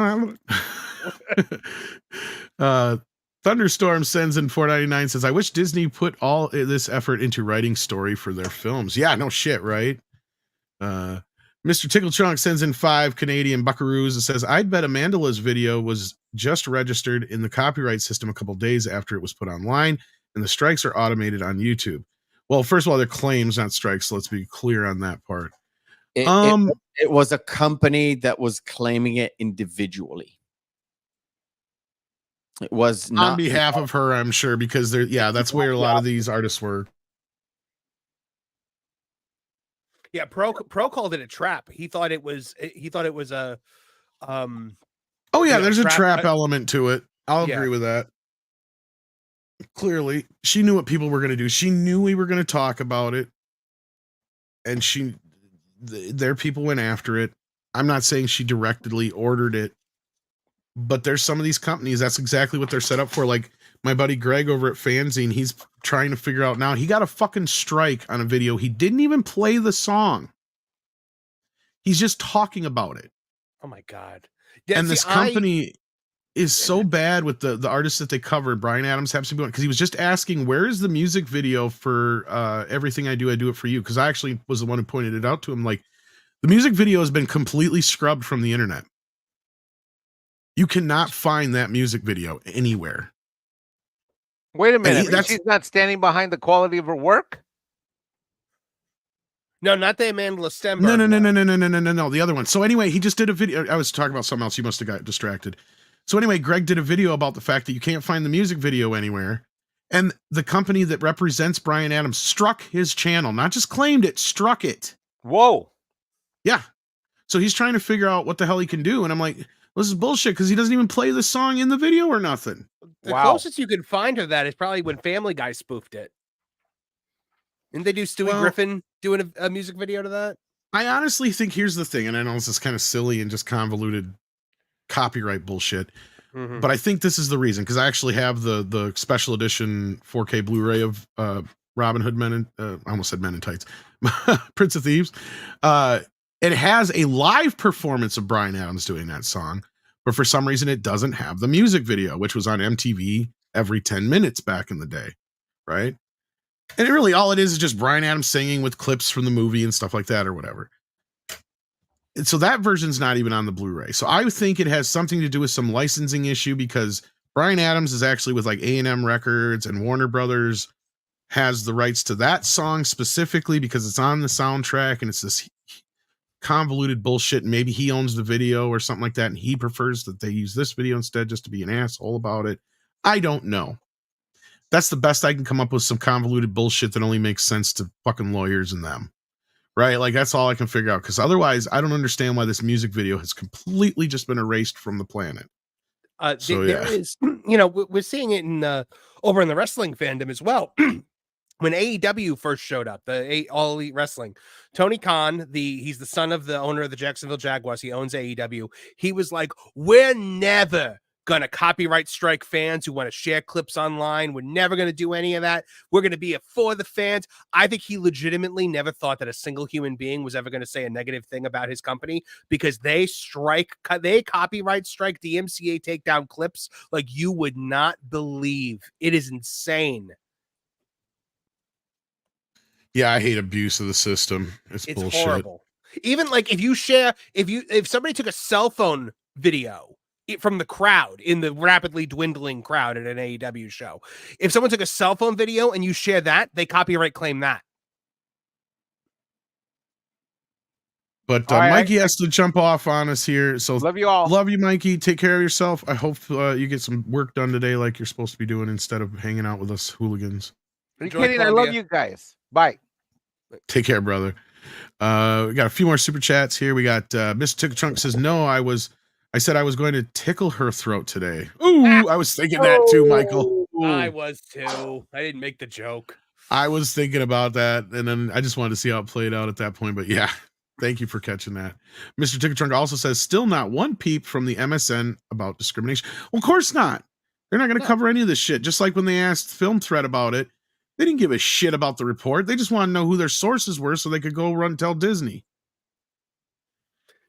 that. Thunderstorm sends in $4.99, says, I wish Disney put all this effort into writing story for their films. Yeah, no shit, right? Mr. Tickle Trunk sends in 5 Canadian buckaroos and says, I'd bet Amandala's video was just registered in the copyright system a couple days after it was put online, and the strikes are automated on YouTube. Well, first of all, they're claims, not strikes, so let's be clear on that part. It was a company that was claiming it individually. It was not on behalf of her, I'm sure, because that's where a lot of these artists were. Yeah, Pro called it a trap. He thought it was a Oh yeah, there's a trap element to it. I'll agree with that. Clearly, she knew what people were going to do. She knew we were going to talk about it, and their people went after it. I'm not saying she directly ordered it, but there's some of these companies, that's exactly what they're set up for. Like my buddy Greg over at Fanzine, he's trying to figure out now. He got a fucking strike on a video. He didn't even play the song. He's just talking about it. Oh my God. Yeah, and this company is so bad with the artists that they covered. Brian Adams happens to be one, because he was just asking, where is the music video for Everything I Do It For You? Because I actually was the one who pointed it out to him. Like, the music video has been completely scrubbed from the internet. You cannot find that music video anywhere. Wait a minute. She's not standing behind the quality of her work? No, not the Amandla Stenberg. No. The other one. So anyway, he just did a video. I was talking about something else. You must have got distracted. So anyway, Greg did a video about the fact that you can't find the music video anywhere. And the company that represents Brian Adams struck his channel. Not just claimed it, struck it. Whoa. Yeah. So he's trying to figure out what the hell he can do. And I'm like, this is bullshit, because he doesn't even play the song in the video or nothing. The closest you can find to that is probably when Family Guy spoofed it. Didn't they do Stewie Griffin doing a music video to that? I honestly think, here's the thing, and I know this is kind of silly and just convoluted copyright bullshit, but I think this is the reason, because I actually have the special edition 4K Blu-ray of Robin Hood I almost said Men in Tights, Prince of Thieves. It has a live performance of Brian Adams doing that song, but for some reason it doesn't have the music video, which was on MTV every 10 minutes back in the day, right? And it really, all it is just Brian Adams singing with clips from the movie and stuff like that or whatever. And so that version's not even on the Blu-ray. So I think it has something to do with some licensing issue, because Brian Adams is actually with like A&M Records, and Warner Brothers has the rights to that song specifically because it's on the soundtrack, and it's this convoluted bullshit. And maybe he owns the video or something like that, and he prefers that they use this video instead, just to be an asshole about it. I don't know. That's the best I can come up with, some convoluted bullshit that only makes sense to fucking lawyers and them. Right? Like, that's all I can figure out. Because otherwise, I don't understand why this music video has completely just been erased from the planet. There is, we're seeing it in over in the wrestling fandom as well. When AEW first showed up, the All Elite Wrestling, Tony Khan, he's the son of the owner of the Jacksonville Jaguars. He owns AEW. He was like, we're never going to copyright strike fans who want to share clips online. We're never going to do any of that. We're going to be for the fans. I think he legitimately never thought that a single human being was ever going to say a negative thing about his company, because they copyright strike DMCA takedown clips like you would not believe. It is insane. Yeah, I hate abuse of the system. It's bullshit. Horrible. Even like if somebody took a cell phone video from the crowd in the rapidly dwindling crowd at an AEW show, if someone took a cell phone video and you share that, they copyright claim that. But All right, Mikey has to jump off on us here. So love you all. Love you, Mikey. Take care of yourself. I hope you get some work done today like you're supposed to be doing instead of hanging out with us hooligans. Are you kidding? I love you guys. Bye. Take care, brother. We got a few more super chats here. We got Mr. Tickle Trunk says, no, I said I was going to tickle her throat today. Ooh, I was thinking that too, Michael. I was too. I didn't make the joke. I was thinking about that, and then I just wanted to see how it played out at that point. But yeah, thank you for catching that. Mr. Tickle Trunk also says, still not one peep from the MSN about discrimination. Well, of course not. They're not going to cover any of this shit. Just like when they asked Film Threat about it, they didn't give a shit about the report. They just want to know who their sources were so they could go run tell Disney.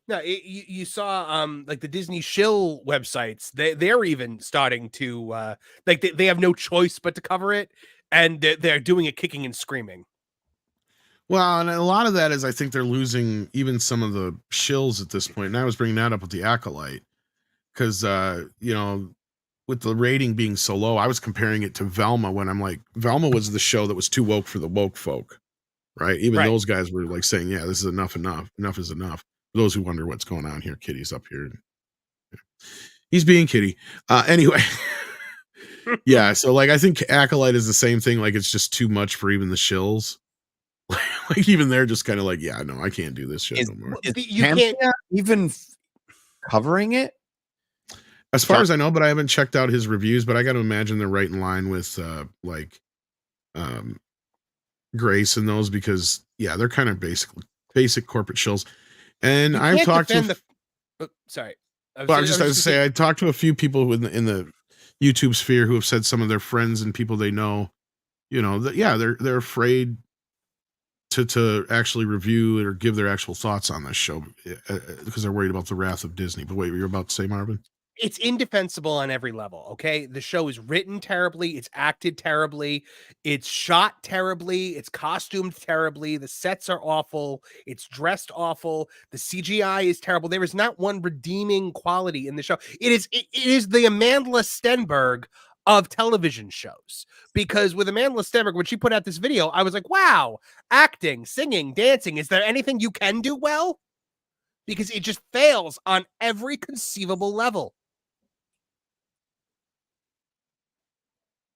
No, you saw like the Disney shill websites. They're even starting to like they have no choice but to cover it, and they're doing it kicking and screaming. Well, and a lot of that is I think they're losing even some of the shills at this point. And I was bringing that up with the Acolyte because you know, with the rating being so low, I was comparing it to Velma when I'm like, Velma was the show that was too woke for the woke folk, right? Even those guys were like saying, yeah, this is enough is enough. For those who wonder what's going on here, Kitty's up here. He's being Kitty. Anyway, yeah, so like I think Acolyte is the same thing. Like it's just too much for even the shills. Like even they're just kind of like, yeah, no, I can't do this shit no more. You can't even covering it. As far as I know, but I haven't checked out his reviews, but I got to imagine they're right in line with Grace and those because yeah, they're kind of basic corporate shills. And I've talked to sorry. I talked to a few people in the YouTube sphere who have said some of their friends and people they know, you know, that yeah, they're afraid to actually review it or give their actual thoughts on this show because they're worried about the wrath of Disney. But wait, you're about to say, Marvin? It's indefensible on every level. Okay. The show is written terribly. It's acted terribly. It's shot terribly. It's costumed terribly. The sets are awful. It's dressed awful. The CGI is terrible. There is not one redeeming quality in the show. It is the Amandla Stenberg of television shows, because with Amandla Stenberg, when she put out this video, I was like, wow, acting, singing, dancing. Is there anything you can do well? Because it just fails on every conceivable level.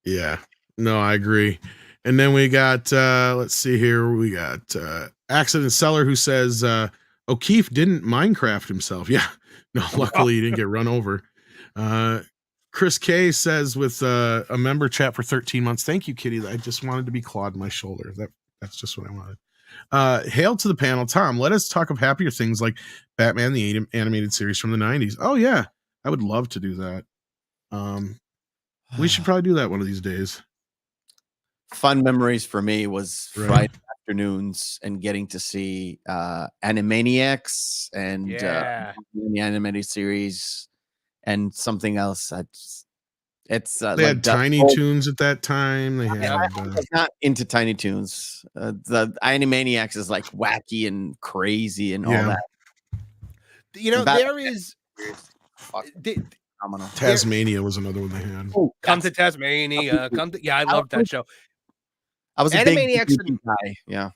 Yeah, no, I agree. And then we got, let's see here. We got Accident Seller who says O'Keefe didn't Minecraft himself. Yeah, no, luckily he didn't get run over. Chris K says with a member chat for 13 months. Thank you, Kitty. I just wanted to be clawed my shoulder. That's just what I wanted. Hail to the panel. Tom, let us talk of happier things like Batman, the animated series from the 90s. Oh, yeah. I would love to do that. We should probably do that one of these days. Fun memories for me was Friday afternoons and getting to see Animaniacs and the animated series and something else. It's they like had Tiny Toons at that time. They had I was not into Tiny Toons. The Animaniacs is like wacky and crazy and all that. You know, there is Tasmania was another one they had. Oh, come to Tasmania. I loved that show. I was a Animaniacs big guy. Yeah.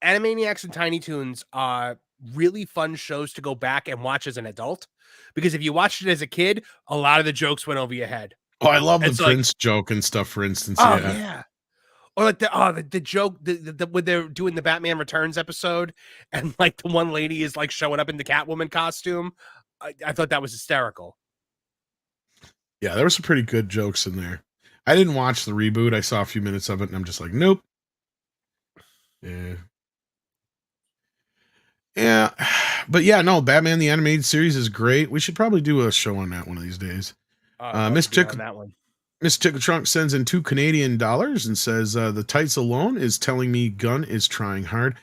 Animaniacs and Tiny Toons are really fun shows to go back and watch as an adult, because if you watched it as a kid, a lot of the jokes went over your head. Oh, I love the Prince joke and stuff, for instance. Oh, yeah. Or like the joke when they're doing the Batman Returns episode and like the one lady is like showing up in the Catwoman costume. I thought that was hysterical. Yeah, there were some pretty good jokes in there. I didn't watch the reboot. I saw a few minutes of it and I'm just like, nope. Yeah. But yeah, no, Batman the Animated Series is great. We should probably do a show on that one of these days. Miss Tickle Trunk sends in $2 Canadian and says the tights alone is telling me Gunn is trying hard.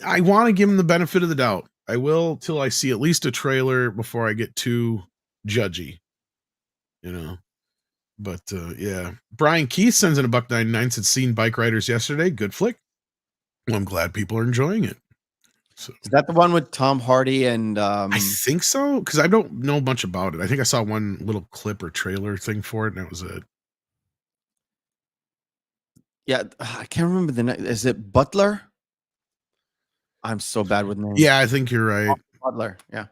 I want to give him the benefit of the doubt. I will till I see at least a trailer before I get too judgy, you know. But yeah, Brian Keith sends in $1.99. Said seen Bike Riders yesterday. Good flick. Well, I'm glad people are enjoying it. So Is that the one with Tom Hardy and I think so, because I don't know much about it. I think I saw one little clip or trailer thing for it, and that was it. yeah, I can't remember the name. Is it Butler? I'm so bad with names. Yeah, I think you're right. Butler. Yeah.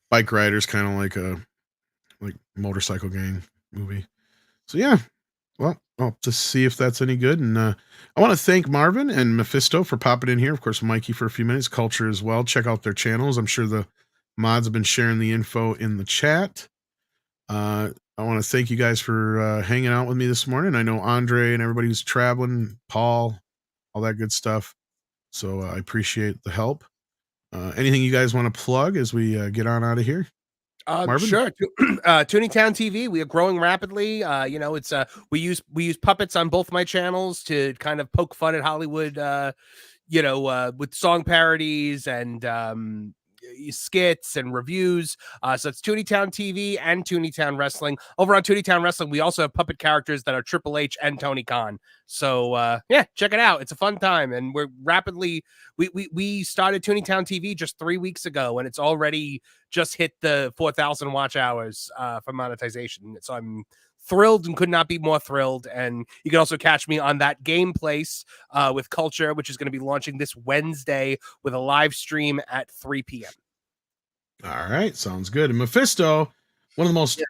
Bike Riders, kind of like a motorcycle gang movie. So yeah, well, I'll just see if that's any good. And I want to thank Marvin and Mephisto for popping in here. Of course, Mikey for a few minutes. Culture as well. Check out their channels. I'm sure the mods have been sharing the info in the chat. I want to thank you guys for hanging out with me this morning. I know Andre and everybody who's traveling, Paul, all that good stuff. So I appreciate the help. Anything you guys want to plug as we get on out of here? Marvin? Sure. Tooningtown TV, we are growing rapidly. It's we use puppets on both my channels to kind of poke fun at Hollywood, with song parodies and skits and reviews. So it's Tooningtown TV and Tooningtown Wrestling. Over on Tooningtown Wrestling, we also have puppet characters that are Triple H and Tony Khan. So check it out. It's a fun time, and we're rapidly. We started Tooningtown TV just 3 weeks ago, and it's already just hit the 4,000 watch hours for monetization. So I'm thrilled and could not be more thrilled. And you can also catch me on That Game Place with Culture, which is going to be launching this Wednesday with a live stream at 3 p.m. All right, sounds good. And Mephisto, one of the most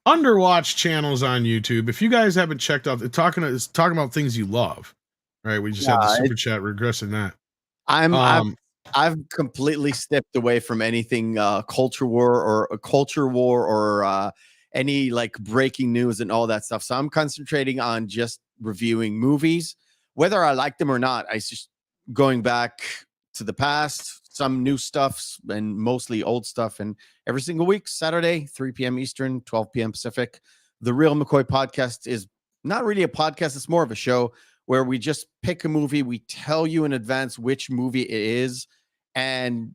underwatched channels on YouTube. If you guys haven't checked out, it's talking about things you love. Right, we just had the super chat regressing that. I've completely stepped away from anything culture war or any like breaking news and all that stuff. So I'm concentrating on just reviewing movies, whether I like them or not. I just going back to the past, some new stuff and mostly old stuff. And every single week, Saturday, 3 p.m. Eastern, 12 p.m. Pacific, the Real McCoy podcast is not really a podcast. It's more of a show where we just pick a movie. We tell you in advance which movie it is. And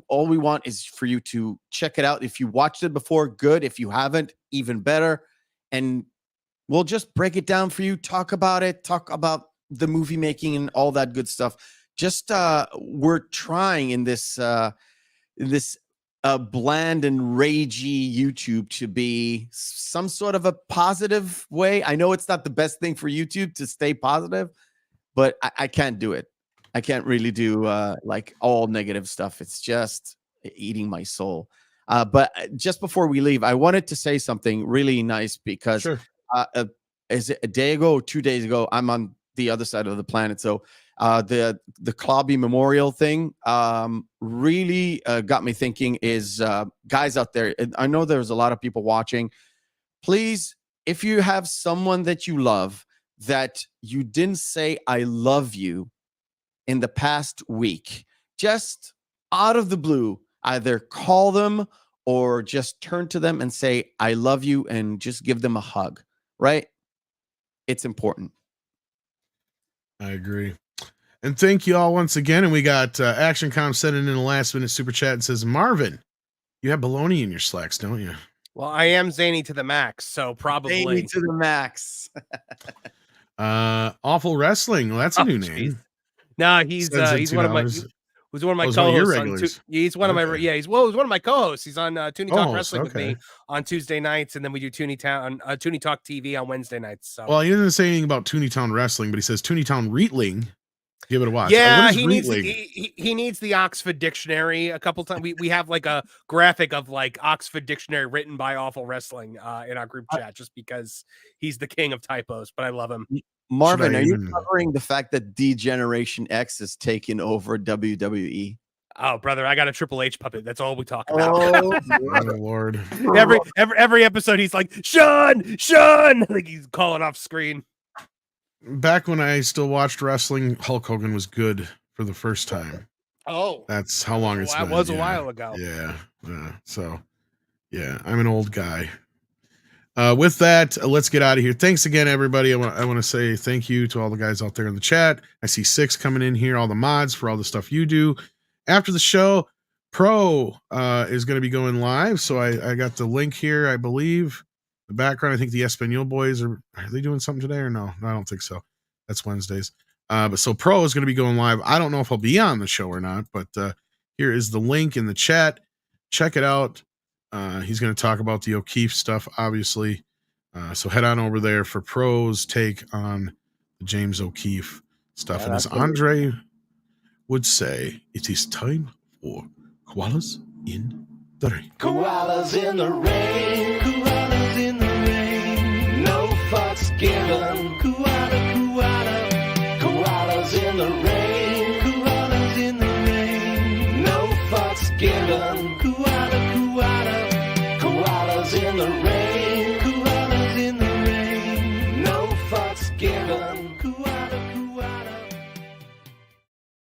all we want is for you to check it out. If you watched it before, good. If you haven't, even better. And we'll just break it down for you, talk about it, talk about the movie making and all that good stuff. Just we're trying in this bland and ragey YouTube to be some sort of a positive way. I know it's not the best thing for YouTube to stay positive, but I can't do it. I can't really do like all negative stuff. It's just eating my soul. But just before we leave, I wanted to say something really nice because is it a day ago or 2 days ago? I'm on the other side of the planet. So the Clobby Memorial thing really got me thinking is guys out there. I know there's a lot of people watching. Please, if you have someone that you love that you didn't say I love you in the past week, just out of the blue, either call them or just turn to them and say, I love you, and just give them a hug, right? It's important. I agree. And thank you all once again. And we got ActionCom sending in a last minute super chat and says, Marvin, you have baloney in your slacks, don't you? Well, I am zany to the max, so probably. Zany to the max. Awful Wrestling. Well, that's a new name. No, he's one of my co-hosts. He's one of my he's one of my co-hosts. He's on Toonie Talk Wrestling with me on Tuesday nights, and then we do Toonie Talk TV on Wednesday nights. So well, he doesn't say anything about Toonie Town Wrestling, but he says Toonie Town Reetling. Give it a watch. Yeah, he needs the Oxford Dictionary a couple times. We have like a graphic of like Oxford Dictionary written by Awful Wrestling in our group chat, just because he's the king of typos. But I love him. Marvin, are you covering the fact that D-Generation X is taking over WWE? Oh, brother, I got a Triple H puppet. That's all we talk about. Oh, Lord. Every episode, he's like, Sean! Like he's calling off screen. Back when I still watched wrestling, Hulk Hogan was good for the first time. Oh. That's how long it's been. That was a while ago. Yeah. So, yeah, I'm an old guy. With that, let's get out of here. Thanks again, everybody. I want to say thank you to all the guys out there in the chat. I see 6 coming in here, all the mods for all the stuff you do. After the show, Pro is going to be going live. So I got the link here, I believe. The background, I think the Espanol boys are they doing something today or no? I don't think so. That's Wednesdays. But so Pro is going to be going live. I don't know if I'll be on the show or not, but here is the link in the chat. Check it out. He's going to talk about the O'Keefe stuff, obviously. So head on over there for Pro's take on the James O'Keefe stuff. And as Andre would say, it is time for Koalas in the Rain. Koalas in the rain.